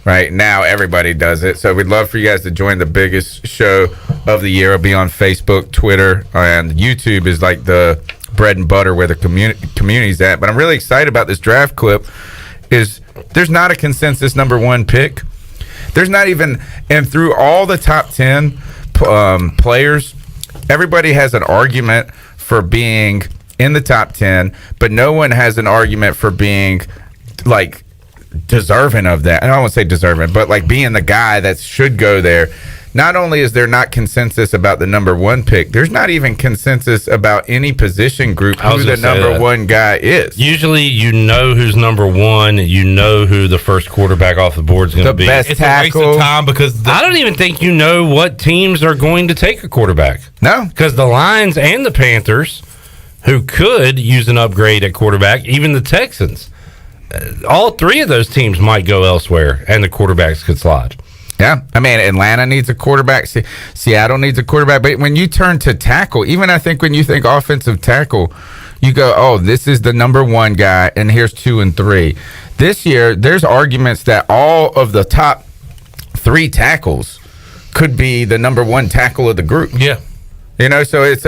Right now, everybody does it. So we'd love for you guys to join the biggest show of the year. It'll be on Facebook, Twitter, and YouTube is like the bread and butter where the community's at. But I'm really excited about this draft clip. There's not a consensus number 1 pick. There's not even, and through all the top 10 players, everybody has an argument for being in the top 10, but no one has an argument for being like deserving of that. I don't want to say deserving, but like being the guy that should go there. Not only is there not consensus about the number 1 pick, there's not even consensus about any position group who the number 1 guy is. Usually you know who's number 1, you know who the first quarterback off the board is going to be. Best it's tackle. a waste of time because I don't even think you know what teams are going to take a quarterback. No. Because the Lions and the Panthers who could use an upgrade at quarterback. Even the Texans. All three of those teams might go elsewhere, and the quarterbacks could slide. Yeah, I mean, Atlanta needs a quarterback. Seattle needs a quarterback. But when you turn to tackle, even I think when you think offensive tackle, you go, oh, this is the number one guy, and here's 2 and 3. This year, there's arguments that all of the top 3 tackles could be the number one tackle of the group. Yeah. You know, so it's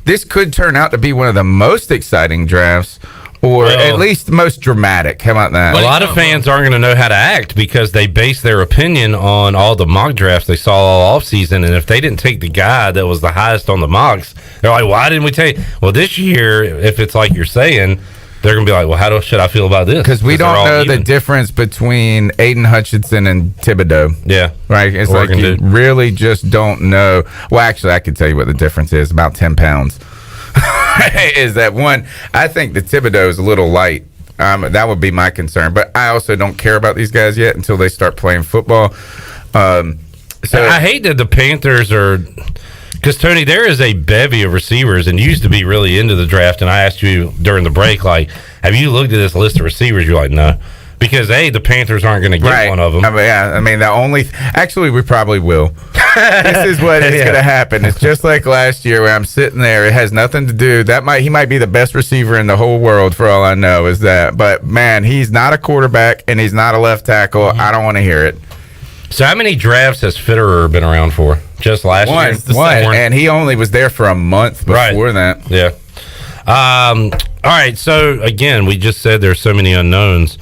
this could turn out to be one of the most exciting drafts, or at least the most dramatic. How about that? A lot of fans aren't going to know how to act because they base their opinion on all the mock drafts they saw all offseason. And if they didn't take the guy that was the highest on the mocks, they're like, why didn't we take? Well, this year, if it's like you're saying, they're going to be like, well, how should I feel about this? Because we don't know the difference between Aiden Hutchinson and Thibodeau. Yeah. Right? It's Oregon like you really just don't know. Well, actually, I could tell you what the difference is. About 10 pounds. Is that one? I think the Thibodeau is a little light. That would be my concern. But I also don't care about these guys yet until they start playing football. So I hate that the Panthers are, because Tony, there is a bevy of receivers, and you used to be really into the draft. And I asked you during the break, like, have you looked at this list of receivers? You're like, no. Because the Panthers aren't going to get one of them. I mean, actually, we probably will. This is what is going to happen. It's just like last year where I'm sitting there. It has nothing to do. He might be the best receiver in the whole world for all I know. Is that? But man, he's not a quarterback and he's not a left tackle. I don't want to hear it. So how many drafts has Fitterer been around for? Just last year? One. And he only was there for a month before that. Yeah. All right. So again, we just said there's so many unknowns.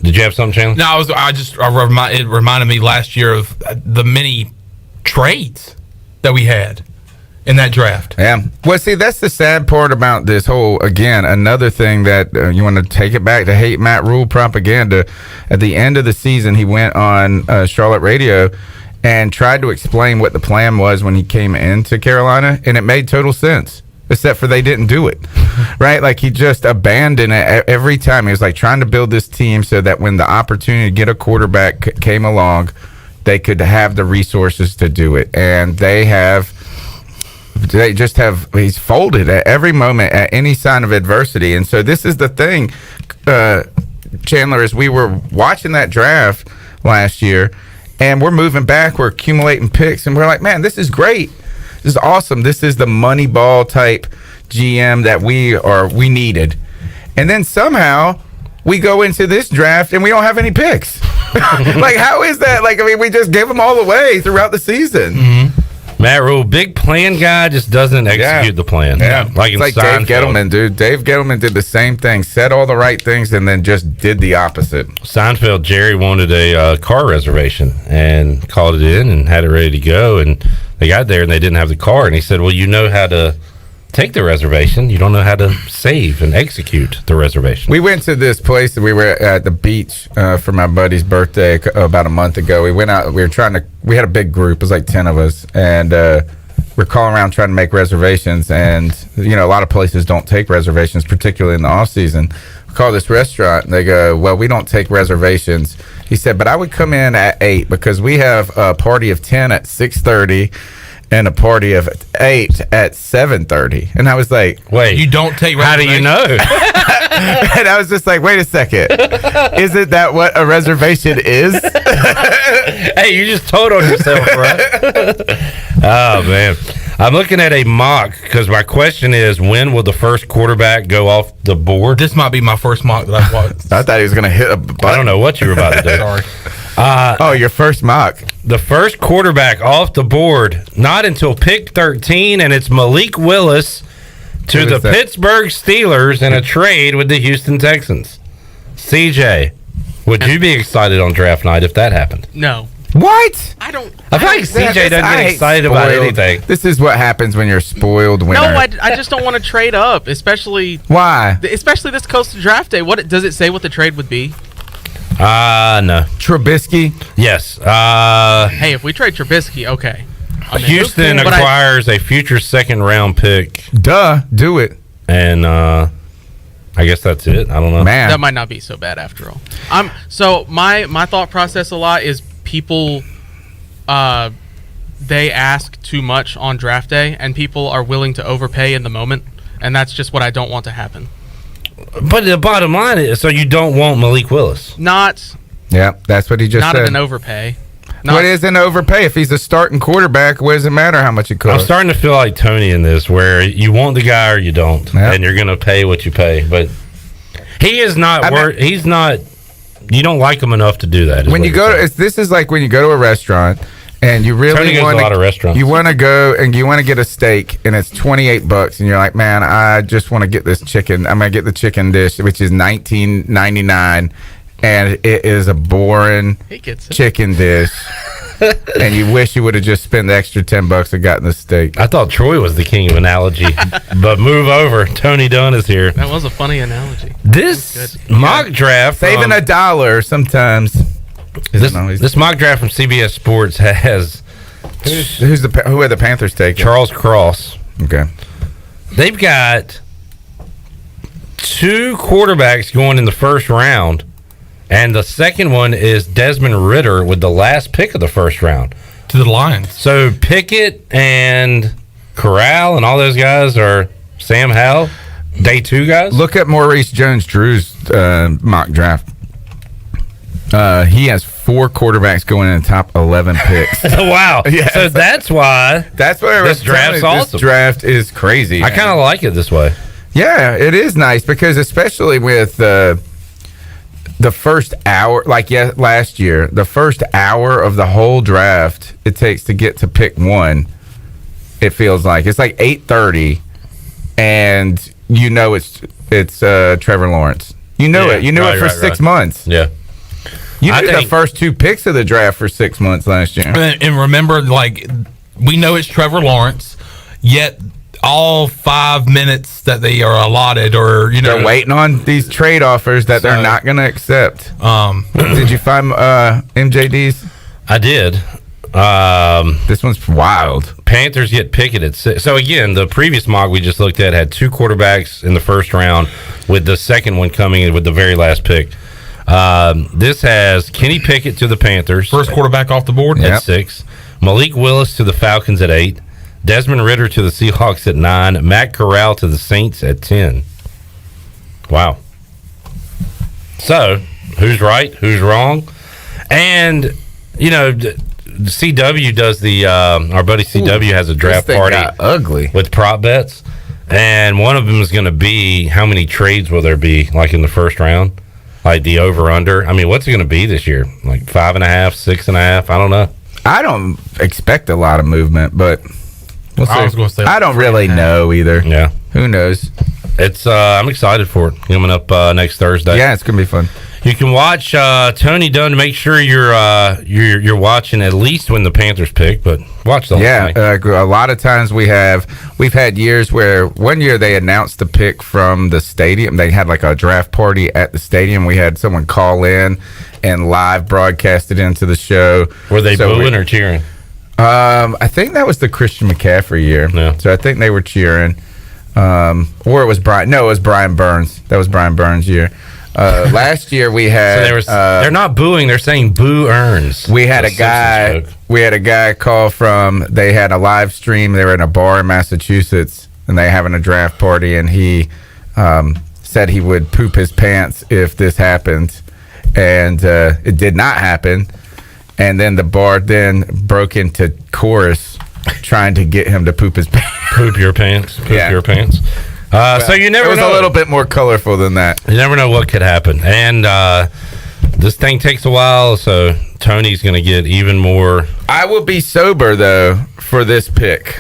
Did you have something, Chandler? No, it reminded me last year of the many trades that we had in that draft. Yeah. Well, see, that's the sad part about this whole, again, another thing that you want to take it back to hate Matt Rule propaganda. At the end of the season, he went on Charlotte radio and tried to explain what the plan was when he came into Carolina, and it made total sense. Except for they didn't do it, right? Like he just abandoned it every time. He was like trying to build this team so that when the opportunity to get a quarterback came along, they could have the resources to do it. And he's folded at every moment at any sign of adversity. And so this is the thing, Chandler, as we were watching that draft last year and we're moving back, we're accumulating picks and we're like, man, this is great. This is awesome. This is the money ball type GM that we needed. And then somehow we go into this draft and we don't have any picks. Like, how is that? Like, I mean, we just gave them all away throughout the season. Mm-hmm. Matt Rule, big plan guy, just doesn't execute the plan. Yeah. Like Dave Gettleman, dude. Dave Gettleman did the same thing, said all the right things, and then just did the opposite. Seinfeld, Jerry wanted a car reservation and called it in and had it ready to go. And they got there and they didn't have the car. And he said, well, you know how to take the reservation. You don't know how to save and execute the reservation. We went to this place. We were at the beach for my buddy's birthday about a month ago. We went out. We had a big group. It was like 10 of us. And we're calling around trying to make reservations. And, you know, a lot of places don't take reservations, particularly in the off season. We call this restaurant and they go, well, we don't take reservations. He said, but I would come in at 8 because we have a party of 10 at 6:30 and a party of 8 at 7:30. And I was like, wait, you don't take how do you know? And I was just like, wait a second. Isn't that what a reservation is? Hey, you just told on yourself, bro. Oh, man. I'm looking at a mock because my question is, when will the first quarterback go off the board? This might be my first mock that I've watched. I thought he was going to hit a button. I don't know what you were about to do. Sorry. Your first mock. The first quarterback off the board, not until pick 13, and it's Malik Willis to the Pittsburgh Steelers in a trade with the Houston Texans. CJ, would you be excited on draft night if that happened? No. What? I don't. I feel like CJ doesn't get excited about anything. This is what happens when you're spoiled winner. No, I just don't want to trade up, especially. Why? Especially this close to draft day. What does it say? What the trade would be? No. Trubisky? Yes. Hey, if we trade Trubisky, okay. Houston acquires a future second round pick. Duh, do it. And I guess that's it. I don't know. Man, that might not be so bad after all. So my thought process a lot is people they ask too much on draft day and people are willing to overpay in the moment. and that's just what I don't want to happen. But the bottom line is, so you don't want Malik Willis? Not. Yeah, that's what he just not said. at an overpay. What is an overpay? If he's a starting quarterback, what does it matter how much it costs? I'm starting to feel like Tony in this, where you want the guy or you don't, and you're going to pay what you pay. But he is not. He's not. You don't like him enough to do that. When you go to, this is like when you go to a restaurant and you really want to. You want to go and you want to get a steak and it's $28, and you're like, man, I just want to get this chicken. I'm gonna get the chicken dish, which is $19.99. And it is a boring chicken dish. And you wish you would have just spent the extra $10 and gotten the steak. I thought Troy was the king of analogy. But move over. Tony Dunn is here. That was a funny analogy. This mock draft. Saving $1 sometimes. This mock draft from CBS Sports has. Who are the Panthers taking? Charles Cross. Okay. They've got 2 quarterbacks going in the first round. And the second one is Desmond Ridder with the last pick of the first round. To the Lions. So Pickett and Corral and all those guys are Sam Howell, day 2 guys? Look at Maurice Jones-Drew's mock draft. He has 4 quarterbacks going in the top 11 picks. Wow. Yeah. So that's why this draft's awesome. This draft is crazy. I kind of like it this way. Yeah, it is nice because especially with the first hour, like last year, the first hour of the whole draft it takes to get to pick 1, it feels like it's like 8:30, and you know it's Trevor Lawrence. You know it. You knew it for 6 months. Yeah. You knew the first 2 picks of the draft for 6 months last year. And remember, like, we know it's Trevor Lawrence, yet all 5 minutes that they are allotted, or they're waiting on these trade offers that they're not going to accept. Did you find MJD's? I did. This one's wild. Panthers get Pickett at 6. So again, the previous mock we just looked at had 2 quarterbacks in the first round, with the second one coming in with the very last pick. This has Kenny Pickett to the Panthers, first quarterback off the board at 6. Malik Willis to the Falcons at 8. Desmond Ridder to the Seahawks at 9. Matt Corral to the Saints at 10. Wow. So, who's right? Who's wrong? And, CW does our buddy CW has a draft party. Ugly. With prop bets. And one of them is going to be how many trades will there be, like in the first round? Like the over-under. I mean, what's it going to be this year? Like 5.5, 6.5? I don't know. I don't expect a lot of movement, but... I was going to say I don't really know either. Yeah. Who knows? It's I'm excited for it. Coming up next Thursday. Yeah, it's going to be fun. You can watch Tony Dunn. Make sure you're watching at least when the Panthers pick, but watch the whole thing. A lot of times we've had years where one year they announced the pick from the stadium. They had like a draft party at the stadium. We had someone call in and live broadcast it into the show. Were they booing or cheering? I think that was the Christian McCaffrey year. Yeah. So I think they were cheering. Or it was Brian. No, it was Brian Burns. That was Brian Burns' year. Last year we had. So they're not booing. They're saying boo earns. We had a guy. We had a guy call from. They had a live stream. They were in a bar in Massachusetts, and they having a draft party. And he said he would poop his pants if this happened, and it did not happen. And then the bar then broke into chorus, trying to get him to poop his pants. Poop your pants. Poop your pants. So you never know. It was a little bit more colorful than that. You never know what could happen. And this thing takes a while, so Tony's going to get even more. I will be sober, though, for this pick.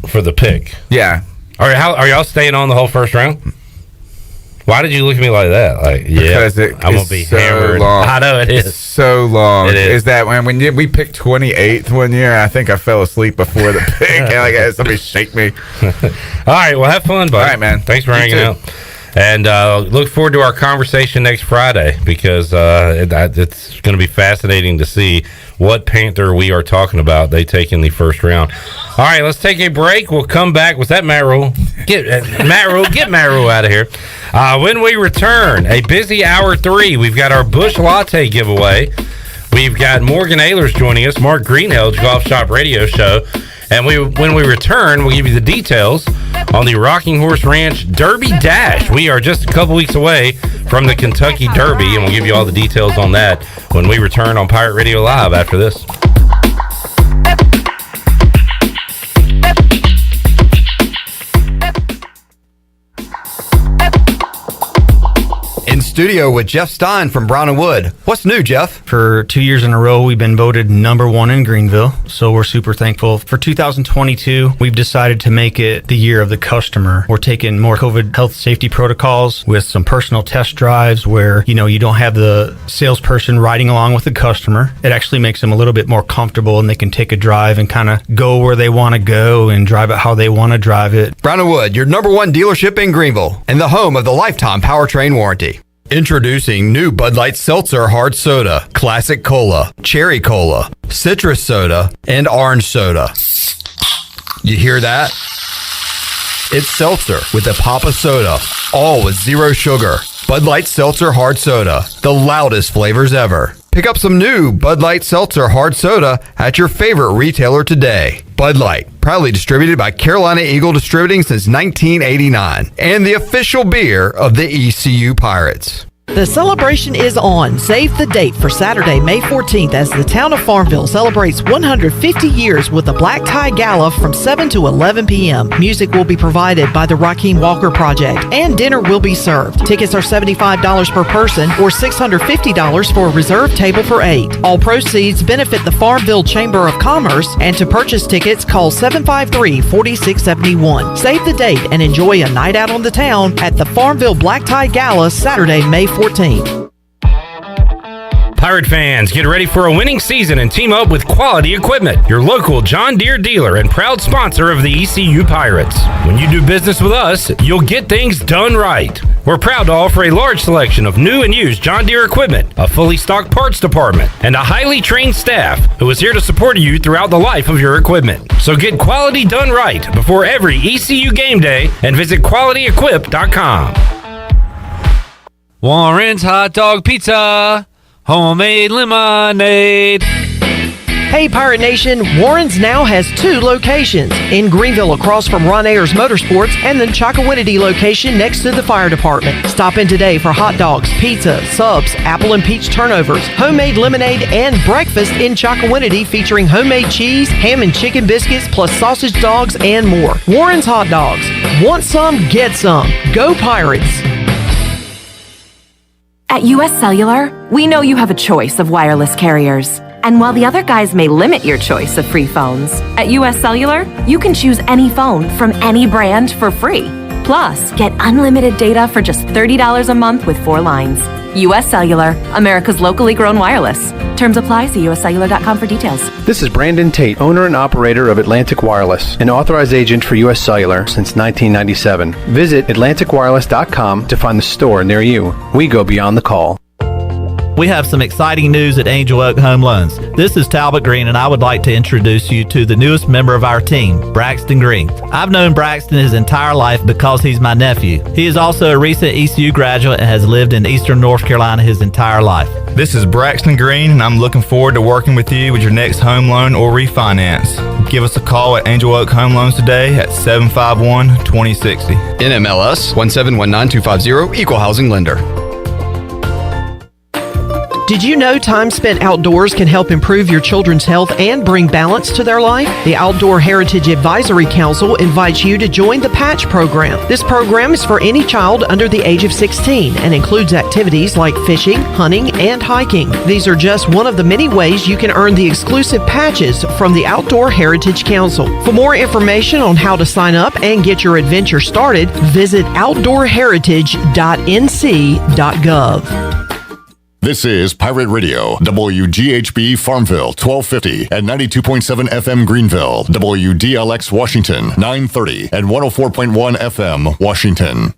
For the pick? Yeah. Are y'all staying on the whole first round? Why did you look at me like that? Like, because I'm going to be so hammered. Long. I know it is. It's so long. It is that when we picked 28th one year, I think I fell asleep before the pick. And I had somebody shake me. All right. Well, have fun, buddy. All right, man. Thanks for hanging out. And look forward to our conversation next Friday, because it's going to be fascinating to see what Panther we are talking about they take in the first round. All right, let's take a break. We'll come back. Was that Matt Rule? Get Matt Rule out of here. When we return, a busy hour 3. We've got our Busch Latte giveaway. We've got Morgan Ahlers joining us, Mark Greenhill's Golf Shop Radio Show. And when we return, we'll give you the details on the Rocking Horse Ranch Derby Dash. We are just a couple weeks away from the Kentucky Derby, and we'll give you all the details on that when we return on Pirate Radio Live after this. In studio with Jeff Stein from Brown & Wood. What's new, Jeff? For 2 years in a row, we've been voted #1 in Greenville, so we're super thankful. For 2022, we've decided to make it the year of the customer. We're taking more COVID health safety protocols with some personal test drives where, you don't have the salesperson riding along with the customer. It actually makes them a little bit more comfortable, and they can take a drive and kind of go where they want to go and drive it how they want to drive it. Brown & Wood, your #1 dealership in Greenville and the home of the lifetime powertrain warranty. Introducing new Bud Light Seltzer Hard Soda, Classic Cola, Cherry Cola, Citrus Soda, and Orange Soda. You hear that? It's seltzer with a pop of soda, all with zero sugar. Bud Light Seltzer Hard Soda, the loudest flavors ever. Pick up some new Bud Light Seltzer Hard Soda at your favorite retailer today. Bud Light, proudly distributed by Carolina Eagle Distributing since 1989, and the official beer of the ECU Pirates. The celebration is on. Save the date for Saturday, May 14th, as the town of Farmville celebrates 150 years with a black tie gala from 7 to 11 p.m. Music will be provided by the Raheem Walker Project, and dinner will be served. Tickets are $75 per person or $650 for a reserved table for 8. All proceeds benefit the Farmville Chamber of Commerce, and to purchase tickets, call 753-4671. Save the date and enjoy a night out on the town at the Farmville Black Tie Gala, Saturday, May 14th. Pirate fans, get ready for a winning season and team up with Quality Equipment, your local John Deere dealer and proud sponsor of the ECU Pirates. When you do business with us, you'll get things done right. We're proud to offer a large selection of new and used John Deere equipment, a fully stocked parts department, and a highly trained staff who is here to support you throughout the life of your equipment. So get quality done right before every ECU game day and visit QualityEquip.com. Warren's Hot Dog Pizza, homemade lemonade. Hey Pirate Nation, Warren's now has 2 locations, in Greenville across from Ron Ayers Motorsports and the Chocowinity location next to the fire department. Stop in today for hot dogs, pizza, subs, apple and peach turnovers, homemade lemonade, and breakfast in Chocowinity featuring homemade cheese, ham and chicken biscuits, plus sausage dogs and more. Warren's Hot Dogs. Want some? Get some. Go Pirates. At US Cellular, we know you have a choice of wireless carriers. And while the other guys may limit your choice of free phones, at US Cellular, you can choose any phone from any brand for free. Plus, get unlimited data for just $30 a month with 4 lines. US Cellular, America's locally grown wireless. Terms apply. See uscellular.com for details. This is Brandon Tate, owner and operator of Atlantic Wireless, an authorized agent for US Cellular since 1997. Visit atlanticwireless.com to find the store near you. We go beyond the call. We have some exciting news at Angel Oak Home Loans. This is Talbot Green, and I would like to introduce you to the newest member of our team, Braxton Green. I've known Braxton his entire life because he's my nephew. He is also a recent ECU graduate and has lived in Eastern North Carolina his entire life. This is Braxton Green, and I'm looking forward to working with you with your next home loan or refinance. Give us a call at Angel Oak Home Loans today at 751-2060. NMLS 1719250, Equal Housing Lender. Did you know time spent outdoors can help improve your children's health and bring balance to their life? The Outdoor Heritage Advisory Council invites you to join the Patch program. This program is for any child under the age of 16 and includes activities like fishing, hunting, and hiking. These are just one of the many ways you can earn the exclusive patches from the Outdoor Heritage Council. For more information on how to sign up and get your adventure started, visit outdoorheritage.nc.gov. This is Pirate Radio, WGHB Farmville, 1250 and 92.7 FM Greenville, WDLX Washington, 930 and 104.1 FM Washington.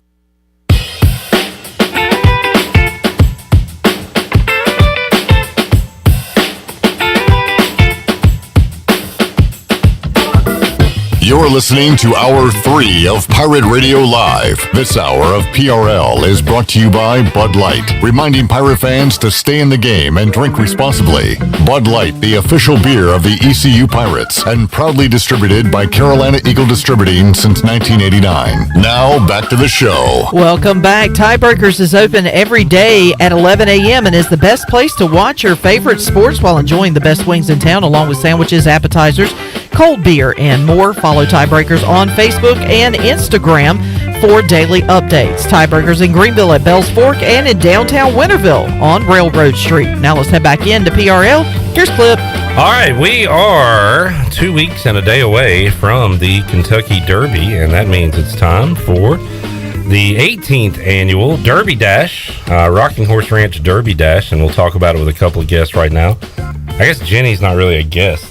You're listening to Hour 3 of Pirate Radio Live. This hour of PRL is brought to you by Bud Light, reminding Pirate fans to stay in the game and drink responsibly. Bud Light, the official beer of the ECU Pirates, and proudly distributed by Carolina Eagle Distributing since 1989. Now, back to the show. Welcome back. Tiebreakers is open every day at 11 a.m. and is the best place to watch your favorite sports while enjoying the best wings in town, along with sandwiches, appetizers, cold beer, and more. Follow Tiebreakers on Facebook and Instagram for daily updates. Tiebreakers in Greenville at Bells Fork and in downtown Winterville on Railroad Street. Now let's head back into PRL. Here's Clip. All right, we are 2 weeks and a day away from the Kentucky Derby, and that means it's time for the 18th annual Derby Dash, Rocking Horse Ranch Derby Dash, and we'll talk about it with a couple of guests right now. I guess Jenny's not really a guest.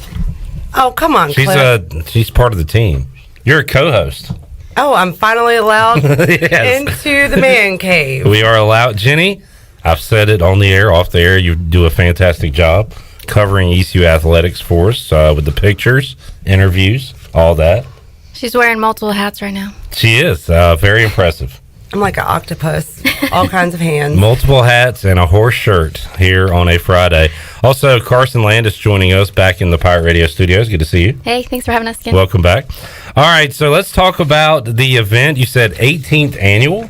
Oh, come on, Cliff. She's part of the team. You're a co-host. Oh, I'm finally allowed into the man cave. We are allowed. Jenny, I've said it on the air, off the air. You do a fantastic job covering ECU athletics for us with the pictures, interviews, all that. She's wearing multiple hats right now. She is. Very impressive. I'm like an octopus. All kinds of hands. Multiple hats and a horse shirt here on a Friday. Also, Carson Landis joining us back in the Pirate Radio studios. Good to see you. Hey, thanks for having us again. Welcome back. All right, so let's talk about the event. You said 18th annual?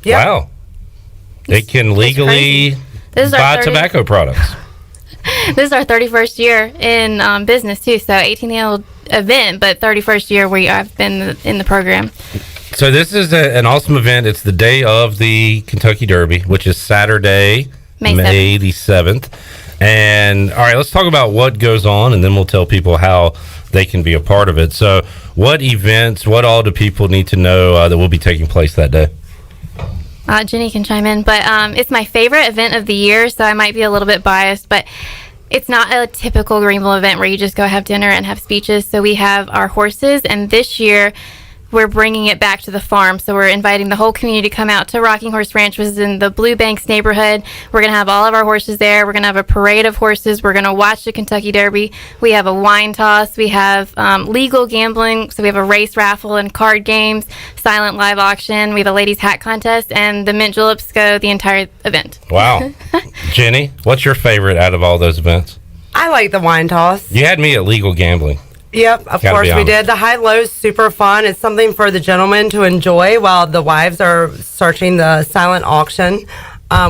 Yep. Wow. They can legally buy tobacco products. This is our 31st year in business, too. So 18th annual event, but 31st year we have been in the program. So this is an awesome event. It's the day of the Kentucky Derby, which is Saturday, May the 7th. And all right, let's talk about what goes on, and then we'll tell people how they can be a part of it. So what events, what all do people need to know that will be taking place that day? Jenny can chime in, but it's my favorite event of the year, so I might be a little bit biased, but it's not a typical Greenville event where you just go have dinner and have speeches. So we have our horses, and this year we're bringing it back to the farm. So we're inviting the whole community to come out to Rocking Horse Ranch, which is in the Blue Banks neighborhood. We're going to have all of our horses there. We're going to have a parade of horses. We're going to watch the Kentucky Derby. We have a wine toss. We have legal gambling. So we have a race raffle and card games, silent live auction. We have a ladies' hat contest, and the mint juleps go the entire event. Wow. Jenny, what's your favorite out of all those events? I like the wine toss. You had me at legal gambling. Yep, of course we did. The high-lows, super fun. It's something for the gentlemen to enjoy while the wives are searching the silent auction.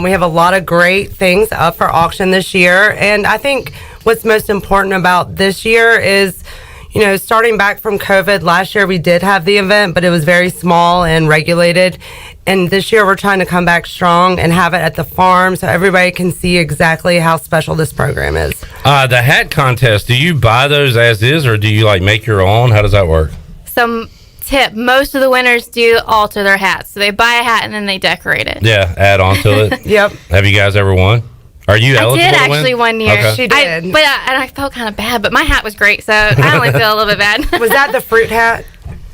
We have a lot of great things up for auction this year. And I think what's most important about this year is, you know, starting back from COVID, last year we did have the event, but it was very small and regulated. And this year we're trying to come back strong and have it at the farm so everybody can see exactly how special this program is. The hat contest, do you buy those as is, or do you like make your own? How does that work? Some tip, most of the winners do alter their hats. So they buy a hat and then they decorate it. Yeah, add on to it. Yep. Have you guys ever won? Are you eligible I did to win? actually one year. Okay. She did. And I felt kind of bad, but my hat was great, so I only feel a little bit bad. Was that the fruit hat?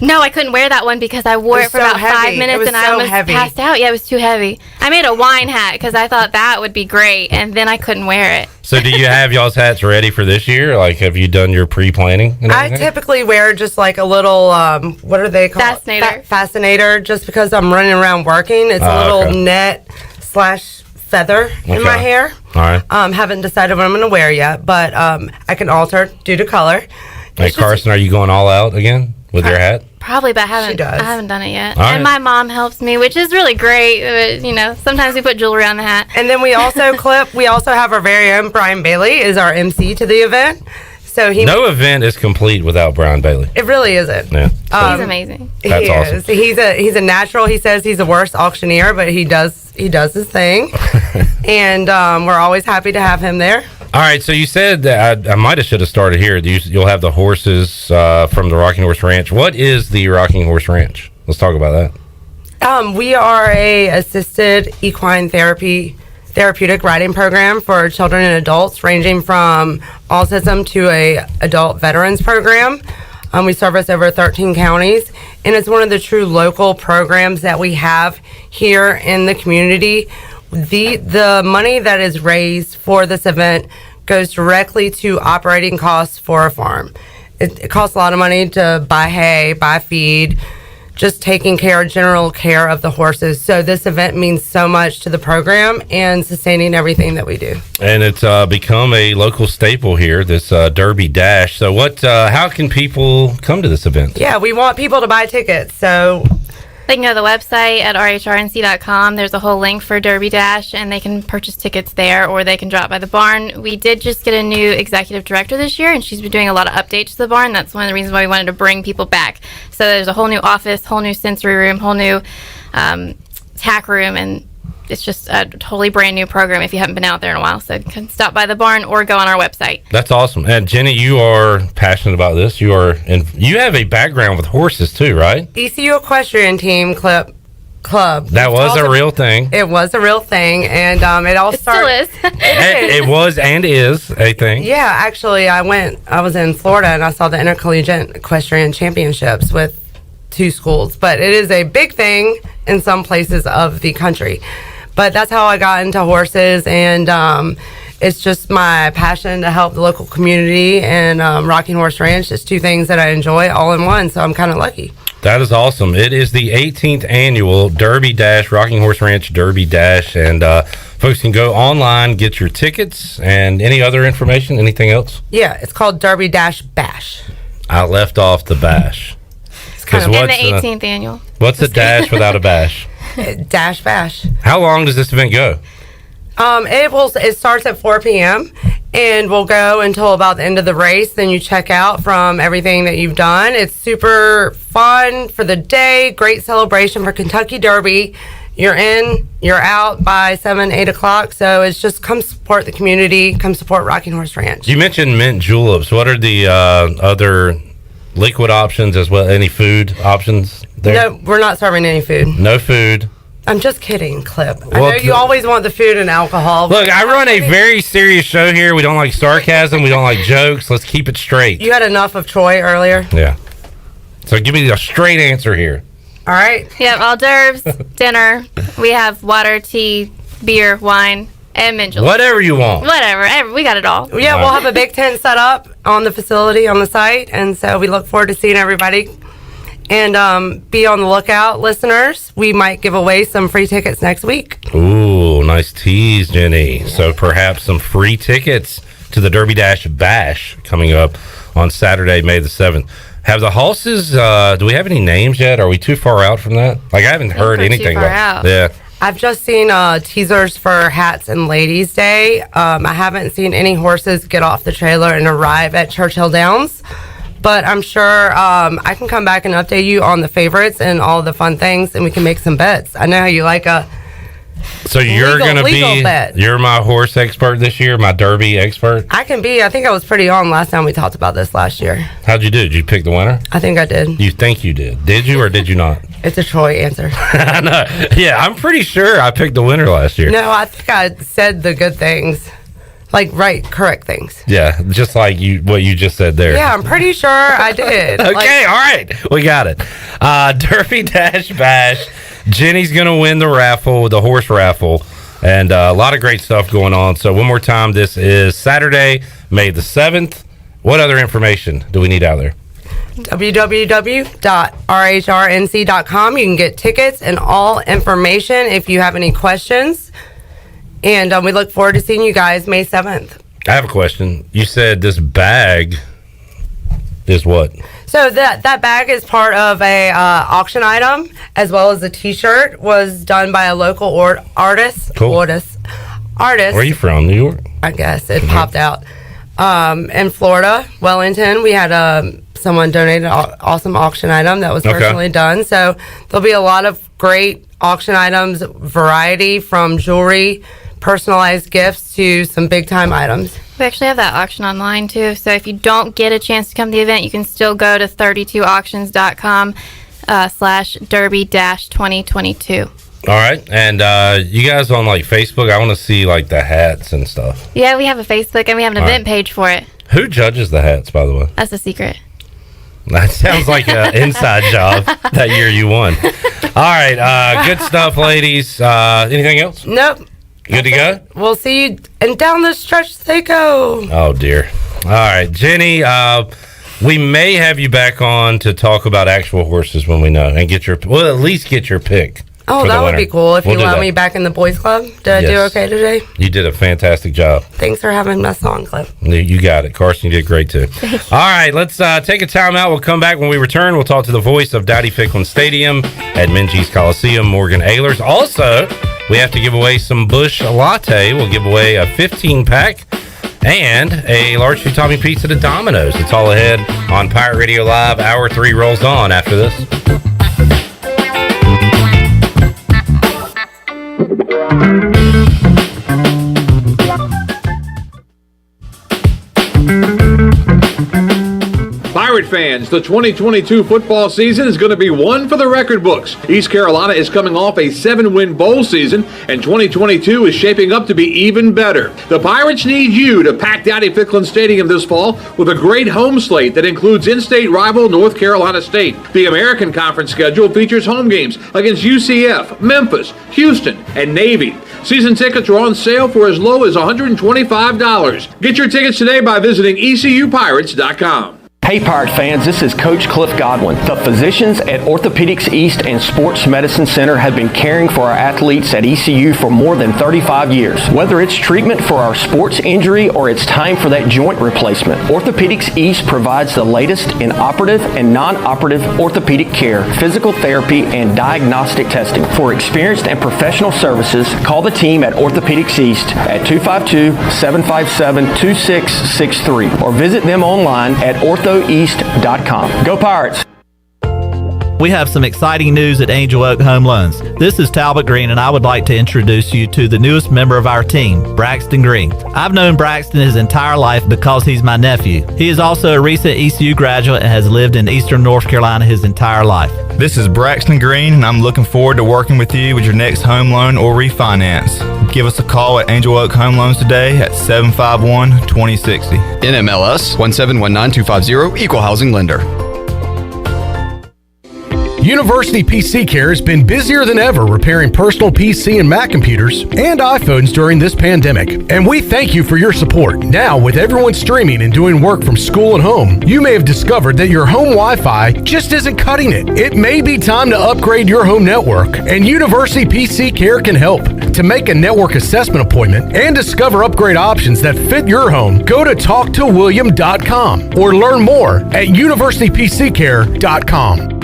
No, I couldn't wear that one because I wore it for about 5 minutes and I almost passed out. Yeah, it was too heavy. I made a wine hat because I thought that would be great, and then I couldn't wear it. So do you have y'all's hats ready for this year? Like, have you done your pre-planning? I typically wear just like a little, what are they called? Fascinator. Fascinator, just because I'm running around working. It's a little net / feather in my hair. All right. Haven't decided what I'm going to wear yet, but I can alter due to color. Hey, Carson, are you going all out again with your hat? Probably, but I haven't done it yet. All right. And my mom helps me, which is really great. But, you know, sometimes we put jewelry on the hat. And then we also we also have our very own Brian Bailey is our MC to the event. So no event is complete without Brian Bailey. It really isn't. Yeah. He's amazing. That's awesome. Is. He's a natural. He says he's the worst auctioneer, but he does his thing. And we're always happy to have him there. All right, so you said that I might have should have started here. You'll have the horses from the Rocking Horse Ranch. What is the Rocking Horse Ranch? Let's talk about that. We are a assisted equine therapeutic riding program for children and adults, ranging from autism to a adult veterans program. We service over 13 counties, and it's one of the true local programs that we have here in the community. The money that is raised for this event goes directly to operating costs for a farm. it costs a lot of money to buy hay, buy feed, just taking general care of the horses. So this event means so much to the program and sustaining everything that we do. And it's become a local staple here, this Derby Dash. So how can people come to this event? Yeah, we want people to buy tickets. So they can go to the website at rhrnc.com. There's a whole link for Derby Dash, and they can purchase tickets there, or they can drop by the barn. We did just get a new executive director this year, and she's been doing a lot of updates to the barn. That's one of the reasons why we wanted to bring people back. So there's a whole new office, whole new sensory room, whole new tack room, and it's just a totally brand new program if you haven't been out there in a while. So you can stop by the barn or go on our website. That's awesome. And Jenny, you are passionate about this. You have a background with horses too, right? ECU Equestrian Team Club. That was a real thing. It was a real thing, and it all started. Still is. It was and is a thing. Yeah, actually, I was in Florida and I saw the Intercollegiate Equestrian Championships with 2 schools, but it is a big thing in some places of the country. But that's how I got into horses, and it's just my passion to help the local community and Rocking Horse Ranch. It's 2 things that I enjoy all in one, so I'm kind of lucky. That is awesome. It is the 18th annual Derby Dash, Rocking Horse Ranch Derby Dash, and folks can go online, get your tickets, and any other information, anything else? Yeah, it's called Derby Dash Bash. I left off the bash. And the 18th annual. What's a dash without a bash? Dash Bash. How long does this event go? It starts at 4 p.m. and will go until about the end of the race. Then you check out from everything that you've done. It's super fun for the day. Great celebration for Kentucky Derby. You're in, you're out by 7, 8 o'clock. So it's just come support the community. Come support Rocking Horse Ranch. You mentioned mint juleps. What are the other liquid options as well? Any food options there? No, we're not serving any food. No food. I'm just kidding, Clip. I know you always want the food and alcohol. Look, I run a very serious show here. We don't like sarcasm. We don't like jokes. Let's keep it straight. You had enough of Troy earlier. Yeah. So give me a straight answer here. All right. Yep, hors d'oeuvres, dinner. We have water, tea, beer, wine, and mint juleps. Whatever you want. Whatever. We got it all. Yeah, we'll have a big tent set up on the facility, on the site. And so we look forward to seeing everybody. And be on the lookout, listeners. We might give away some free tickets next week. Ooh, nice tease, Jenny. So perhaps some free tickets to the Derby Dash Bash coming up on Saturday, May the 7th. Have the horses, do we have any names yet? Are we too far out from that? Like, I haven't heard anything about it. Yeah. I've just seen teasers for Hats and Ladies Day. I haven't seen any horses get off the trailer and arrive at Churchill Downs. But I'm sure I can come back and update you on the favorites and all the fun things, and we can make some bets. I know how you like a So you're going to be, bet. You're my horse expert this year, my Derby expert? I can be. I think I was pretty on last time we talked about this last year. How'd you do? Did you pick the winner? I think I did. You think you did? Did you or did you not? It's a Troy answer. I know. Yeah, I'm pretty sure I picked the winner last year. No, I think I said the good things. Like, correct things. Yeah, just like what you just said there. Yeah, I'm pretty sure I did. Okay, all right. We got it. Derby Dash Bash. Jenny's going to win the raffle, the horse raffle, and a lot of great stuff going on. So one more time, this is Saturday, May the 7th. What other information do we need out there? www.rhrnc.com. You can get tickets and all information if you have any questions. And we look forward to seeing you guys May 7th. I have a question. You said this bag is what? So that bag is part of a auction item, as well as a T-shirt was done by a local artist. Cool. Artist. Where are you from? New York? I guess it popped out. In Florida, Wellington, we had someone donated an awesome auction item that was personally done. So there'll be a lot of great auction items, variety from jewelry, personalized gifts to some big time items. We actually have that auction online too. So if you don't get a chance to come to the event, you can still go to 32auctions.com /Derby-2022. All right. And you guys on like Facebook, I want to see like the hats and stuff. Yeah, we have a Facebook and we have an event page for it. Who judges the hats, by the way? That's a secret. That sounds like an inside job that year you won. All right. Good stuff, ladies. Anything else? Nope. Good to go? We'll see you, and down the stretch they go. Oh, dear. All right. Jenny, We may have you back on to talk about actual horses when we know and at least get your pick. Oh, that would be cool if you allow me back in the boys club. Did I do okay today? You did a fantastic job. Thanks for having us on, Cliff. You got it. Carson, you did great too. All right, let's take a timeout. We'll come back when we return. We'll talk to the voice of Dowdy Ficklen Stadium at Minges Coliseum, Morgan Ahlers. Also, we have to give away some Busch Latte. We'll give away a 15-pack and a large Futami pizza to Domino's. It's all ahead on Pirate Radio Live. Hour 3 rolls on after this. Pirate fans, the 2022 football season is going to be one for the record books. East Carolina is coming off a 7-win bowl season, and 2022 is shaping up to be even better. The Pirates need you to pack Dowdy Ficklen Stadium this fall with a great home slate that includes in-state rival North Carolina State. The American Conference schedule features home games against UCF, Memphis, Houston, and Navy. Season tickets are on sale for as low as $125. Get your tickets today by visiting ECUPirates.com. Hey Pirate fans, this is Coach Cliff Godwin. The physicians at Orthopedics East and Sports Medicine Center have been caring for our athletes at ECU for more than 35 years. Whether it's treatment for our sports injury or it's time for that joint replacement, Orthopedics East provides the latest in operative and non-operative orthopedic care, physical therapy, and diagnostic testing. For experienced and professional services, call the team at Orthopedics East at 252-757-2663 or visit them online at orthoeast.com. Go Pirates! We have some exciting news at Angel Oak Home Loans. This is Talbot Green, and I would like to introduce you to the newest member of our team, Braxton Green. I've known Braxton his entire life because he's my nephew. He is also a recent ECU graduate and has lived in eastern North Carolina his entire life. This is Braxton Green, and I'm looking forward to working with you with your next home loan or refinance. Give us a call at Angel Oak Home Loans today at 751-2060. NMLS 1719250, Equal Housing Lender. University PC Care has been busier than ever repairing personal PC and Mac computers and iPhones during this pandemic. And we thank you for your support. Now, with everyone streaming and doing work from school and home, you may have discovered that your home Wi-Fi just isn't cutting it. It may be time to upgrade your home network, and University PC Care can help. To make a network assessment appointment and discover upgrade options that fit your home, go to talktowilliam.com or learn more at universitypccare.com.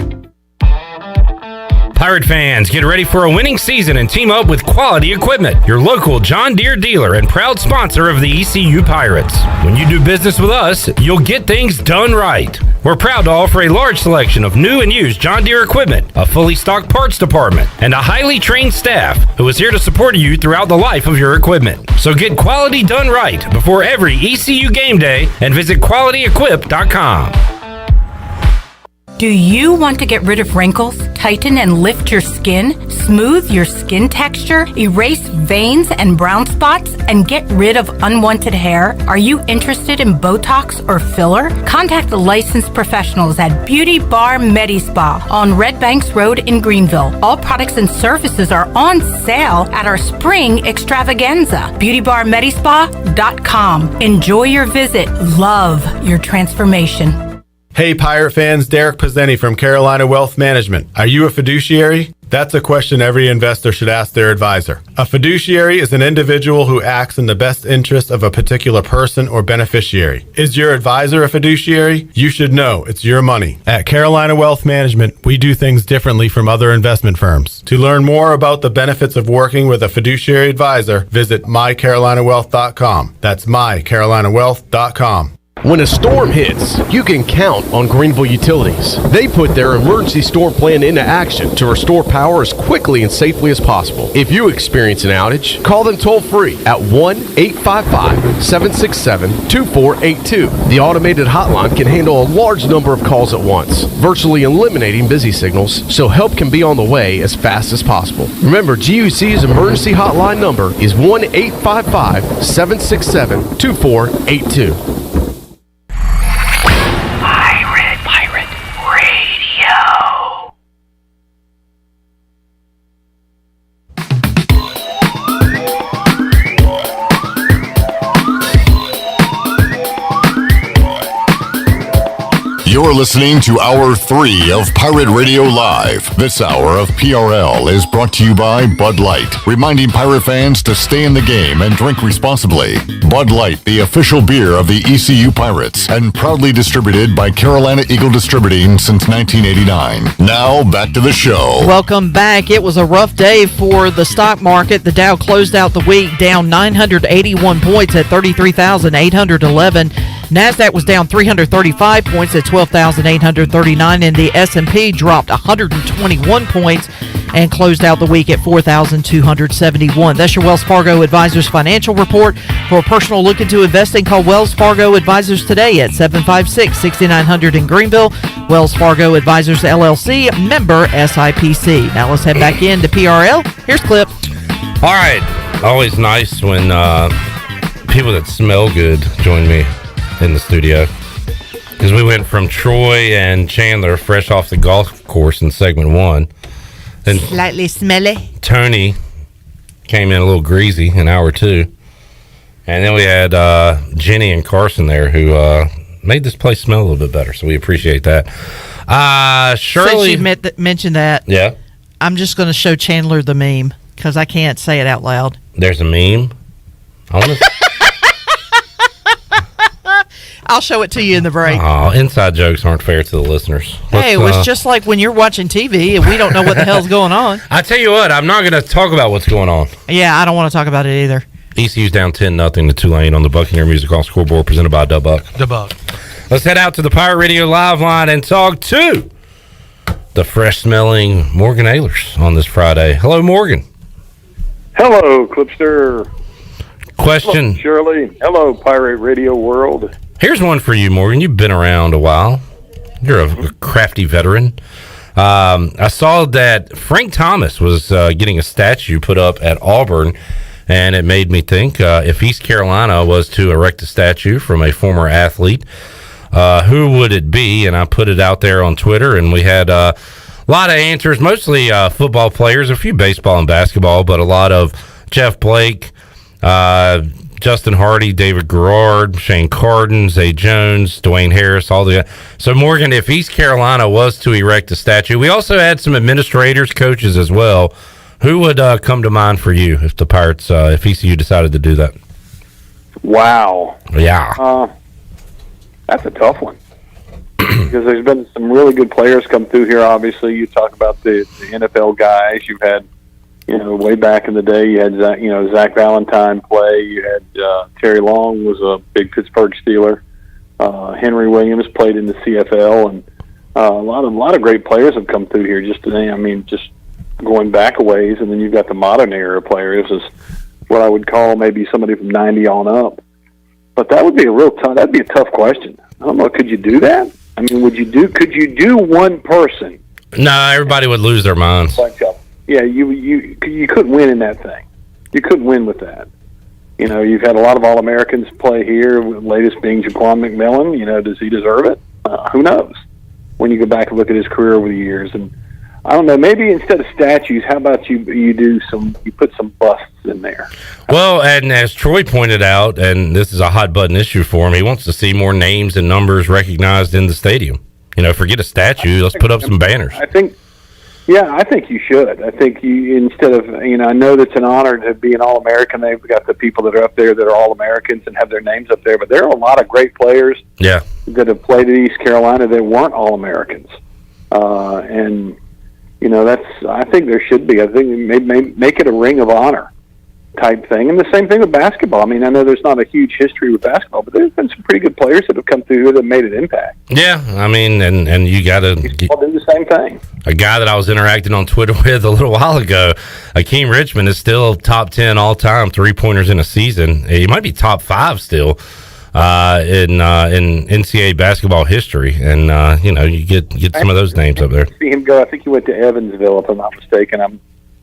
Pirate fans, get ready for a winning season and team up with Quality Equipment, your local John Deere dealer and proud sponsor of the ECU Pirates. When you do business with us, you'll get things done right. We're proud to offer a large selection of new and used John Deere equipment, a fully stocked parts department, and a highly trained staff who is here to support you throughout the life of your equipment. So get quality done right before every ECU game day and visit QualityEquip.com. Do you want to get rid of wrinkles, tighten and lift your skin, smooth your skin texture, erase veins and brown spots, and get rid of unwanted hair? Are you interested in Botox or filler? Contact the licensed professionals at Beauty Bar Medi-Spa on Red Banks Road in Greenville. All products and services are on sale at our spring extravaganza. BeautyBarMedispa.com. Enjoy your visit. Love your transformation. Hey Pirate fans, Derek Pizzeni from Carolina Wealth Management. Are you a fiduciary? That's a question every investor should ask their advisor. A fiduciary is an individual who acts in the best interest of a particular person or beneficiary. Is your advisor a fiduciary? You should know it's your money. At Carolina Wealth Management, we do things differently from other investment firms. To learn more about the benefits of working with a fiduciary advisor, visit mycarolinawealth.com. That's mycarolinawealth.com. When a storm hits, you can count on Greenville Utilities. They put their emergency storm plan into action to restore power as quickly and safely as possible. If you experience an outage, call them toll-free at 1-855-767-2482. The automated hotline can handle a large number of calls at once, virtually eliminating busy signals, so help can be on the way as fast as possible. Remember, GUC's emergency hotline number is 1-855-767-2482. You're listening to Hour 3 of Pirate Radio Live. This hour of PRL is brought to you by Bud Light, reminding Pirate fans to stay in the game and drink responsibly. Bud Light, the official beer of the ECU Pirates, and proudly distributed by Carolina Eagle Distributing since 1989. Now, back to the show. Welcome back. It was a rough day for the stock market. The Dow closed out the week down 981 points at 33,811. NASDAQ was down 335 points at 12,839, and the S&P dropped 121 points and closed out the week at 4,271. That's your Wells Fargo Advisors Financial Report. For a personal look into investing, call Wells Fargo Advisors today at 756-6900 in Greenville. Wells Fargo Advisors, LLC, member SIPC. Now let's head back into PRL. Here's Clip. All right. Always nice when people that smell good join me in the studio, because we went from Troy and Chandler fresh off the golf course in segment 1. Then Slightly smelly. Tony came in a little greasy in hour 2. And then we had Jenny and Carson there who made this place smell a little bit better, so we appreciate that. Shirley. Since you mentioned that, yeah, I'm just going to show Chandler the meme because I can't say it out loud. There's a meme. I want to. I'll show it to you in the break. Oh, inside jokes aren't fair to the listeners. Hey, it was just like when you're watching TV and we don't know what the hell's going on. I tell you what, I'm not going to talk about what's going on. Yeah, I don't want to talk about it either. ECU's down 10-0 to Tulane on the Buccaneer Music Hall scoreboard, presented by Dubuck. Let's head out to the Pirate Radio Live line and talk to the fresh-smelling Morgan Ahlers on this Friday. Hello, Morgan. Hello, Clipster. Question. Hello, Shirley. Hello, Pirate Radio World. Here's one for you, Morgan. You've been around a while. You're a crafty veteran. I saw that Frank Thomas was getting a statue put up at Auburn, and it made me think, if East Carolina was to erect a statue from a former athlete, who would it be? And I put it out there on Twitter, and we had a lot of answers, mostly football players, a few baseball and basketball, but a lot of Jeff Blake, Justin Hardy, David Garrard, Shane Carden, Zay Jones, Dwayne Harris, all the. So, Morgan, if East Carolina was to erect a statue, we also had some administrators, coaches as well. Who would come to mind for you if the Pirates, if ECU decided to do that? Wow. Yeah. That's a tough one. Because there's been some really good players come through here, obviously. You talk about the NFL guys. You've had, way back in the day, you had, Zach Valentine play. You had Terry Long was a big Pittsburgh Steeler. Henry Williams played in the CFL, and a lot of great players have come through here just today. I mean, just going back a ways, and then you've got the modern era players, is what I would call maybe somebody from 90 on up. But that would be that'd be a tough question. I don't know, could you do that? I mean, could you do one person? No, everybody would lose their minds. Yeah, you couldn't win in that thing. You couldn't win with that. You've had a lot of All-Americans play here, latest being Jaquan McMillan. Does he deserve it? Who knows? When you go back and look at his career over the years. And I don't know, maybe instead of statues, how about you put some busts in there? Well, and as Troy pointed out, and this is a hot button issue for him, he wants to see more names and numbers recognized in the stadium. Forget a statue, let's put up some banners. I think you should. I think you, instead of, I know that's an honor to be an All-American. They've got the people that are up there that are All-Americans and have their names up there, but there are a lot of great players that have played at East Carolina that weren't All-Americans. And I think there should be. I think make it a Ring of Honor type thing. And the same thing with basketball. I mean, I know there's not a huge history with basketball, but there's been some pretty good players that have come through here that made an impact. Yeah, I mean, and you got to... I'll do the same thing. A guy that I was interacting on Twitter with a little while ago, Akeem Richmond, is still top 10 all-time three-pointers in a season. He might be top 5 still in NCAA basketball history. And, you get some of those names up there. See him go. I think he went to Evansville, if I'm not mistaken.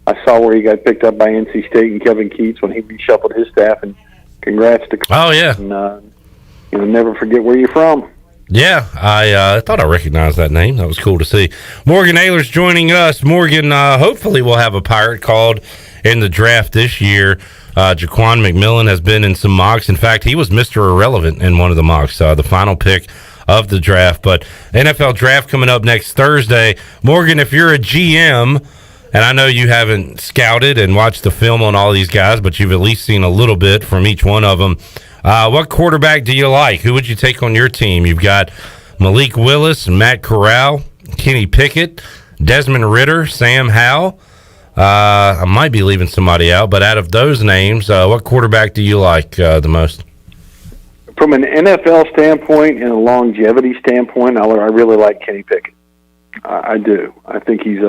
I saw where he got picked up by NC State and Kevin Keats when he reshuffled his staff, and congrats to Oh, yeah. And, never forget where you're from. Yeah, I thought I recognized that name. That was cool to see. Morgan Ahlers joining us. Morgan, hopefully we'll have a Pirate called in the draft this year. Jaquan McMillan has been in some mocks. In fact, he was Mr. Irrelevant in one of the mocks. The final pick of the draft. But NFL draft coming up next Thursday. Morgan, if you're a GM, and I know you haven't scouted and watched the film on all these guys, but you've at least seen a little bit from each one of them. What quarterback do you like? Who would you take on your team? You've got Malik Willis, Matt Corral, Kenny Pickett, Desmond Ridder, Sam Howell. I might be leaving somebody out, but out of those names, what quarterback do you like the most? From an NFL standpoint and a longevity standpoint, I really like Kenny Pickett. I do. I think he's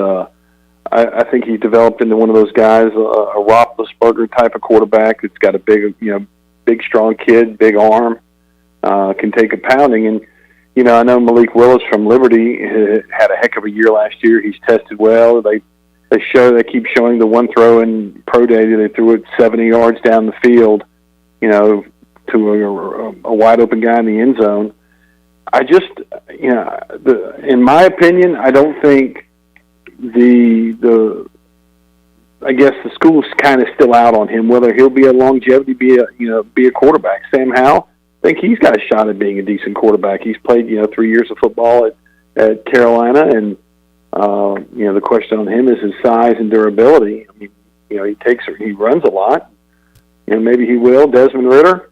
I think he's developed into one of those guys, a Roethlisberger type of quarterback that's got a big, big strong kid, big arm, can take a pounding. And I know Malik Willis from Liberty had a heck of a year last year. He's tested well. They keep showing the one throw in pro day that they threw it 70 yards down the field, to a wide open guy in the end zone. I just, in my opinion, I don't think I guess the school's kind of still out on him, whether he'll be a longevity, be a quarterback. Sam Howell, I think he's got a shot at being a decent quarterback. He's played, 3 years of football at Carolina, and the question on him is his size and durability. I mean, he runs a lot. Maybe he will. Desmond Ridder,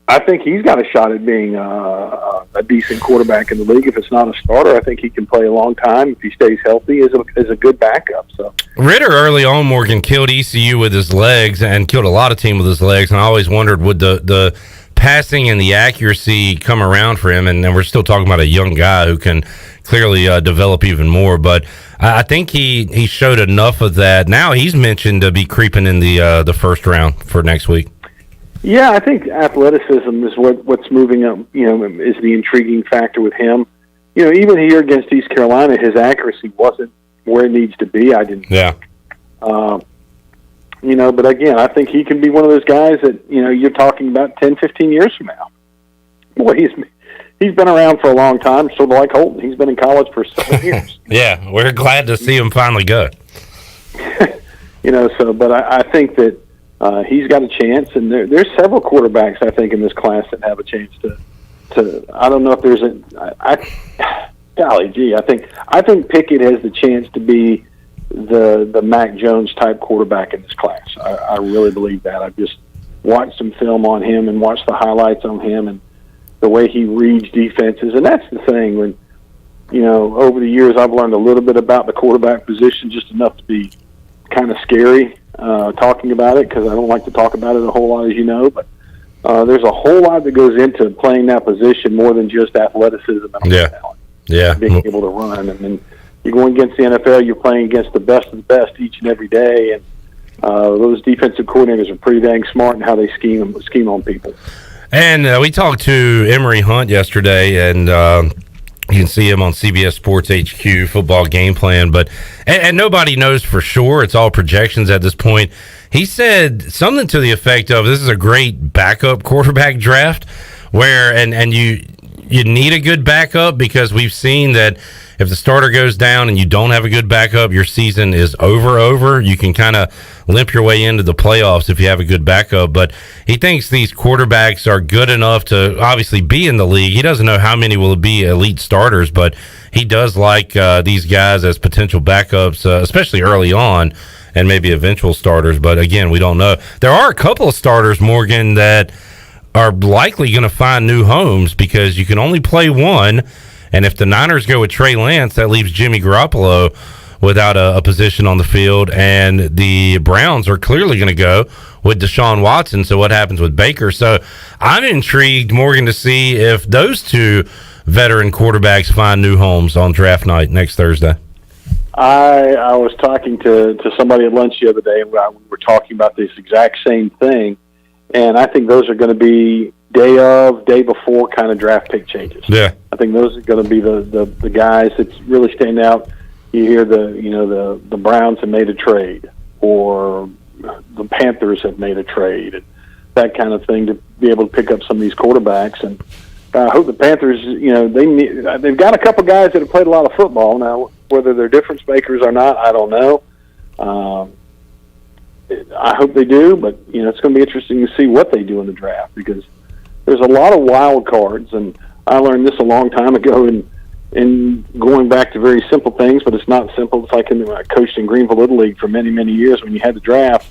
I think he's got a shot at being a decent quarterback in the league. If it's not a starter, I think he can play a long time if he stays healthy as a good backup. So Ridder early on, Morgan, killed ECU with his legs and killed a lot of team with his legs. And I always wondered, would the passing and the accuracy come around for him? And we're still talking about a young guy who can clearly develop even more. But I think he showed enough of that. Now he's mentioned to be creeping in the first round for next week. Yeah, I think athleticism is what's moving up, is the intriguing factor with him. Even here against East Carolina, his accuracy wasn't where it needs to be. I didn't. Yeah. But again, I think he can be one of those guys that, you're talking about 10, 15 years from now. Boy, he's been around for a long time, sort of like Holton. He's been in college for 7 years. Yeah, we're glad to see him finally go. But I think that he's got a chance, and there's several quarterbacks, I think, in this class that have a chance to I don't know if there's I think Pickett has the chance to be the Mac Jones type quarterback in this class. I really believe that. I've just watched some film on him and watched the highlights on him and the way he reads defenses. And that's the thing, when, over the years I've learned a little bit about the quarterback position, just enough to be kind of scary talking about it, because I don't like to talk about it a whole lot, as you know, but there's a whole lot that goes into playing that position more than just athleticism and talent. Yeah. Being able to run. And then you're going against the NFL, you're playing against the best of the best each and every day, and those defensive coordinators are pretty dang smart in how they scheme on people. And we talked to Emory Hunt yesterday, and you can see him on CBS Sports HQ football game plan, but and nobody knows for sure. It's all projections at this point. He said something to the effect of, this is a great backup quarterback draft, where and you need a good backup, because we've seen that if the starter goes down and you don't have a good backup, your season is over. You can kind of limp your way into the playoffs if you have a good backup. But he thinks these quarterbacks are good enough to obviously be in the league. He doesn't know how many will be elite starters, but he does like these guys as potential backups, especially early on, and maybe eventual starters. But again, we don't know. There are a couple of starters, Morgan, that are likely going to find new homes, because you can only play one. And if the Niners go with Trey Lance, that leaves Jimmy Garoppolo without a position on the field. And the Browns are clearly going to go with Deshaun Watson. So what happens with Baker? So I'm intrigued, Morgan, to see if those two veteran quarterbacks find new homes on draft night next Thursday. I was talking to somebody at lunch the other day, and we were talking about this exact same thing. And I think those are going to be day before kind of draft pick changes. Yeah, I think those are going to be the guys that really stand out. You hear the Browns have made a trade, or the Panthers have made a trade, and that kind of thing, to be able to pick up some of these quarterbacks. And I hope the Panthers, they've got a couple guys that have played a lot of football. Now, whether they're difference makers or not, I don't know. I hope they do, but it's going to be interesting to see what they do in the draft, because there's a lot of wild cards and I learned this a long time ago, and going back to very simple things, but it's not simple. It's like I coached in Greenville Little League for many, many years. When you had the draft,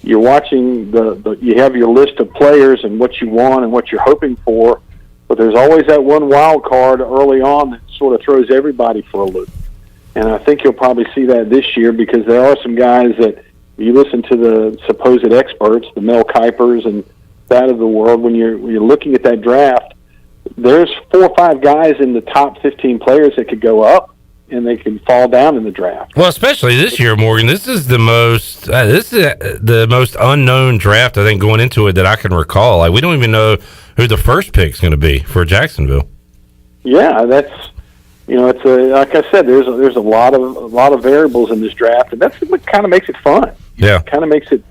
you're watching you have your list of players and what you want and what you're hoping for, but there's always that one wild card early on that sort of throws everybody for a loop. And I think you'll probably see that this year, because there are some guys that, you listen to the supposed experts, the Mel Kipers and that of the world, when you're looking at that draft, there's 4 or 5 guys in the top 15 players that could go up, and they can fall down in the draft. Well, especially this year, Morgan. This is the most the most unknown draft, I think, going into it that I can recall. Like, we don't even know who the first pick is going to be for Jacksonville. Yeah, that's, it's like I said, there's a lot of variables in this draft, and that's what kind of makes it fun. Yeah, kind of makes it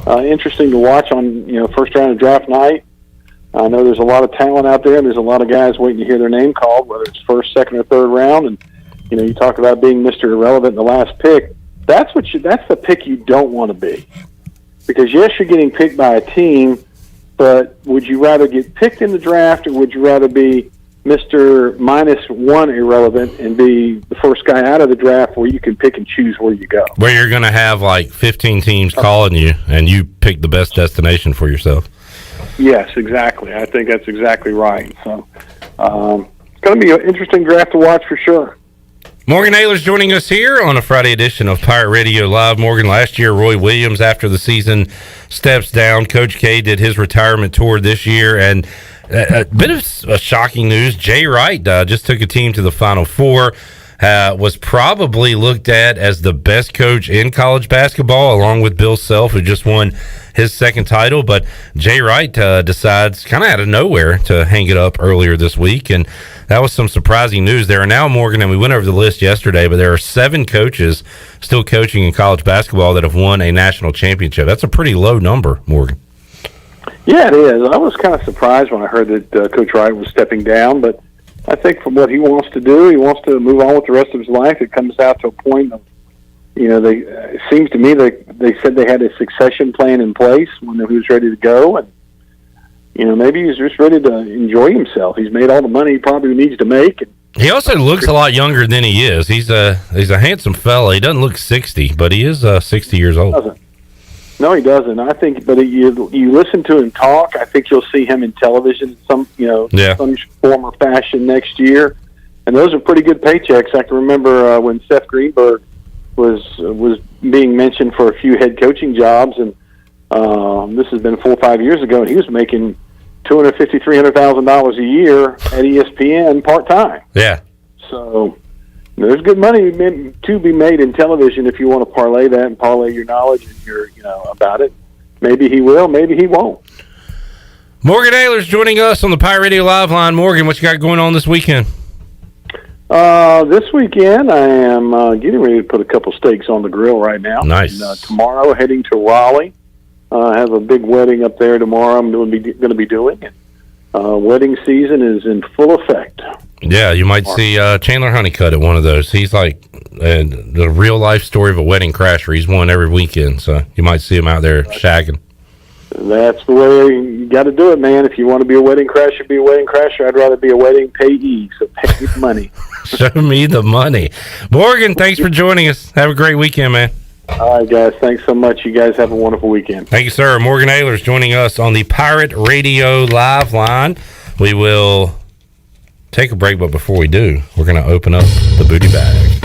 interesting to watch on first round of draft night. I know there's a lot of talent out there, and there's a lot of guys waiting to hear their name called, whether it's first, second, or third round. And you talk about being Mr. Irrelevant in the last pick. That's the pick you don't want to be, because yes, you're getting picked by a team, but would you rather get picked in the draft, or would you rather be Mr. -1 irrelevant and be the first guy out of the draft where you can pick and choose where you go? Where you're going to have like 15 teams calling you, and you pick the best destination for yourself. Yes, exactly. I think that's exactly right. So it's going to be an interesting draft to watch for sure. Morgan Ahlers joining us here on a Friday edition of Pirate Radio Live. Morgan, last year, Roy Williams, after the season, steps down. Coach K did his retirement tour this year, and a bit of shocking news. Jay Wright just took a team to the Final Four. Was probably looked at as the best coach in college basketball, along with Bill Self, who just won his second title. But Jay Wright decides kind of out of nowhere to hang it up earlier this week, and that was some surprising news. There are now, Morgan, and we went over the list yesterday, but there are 7 coaches still coaching in college basketball that have won a national championship. That's a pretty low number, Morgan. Yeah, it is. I was kind of surprised when I heard that Coach Wright was stepping down, but I think from what he wants to do, he wants to move on with the rest of his life. It comes out to a point of, it seems to me that they said they had a succession plan in place when he was ready to go, and maybe he's just ready to enjoy himself. He's made all the money he probably needs to make. And he also looks a lot younger than he is. He's a handsome fella. He doesn't look 60, but he is 60 years old. No, he doesn't. I think, but you listen to him talk, I think you'll see him in television some form or fashion next year. And those are pretty good paychecks. I can remember when Seth Greenberg was being mentioned for a few head coaching jobs, and this has been 4 or 5 years ago, and he was making $250,000, $300,000 a year at ESPN part-time. Yeah. So there's good money to be made in television if you want to parlay that and parlay your knowledge and your, about it. Maybe he will, maybe he won't. Morgan Ahlers joining us on the Pirate Radio Live line. Morgan, what you got going on this weekend? This weekend, I am getting ready to put a couple steaks on the grill right now. Nice. And, tomorrow, heading to Raleigh. I have a big wedding up there tomorrow I'm going to be doing. Wedding season is in full effect. Yeah, you might see Chandler Honeycutt at one of those. He's like the real life story of a wedding crasher. He's one every weekend, so you might see him out there shagging. That's the way you got to do it, man. If you want to be a wedding crasher, be a wedding crasher. I'd rather be a wedding payee, so pay me the money. Show me the money. Morgan, thanks for joining us. Have a great weekend, man. All right, guys. Thanks so much. You guys have a wonderful weekend. Thank you, sir. Morgan Ahlers joining us on the Pirate Radio Live line. We will take a break, but before we do, we're going to open up the booty bag.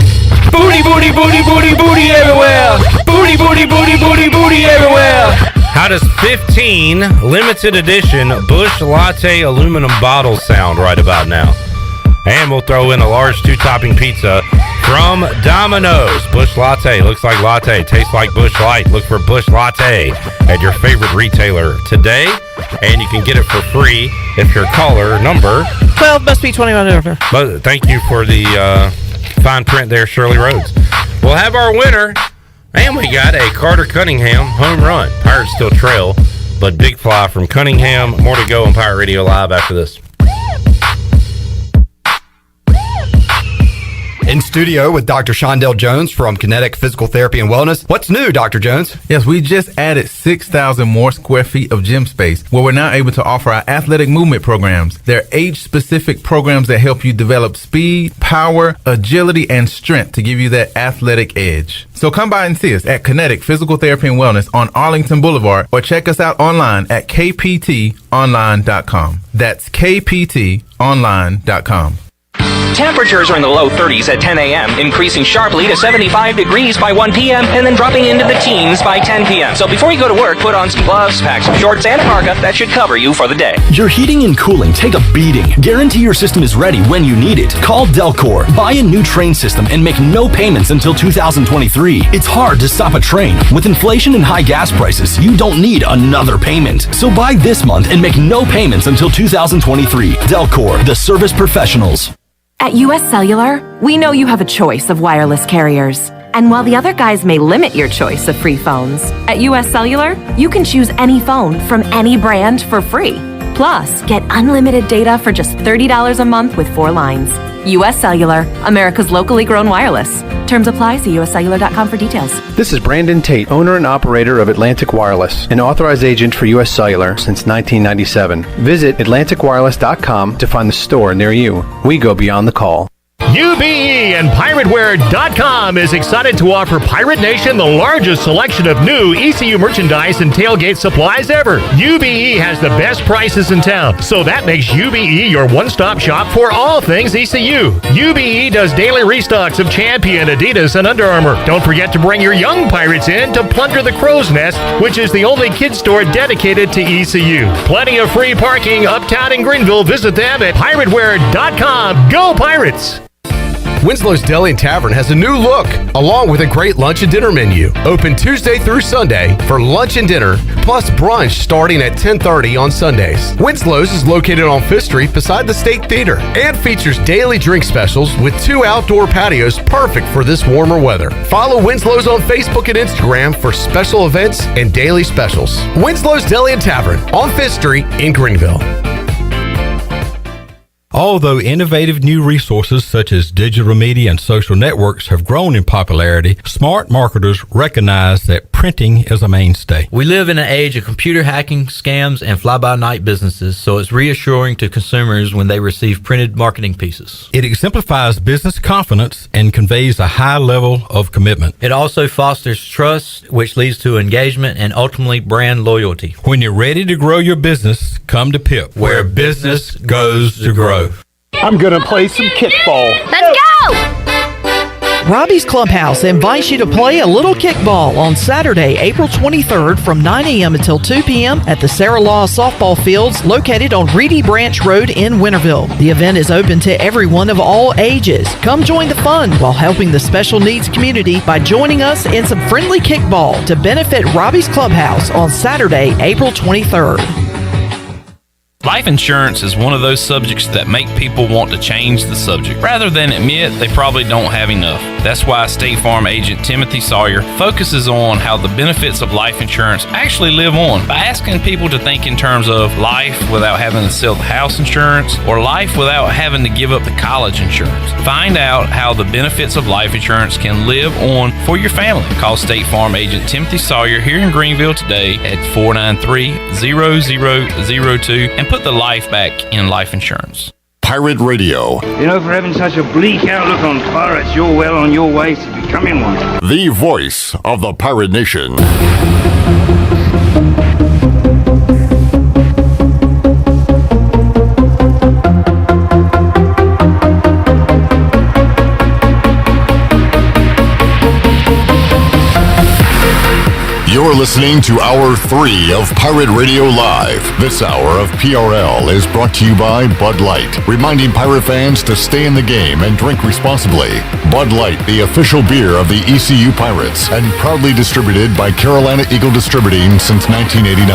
Booty, booty, booty, booty, booty everywhere. Booty, booty, booty, booty, booty everywhere. How does 15 limited edition Busch Latte aluminum bottles sound right about now? And we'll throw in a large 2-topping pizza from Domino's. Busch Latte looks like latte, tastes like Busch Light. Look for Busch Latte at your favorite retailer today, and you can get it for free if you're caller number 12, must be 21 over. But thank you for the fine print there, Shirley Rhodes. We'll have our winner, and we got a Carter Cunningham home run. Pirates still trail, but big fly from Cunningham. More to go on Pirate Radio Live after this. In studio with Dr. Shondell Jones from Kinetic Physical Therapy and Wellness. What's new, Dr. Jones? Yes, we just added 6,000 more square feet of gym space where we're now able to offer our athletic movement programs. They're age-specific programs that help you develop speed, power, agility, and strength to give you that athletic edge. So come by and see us at Kinetic Physical Therapy and Wellness on Arlington Boulevard or check us out online at kptonline.com. That's kptonline.com. Temperatures are in the low 30s at 10 a.m., increasing sharply to 75 degrees by 1 p.m., and then dropping into the teens by 10 p.m. So before you go to work, put on some gloves, pack some shorts, and a parka. That should cover you for the day. Your heating and cooling take a beating. Guarantee your system is ready when you need it. Call Delcor. Buy a new train system and make no payments until 2023. It's hard to stop a train. With inflation and high gas prices, you don't need another payment. So buy this month and make no payments until 2023. Delcor, the service professionals. At US Cellular, we know you have a choice of wireless carriers. And while the other guys may limit your choice of free phones, at US Cellular, you can choose any phone from any brand for free. Plus, get unlimited data for just $30 a month with 4 lines. US Cellular, America's locally grown wireless. Terms apply. See uscellular.com for details. This is Brandon Tate, owner and operator of Atlantic Wireless, an authorized agent for US Cellular since 1997. Visit atlanticwireless.com to find the store near you. We go beyond the call. UBE and PirateWear.com is excited to offer Pirate Nation the largest selection of new ECU merchandise and tailgate supplies ever. UBE has the best prices in town, so that makes UBE your one-stop shop for all things ECU. UBE does daily restocks of Champion, Adidas, and Under Armour. Don't forget to bring your young Pirates in to plunder the Crow's Nest, which is the only kids store dedicated to ECU. Plenty of free parking uptown in Greenville. Visit them at PirateWear.com. Go Pirates! Winslow's Deli and Tavern has a new look, along with a great lunch and dinner menu. Open Tuesday through Sunday for lunch and dinner, plus brunch starting at 10:30 on Sundays. Winslow's is located on 5th Street beside the State Theater and features daily drink specials with 2 outdoor patios perfect for this warmer weather. Follow Winslow's on Facebook and Instagram for special events and daily specials. Winslow's Deli and Tavern on 5th Street in Greenville. Although innovative new resources such as digital media and social networks have grown in popularity, smart marketers recognize that printing is a mainstay. We live in an age of computer hacking, scams, and fly-by-night businesses, so it's reassuring to consumers when they receive printed marketing pieces. It exemplifies business confidence and conveys a high level of commitment. It also fosters trust, which leads to engagement and ultimately brand loyalty. When you're ready to grow your business, come to PIP, where business goes to grow. I'm gonna play some kickball. Let's go! Robbie's Clubhouse invites you to play a little kickball on Saturday, April 23rd from 9 a.m. until 2 p.m. at the Sarah Law Softball Fields located on Reedy Branch Road in Winterville. The event is open to everyone of all ages. Come join the fun while helping the special needs community by joining us in some friendly kickball to benefit Robbie's Clubhouse on Saturday, April 23rd. Life insurance is one of those subjects that make people want to change the subject rather than admit they probably don't have enough. That's why State Farm agent Timothy Sawyer focuses on how the benefits of life insurance actually live on by asking people to think in terms of life without having to sell the house insurance or life without having to give up the college insurance. Find out how the benefits of life insurance can live on for your family. Call State Farm agent Timothy Sawyer here in Greenville today at 493-0002 and put the life back in life insurance. Pirate Radio. You know, for having such a bleak outlook on pirates, you're well on your way to becoming one. The voice of the Pirate Nation. You're listening to Hour 3 of Pirate Radio Live. This hour of PRL is brought to you by Bud Light, reminding pirate fans to stay in the game and drink responsibly. Bud Light, the official beer of the ECU Pirates, and proudly distributed by Carolina Eagle Distributing since 1989.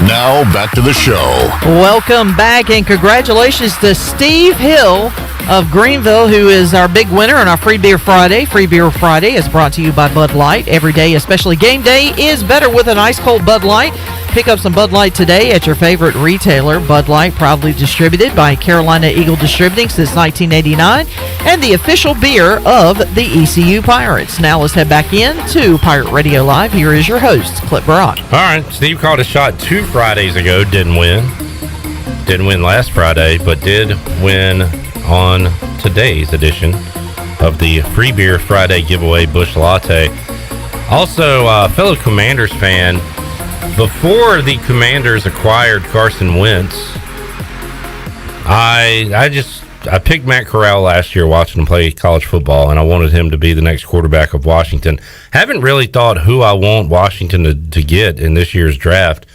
Now, back to the show. Welcome back, and congratulations to Steve Hill of Greenville, who is our big winner on our Free Beer Friday. Free Beer Friday is brought to you by Bud Light. Every day, especially game day, is better with an ice cold Bud Light. Pick up some Bud Light today at your favorite retailer. Bud Light, proudly distributed by Carolina Eagle Distributing since 1989, and the official beer of the ECU Pirates. Now let's head back in to Pirate Radio Live. Here is your host, Clip Brock. All right, Steve called a shot 2 Fridays ago, didn't win. Didn't win last Friday, but did win on today's edition of the Free Beer Friday giveaway Busch Latte. Also, fellow Commanders fan, before the Commanders acquired Carson Wentz, I picked Matt Corral last year watching him play college football, and I wanted him to be the next quarterback of Washington. Haven't really thought who I want Washington to get in this year's draft,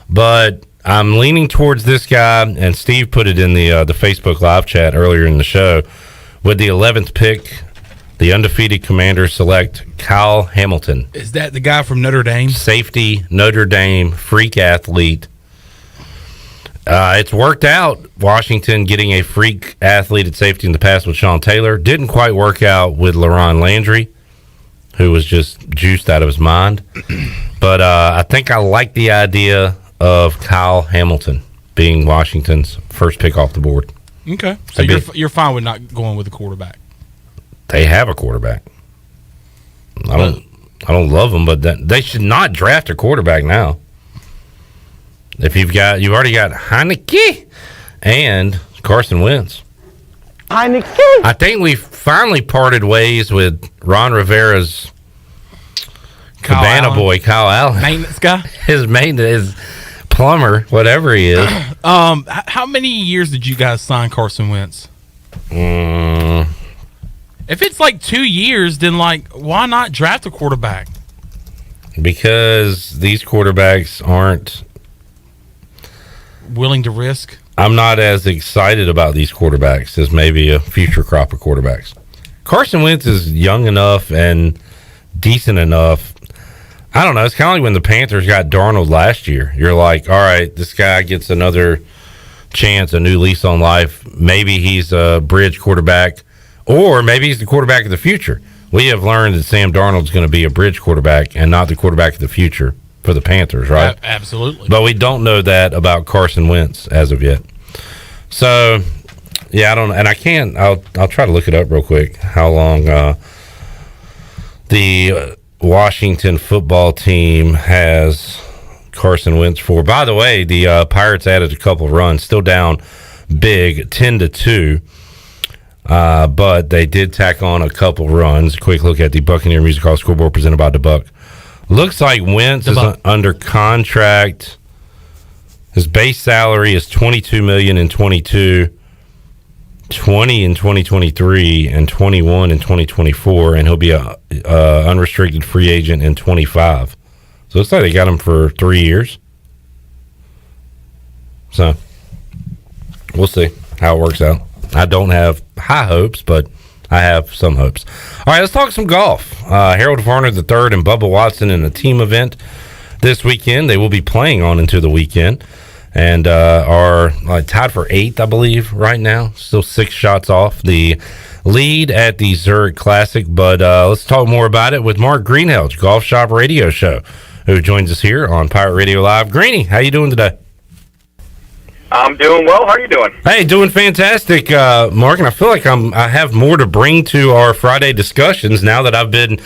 but I'm leaning towards this guy, and Steve put it in the Facebook live chat earlier in the show. With the 11th pick, the undefeated Commanders select Kyle Hamilton. Is that the guy from Notre Dame? Safety, Notre Dame, freak athlete. It's worked out, Washington getting a freak athlete at safety in the past with Sean Taylor. Didn't quite work out with LaRon Landry, who was just juiced out of his mind. But I think I like the idea of Kyle Hamilton being Washington's first pick off the board. Okay, so you're fine with not going with a quarterback. They have a quarterback. I don't love them, but they should not draft a quarterback now. If you've already got Heineke and Carson Wentz. Heineke. I think we finally parted ways with Ron Rivera's Cabana boy, Kyle Allen. Maintenance guy? His maintenance, his plumber, whatever he is. How many years did you guys sign Carson Wentz? If it's like 2 years, then why not draft a quarterback? Because these quarterbacks aren't willing to risk. I'm not as excited about these quarterbacks as maybe a future crop of quarterbacks. Carson Wentz is young enough and decent enough. I don't know. It's kind of like when the Panthers got Darnold last year. You're like, all right, this guy gets another chance, a new lease on life. Maybe he's a bridge quarterback, or maybe he's the quarterback of the future. We have learned that Sam Darnold's going to be a bridge quarterback and not the quarterback of the future for the Panthers, right? Absolutely. But we don't know that about Carson Wentz as of yet. So, yeah, I don't, and I can't. I'll try to look it up real quick. How long the Washington football team has Carson Wentz for? By the way, the Pirates added a couple of runs, still down big, 10-2. But they did tack on a couple runs. Quick look at the Buccaneer Music Hall scoreboard presented by DeBuck. Looks like Wentz is under contract. His base salary is $22 million in 22, $20 in 2023, and $21 in 2024, and he'll be a unrestricted free agent in 25. So it looks like they got him for 3 years. So we'll see how it works out. I don't have high hopes, but I have some hopes. All right, let's talk some golf. Harold Varner III and Bubba Watson in a team event this weekend. They will be playing on into the weekend and are tied for 8th, I believe, right now. Still 6 shots off the lead at the Zurich Classic. But let's talk more about it with Mark Greenhelge, Golf Shop Radio Show, who joins us here on Pirate Radio Live. Greeny, how you doing today? I'm doing well. How are you doing? Hey, doing fantastic, Mark. And I feel like I have more to bring to our Friday discussions now that I've been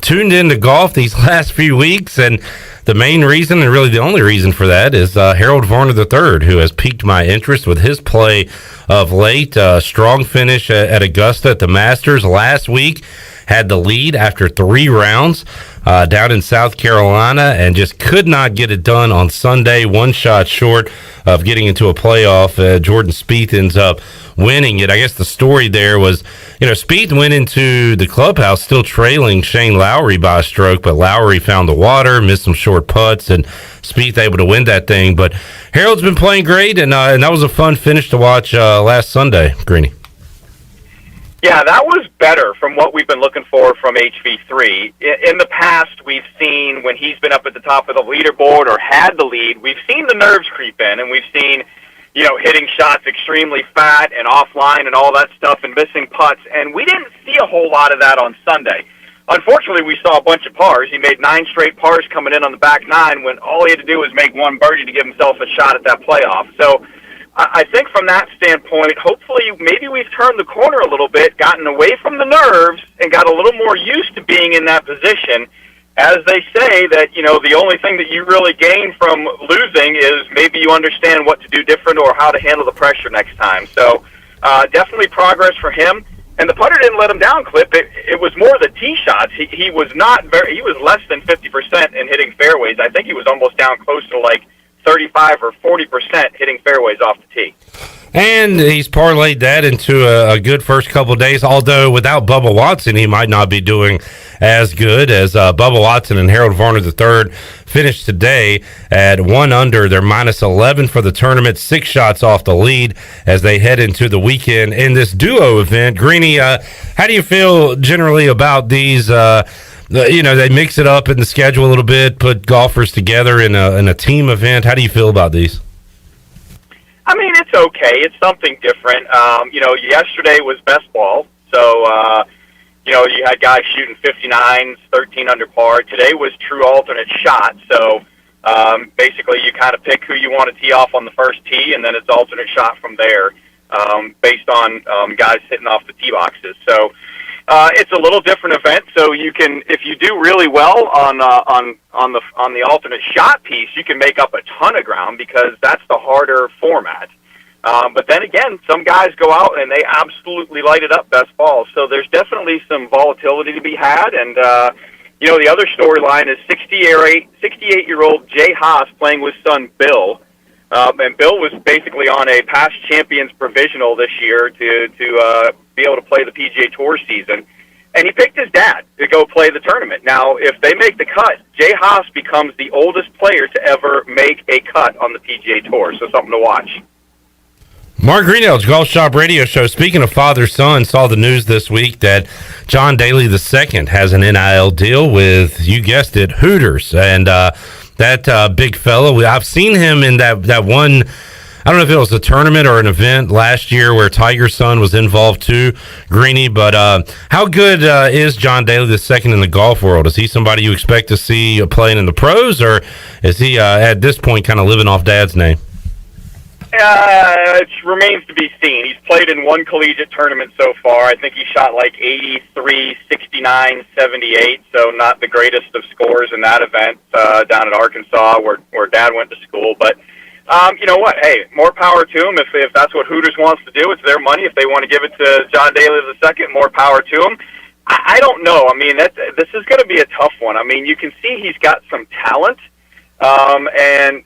tuned into golf these last few weeks. And the main reason, and really the only reason for that, is Harold Varner III, who has piqued my interest with his play of late. Strong finish at Augusta at the Masters last week. Had the lead after 3 rounds down in South Carolina and just could not get it done on Sunday. 1 shot short of getting into a playoff. Jordan Spieth ends up winning it. I guess the story there was, Spieth went into the clubhouse still trailing Shane Lowry by a stroke, but Lowry found the water, missed some short putts, and Spieth able to win that thing. But Harold's been playing great, and that was a fun finish to watch last Sunday, Greeny. Yeah, that was better from what we've been looking for from HV3. In the past, we've seen when he's been up at the top of the leaderboard or had the lead, we've seen the nerves creep in, and we've seen, hitting shots extremely fat and offline and all that stuff and missing putts, and we didn't see a whole lot of that on Sunday. unfortunately, we saw a bunch of pars. He made 9 straight pars coming in on the back 9 when all he had to do was make one birdie to give himself a shot at that playoff. So I think from that standpoint, hopefully maybe we've turned the corner a little bit, gotten away from the nerves, and got a little more used to being in that position. As they say that, the only thing that you really gain from losing is maybe you understand what to do different or how to handle the pressure next time. So definitely progress for him. And the putter didn't let him down, Clip. It was more the tee shots. He was he was less than 50% in hitting fairways. I think he was almost down close to like 35 or 40% hitting fairways off the tee. And he's parlayed that into a good first couple of days, although without Bubba Watson, he might not be doing as good as Bubba Watson and Harold Varner III finished today at 1 under. They're minus 11 for the tournament, 6 shots off the lead as they head into the weekend in this duo event. Greeny, how do you feel generally about these? They mix it up in the schedule a little bit, put golfers together in a team event. How do you feel about these? I mean, it's okay. It's something different. Yesterday was best ball, so you had guys shooting 59s, 13 under par. Today was true alternate shot, so basically you kind of pick who you want to tee off on the first tee, and then it's alternate shot from there based on guys hitting off the tee boxes. So it's a little different event. So you can, if you do really well on the alternate shot piece, you can make up a ton of ground because that's the harder format. But then again, some guys go out and they absolutely light it up best ball. So there's definitely some volatility to be had. And, the other storyline is 68-year-old Jay Haas playing with son Bill. And Bill was basically on a past champions provisional this year to be able to play the PGA Tour season. And he picked his dad to go play the tournament. Now, if they make the cut, Jay Haas becomes the oldest player to ever make a cut on the PGA Tour. So something to watch. Mark Greenhill's Golf Shop Radio Show. Speaking of father-son, saw the news this week that John Daly II has an NIL deal with, you guessed it, Hooters. And that big fellow, I've seen him in that one, I don't know if it was a tournament or an event last year where Tiger's son was involved too, Greeny. But how good is John Daly II in the golf world? Is he somebody you expect to see playing in the pros, or is he at this point kind of living off dad's name? It remains to be seen. He's played in one collegiate tournament so far. I think he shot like 83, 69, 78, so not the greatest of scores in that event down at Arkansas where Dad went to school. But you know what? Hey, more power to him. If that's what Hooters wants to do, it's their money. If they want to give it to John Daly II, more power to him. I don't know. I mean, this is going to be a tough one. I mean, you can see he's got some talent, and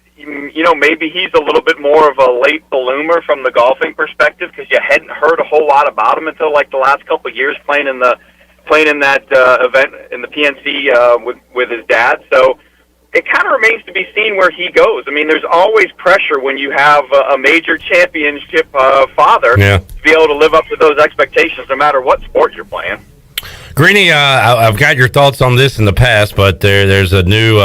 maybe he's a little bit more of a late bloomer from the golfing perspective because you hadn't heard a whole lot about him until like the last couple of years playing in that event in the PNC with his dad. So it kind of remains to be seen where he goes. I mean, there's always pressure when you have a major championship father to be able to live up to those expectations no matter what sport you're playing. Greeny, I've got your thoughts on this in the past, but there's a new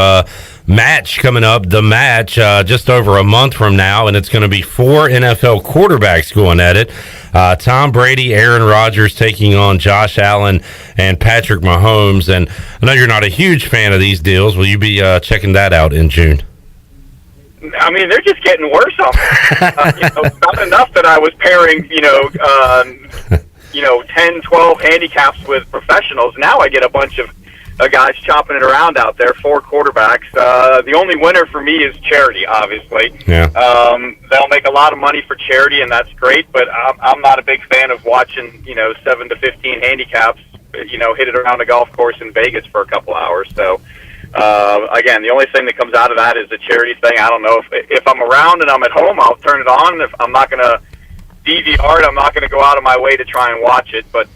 match coming up. The match just over a month from now, and it's going to be 4 NFL quarterbacks going at it. Tom Brady, Aaron Rodgers taking on Josh Allen and Patrick Mahomes. And I know you're not a huge fan of these deals. Will you be checking that out in June? I mean, they're just getting worse off. Not enough that I was pairing, 10, 12 handicaps with professionals. Now I get a bunch of guys chopping it around out there, 4 quarterbacks. The only winner for me is charity, obviously. Yeah. They'll make a lot of money for charity, and that's great, but I'm not a big fan of watching, 7 to 15 handicaps, hit it around a golf course in Vegas for a couple hours. So, again, the only thing that comes out of that is the charity thing. I don't know if I'm around and I'm at home, I'll turn it on. If I'm not going to DVR it, I'm not going to go out of my way to try and watch it. But,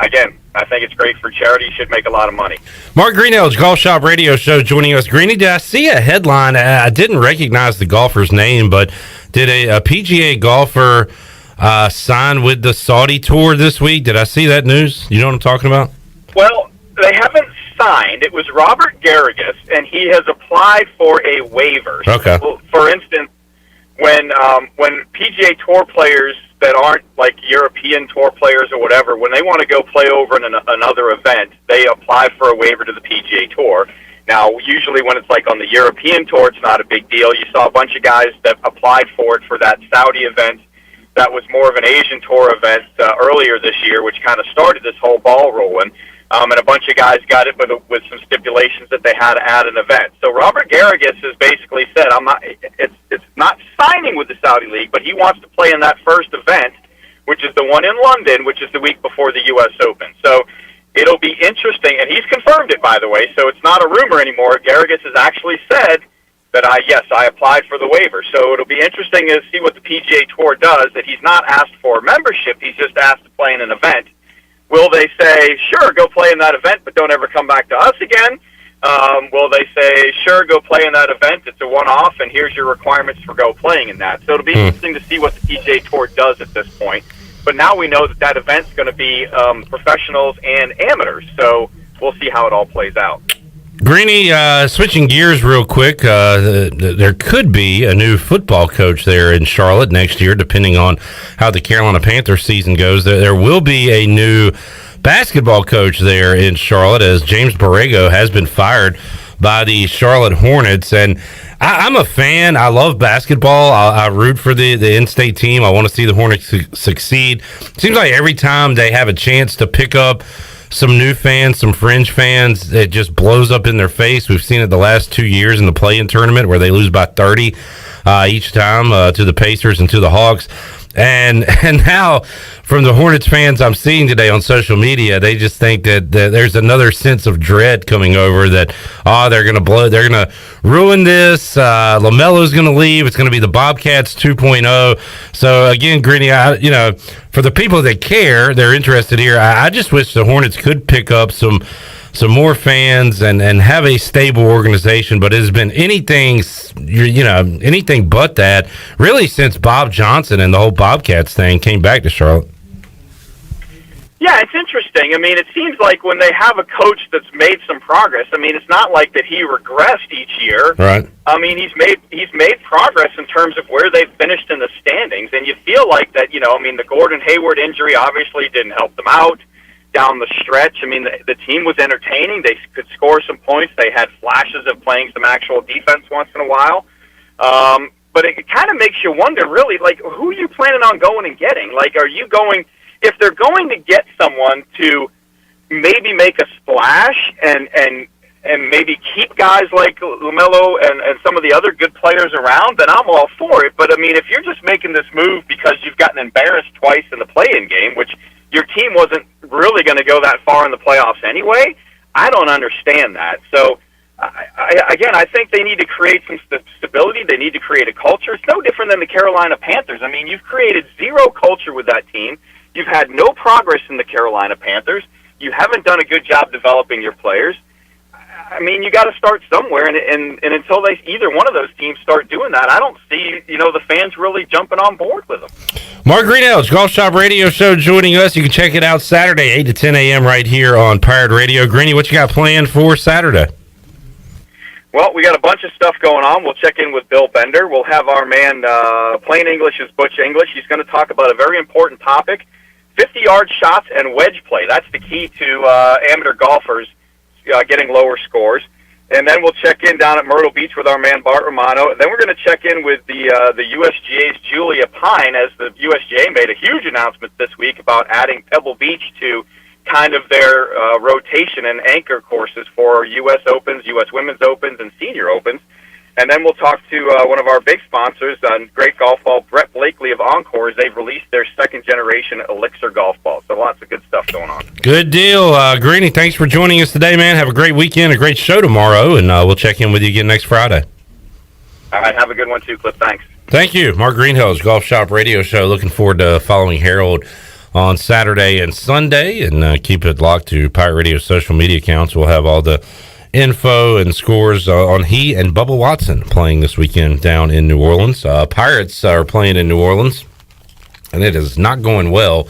again, I think it's great for charity. Should make a lot of money. Mark Greenhill's Golf Shop Radio Show joining us. Greeny, did I see a headline? I didn't recognize the golfer's name, but did a PGA golfer sign with the Saudi Tour this week? Did I see that news? You know what I'm talking about? Well, they haven't signed. It was Robert Garrigus, and he has applied for a waiver. Okay. So, for instance, when PGA Tour players that aren't like European tour players or whatever, when they want to go play over in another event, they apply for a waiver to the PGA Tour. Now, usually when it's like on the European Tour, it's not a big deal. You saw a bunch of guys that applied for it for that Saudi event that was more of an Asian Tour event earlier this year, which kind of started this whole ball rolling. And a bunch of guys got it with some stipulations that they had to add an event. So Robert Garrigus has basically said, it's not signing with the Saudi League, but he wants to play in that first event, which is the one in London, which is the week before the U.S. Open. So it'll be interesting, and he's confirmed it, by the way, so it's not a rumor anymore. Garrigus has actually said that I applied for the waiver. So it'll be interesting to see what the PGA Tour does, that he's not asked for membership, he's just asked to play in an event. Will they say, sure, go play in that event, but don't ever come back to us again? Will they say, sure, go play in that event, it's a one-off, and here's your requirements for go playing in that? So it'll be interesting to see what the PGA Tour does at this point. But now we know that event's going to be professionals and amateurs, so we'll see how it all plays out. Greeny, switching gears real quick, there could be a new football coach there in Charlotte next year, depending on how the Carolina Panthers season goes. There will be a new basketball coach there in Charlotte, as James Borrego has been fired by the Charlotte Hornets. And I'm a fan. I love basketball. I root for the in-state team. I want to see the Hornets succeed. Seems like every time they have a chance to pick up some new fans, some fringe fans, it just blows up in their face. We've seen it the last 2 years in the play-in tournament where they lose by 30 each time to the Pacers and to the Hawks. And now from the Hornets fans I'm seeing today on social media, they just think that there's another sense of dread coming over, that they're going to ruin this. LaMelo's going to leave. It's going to be the Bobcats 2.0. So again, Greeny, for the people that care, they're interested here. I just wish the Hornets could pick up some more fans and have a stable organization, but it has been anything but that, really, since Bob Johnson and the whole Bobcats thing came back to Charlotte. Yeah, it's interesting. I mean, it seems like when they have a coach that's made some progress, I mean, it's not like that he regressed each year. Right. I mean, he's made progress in terms of where they've finished in the standings, and you feel like that, the Gordon Hayward injury obviously didn't help them out down the stretch. I mean, the team was entertaining. They could score some points. They had flashes of playing some actual defense once in a while. But it kind of makes you wonder, really, like, who are you planning on going and getting? Like, are you going, if they're going to get someone to maybe make a splash and maybe keep guys like LaMelo and some of the other good players around, then I'm all for it. But, I mean, if you're just making this move because you've gotten embarrassed twice in the play-in game, which your team wasn't really going to go that far in the playoffs anyway, I don't understand that. So, I think they need to create some stability. They need to create a culture. It's no different than the Carolina Panthers. I mean, you've created zero culture with that team. You've had no progress in the Carolina Panthers. You haven't done a good job developing your players. I mean, you got to start somewhere, and until either one of those teams start doing that, I don't see the fans really jumping on board with them. Mark Greenells, Golf Shop Radio Show, joining us. You can check it out Saturday, 8 to 10 a.m. right here on Pirate Radio. Greeny, what you got planned for Saturday? Well, we got a bunch of stuff going on. We'll check in with Bill Bender. We'll have our man, Plain English is Butch English. He's going to talk about a very important topic, 50-yard shots and wedge play. That's the key to amateur golfers getting lower scores. And then we'll check in down at Myrtle Beach with our man Bart Romano. And then we're going to check in with the USGA's Julia Pine, as the USGA made a huge announcement this week about adding Pebble Beach to kind of their rotation and anchor courses for U.S. Opens, U.S. Women's Opens, and Senior Opens. And then we'll talk to one of our big sponsors, Great Golf Ball, Brett Blakely of Encore, as they've released their second-generation Elixir golf ball. So lots of good stuff going on. Good deal. Greeny, thanks for joining us today, man. Have a great weekend, a great show tomorrow, and we'll check in with you again next Friday. All right, have a good one too, Cliff. Thanks. Thank you. Mark Greenhill's Golf Shop Radio Show. Looking forward to following Harold on Saturday and Sunday, and keep it locked to Pirate Radio social media accounts. We'll have all the info and scores on he and Bubba Watson playing this weekend down in New Orleans. Pirates are playing in New Orleans, and it is not going well.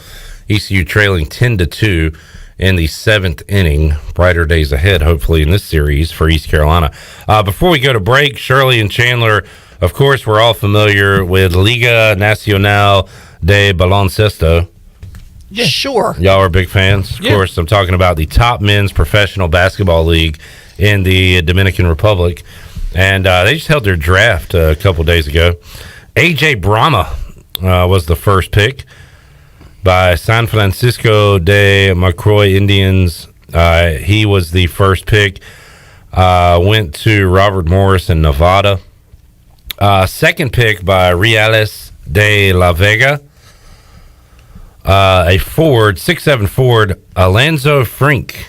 ECU trailing 10-2 in the seventh inning. Brighter days ahead, hopefully, in this series for East Carolina. Before we go to break, Shirley and Chandler, of course, we're all familiar with Liga Nacional de Baloncesto. Yeah. Sure. Y'all are big fans. Of course, I'm talking about the top men's professional basketball league in the Dominican Republic. And they just held their draft a couple days ago. A.J. Brahma was the first pick by San Francisco de Macroy Indians. He was the first pick. Went to Robert Morris in Nevada. Second pick by Reales de la Vega. A Ford, 6'7" Ford, Alonzo Frink.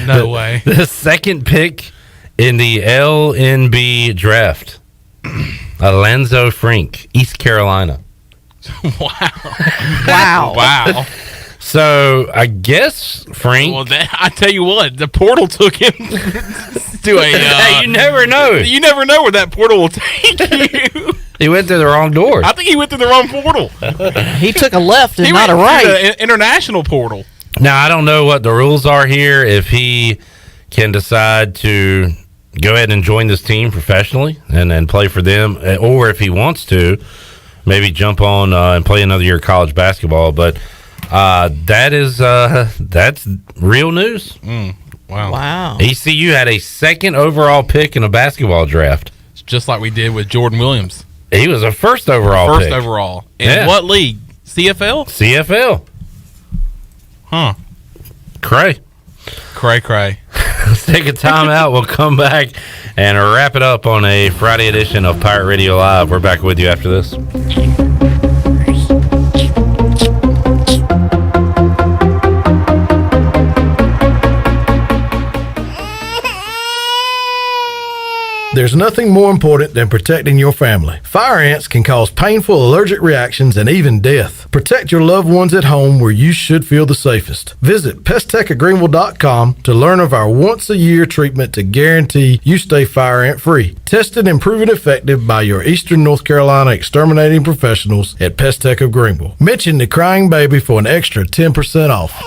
No way. The second pick in the LNB draft. Alonzo Frink, East Carolina. Wow. So I guess Frank. Well, I tell you what, the portal took him to a. You never know. You never know where that portal will take you. He went through the wrong door. I think he went through the wrong portal. He took a left and He not a went through right. the international portal. Now I don't know what the rules are here. If he can decide to go ahead and join this team professionally and then play for them, or if he wants to, maybe jump on and play another year of college basketball. But that's real news. Wow. ECU had a second overall pick in a basketball draft. It's just like we did with Jordan Williams. He was a first overall pick. First overall. In what league? CFL? CFL. Huh. Cray. Let's take a time out. We'll come back and wrap it up on a Friday edition of Pirate Radio Live. We're back with you after this. There's nothing more important than protecting your family. Fire ants can cause painful allergic reactions and even death. Protect your loved ones at home where you should feel the safest. Visit pesttechofgreenville.com to learn of our once-a-year treatment to guarantee you stay fire ant free. Tested and proven effective by your Eastern North Carolina exterminating professionals at Pest Tech of Greenville. Mention the crying baby for an extra 10% off.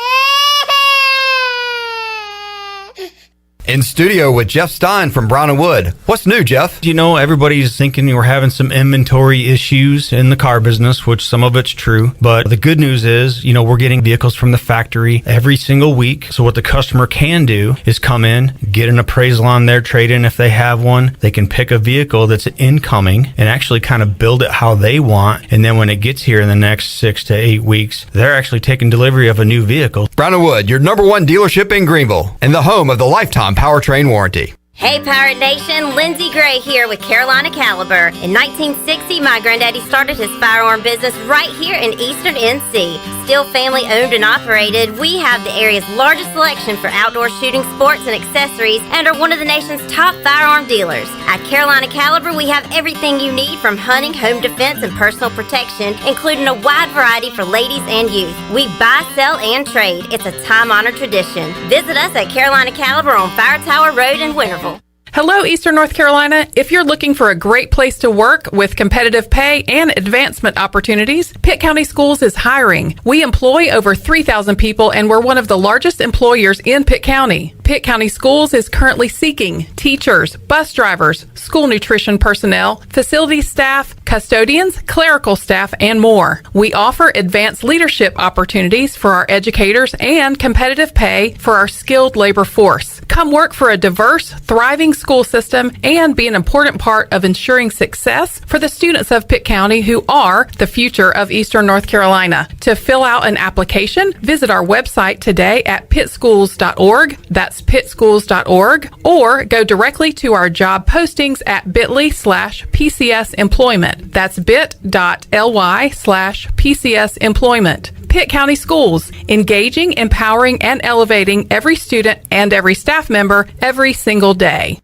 In studio with Jeff Stein from Brown & Wood. What's new, Jeff? You know, everybody's thinking we're having some inventory issues in the car business, which some of it's true. But the good news is, you know, we're getting vehicles from the factory every single week. So what the customer can do is come in, get an appraisal on their trade-in if they have one. They can pick a vehicle that's incoming and actually kind of build it how they want. And then when it gets here in the next 6 to 8 weeks, they're actually taking delivery of a new vehicle. Brown & Wood, your #1 dealership in Greenville and the home of the lifetime powertrain warranty. Hey Pirate Nation, Lindsay Gray here with Carolina Caliber. In 1960, my granddaddy started his firearm business right here in Eastern NC. Still family owned and operated, we have the area's largest selection for outdoor shooting sports and accessories and are one of the nation's top firearm dealers. At Carolina Caliber, we have everything you need from hunting, home defense, and personal protection, including a wide variety for ladies and youth. We buy, sell, and trade. It's a time-honored tradition. Visit us at Carolina Caliber on Fire Tower Road in Winterville. Hello, Eastern North Carolina. If you're looking for a great place to work with competitive pay and advancement opportunities, Pitt County Schools is hiring. We employ over 3,000 people and we're one of the largest employers in Pitt County. Pitt County Schools is currently seeking teachers, bus drivers, school nutrition personnel, facility staff, custodians, clerical staff, and more. We offer advanced leadership opportunities for our educators and competitive pay for our skilled labor force. Come work for a diverse, thriving school system and be an important part of ensuring success for the students of Pitt County who are the future of Eastern North Carolina. To fill out an application, visit our website today at pittschools.org. That's pittschools.org, or go directly to our job postings at bit.ly/PCS employment. That's bit.ly/PCS employment. Pitt County Schools, engaging, empowering, and elevating every student and every staff member every single day.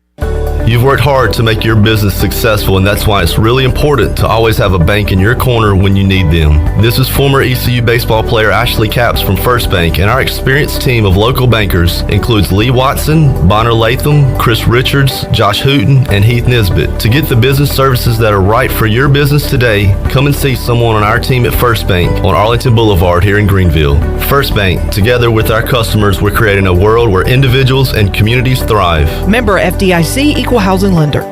You've worked hard to make your business successful, and that's why it's really important to always have a bank in your corner when you need them. This is former ECU baseball player Ashley Capps from First Bank, and our experienced team of local bankers includes Lee Watson, Bonner Latham, Chris Richards, Josh Hooten, and Heath Nisbet. To get the business services that are right for your business today, come and see someone on our team at First Bank on Arlington Boulevard here in Greenville. First Bank, together with our customers, we're creating a world where individuals and communities thrive. Member FDIC, Equal Housing Lender.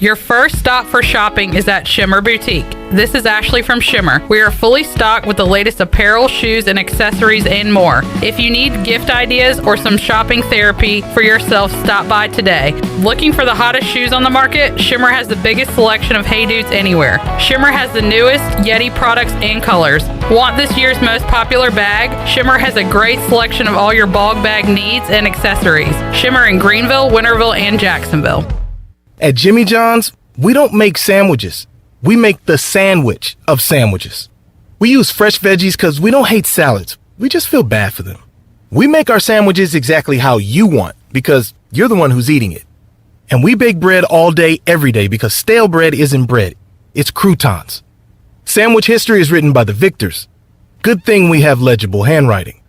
Your first stop for shopping is at Shimmer Boutique. This is Ashley from Shimmer. We are fully stocked with the latest apparel, shoes, and accessories and more. If you need gift ideas or some shopping therapy for yourself, stop by today. Looking for the hottest shoes on the market? Shimmer has the biggest selection of Hey Dudes anywhere. Shimmer has the newest Yeti products and colors. Want this year's most popular bag? Shimmer has a great selection of all your bog bag needs and accessories. Shimmer in Greenville, Winterville, and Jacksonville. At Jimmy John's, we don't make sandwiches. We make the sandwich of sandwiches. We use fresh veggies because we don't hate salads. We just feel bad for them. We make our sandwiches exactly how you want because you're the one who's eating it. And we bake bread all day, every day because stale bread isn't bread. It's croutons. Sandwich history is written by the victors. Good thing we have legible handwriting.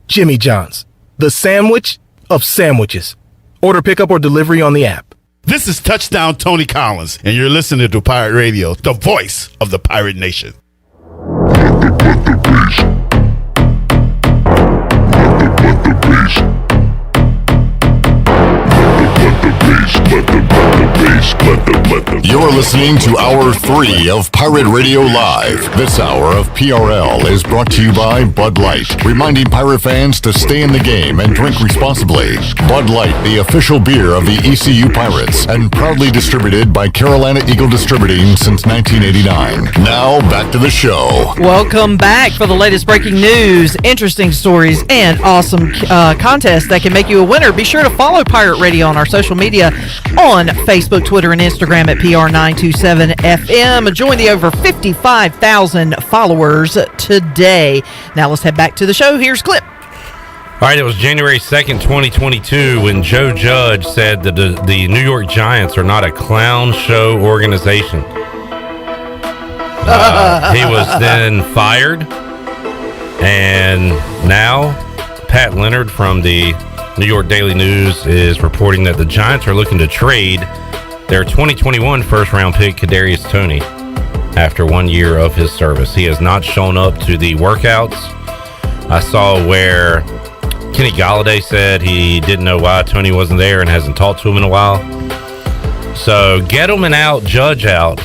Jimmy John's, the sandwich of sandwiches. Order pickup or delivery on the app. This is Touchdown Tony Collins, and you're listening to Pirate Radio, the voice of the Pirate Nation. You're listening to Hour 3 of Pirate Radio Live. This hour of PRL is brought to you by Bud Light, reminding pirate fans to stay in the game and drink responsibly. Bud Light, the official beer of the ECU Pirates, and proudly distributed by Carolina Eagle Distributing since 1989. Now, back to the show. Welcome back for the latest breaking news, interesting stories, and awesome contests that can make you a winner. Be sure to follow Pirate Radio on our social media on Facebook, Twitter, and Instagram at PR927FM. Join the over 55,000 followers today. Now let's head back to the show. Here's Clip. All right, it was January 2nd, 2022, when Joe Judge said that the New York Giants are not a clown show organization. He was then fired, and now Pat Leonard from the New York Daily News is reporting that the Giants are looking to trade their 2021 first-round pick, Kadarius Toney, after 1 year of his service. He has not shown up to the workouts. I saw where Kenny Galladay said he didn't know why Toney wasn't there and hasn't talked to him in a while. So Gettleman out, Judge out,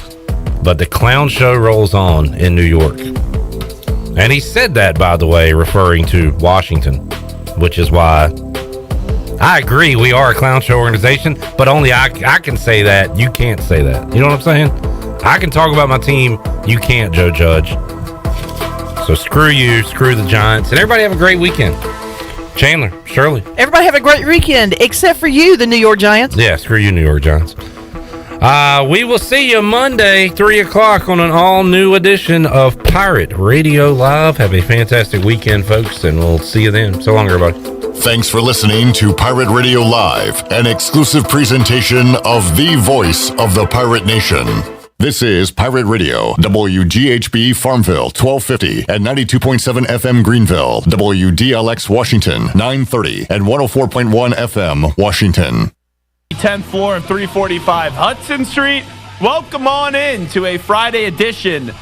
but the clown show rolls on in New York. And he said that, by the way, referring to Washington, which is why I agree we are a clown show organization, but only I can say that. You can't say that. You know what I'm saying? I can talk about my team. You can't, Joe Judge. So screw you, screw the Giants, and everybody have a great weekend. Chandler, Shirley. Everybody have a great weekend, except for you, the New York Giants. Yeah, screw you, New York Giants. We will see you Monday, 3 o'clock on an all-new edition of Pirate Radio Live. Have a fantastic weekend, folks, and we'll see you then. So long, everybody. Thanks for listening to Pirate Radio Live, an exclusive presentation of the voice of the Pirate Nation. This is Pirate Radio, WGHB Farmville, 1250 and 92.7 FM Greenville, WDLX Washington, 930 and 104.1 FM Washington. 10th floor and 345 Hudson Street. Welcome on in to a Friday edition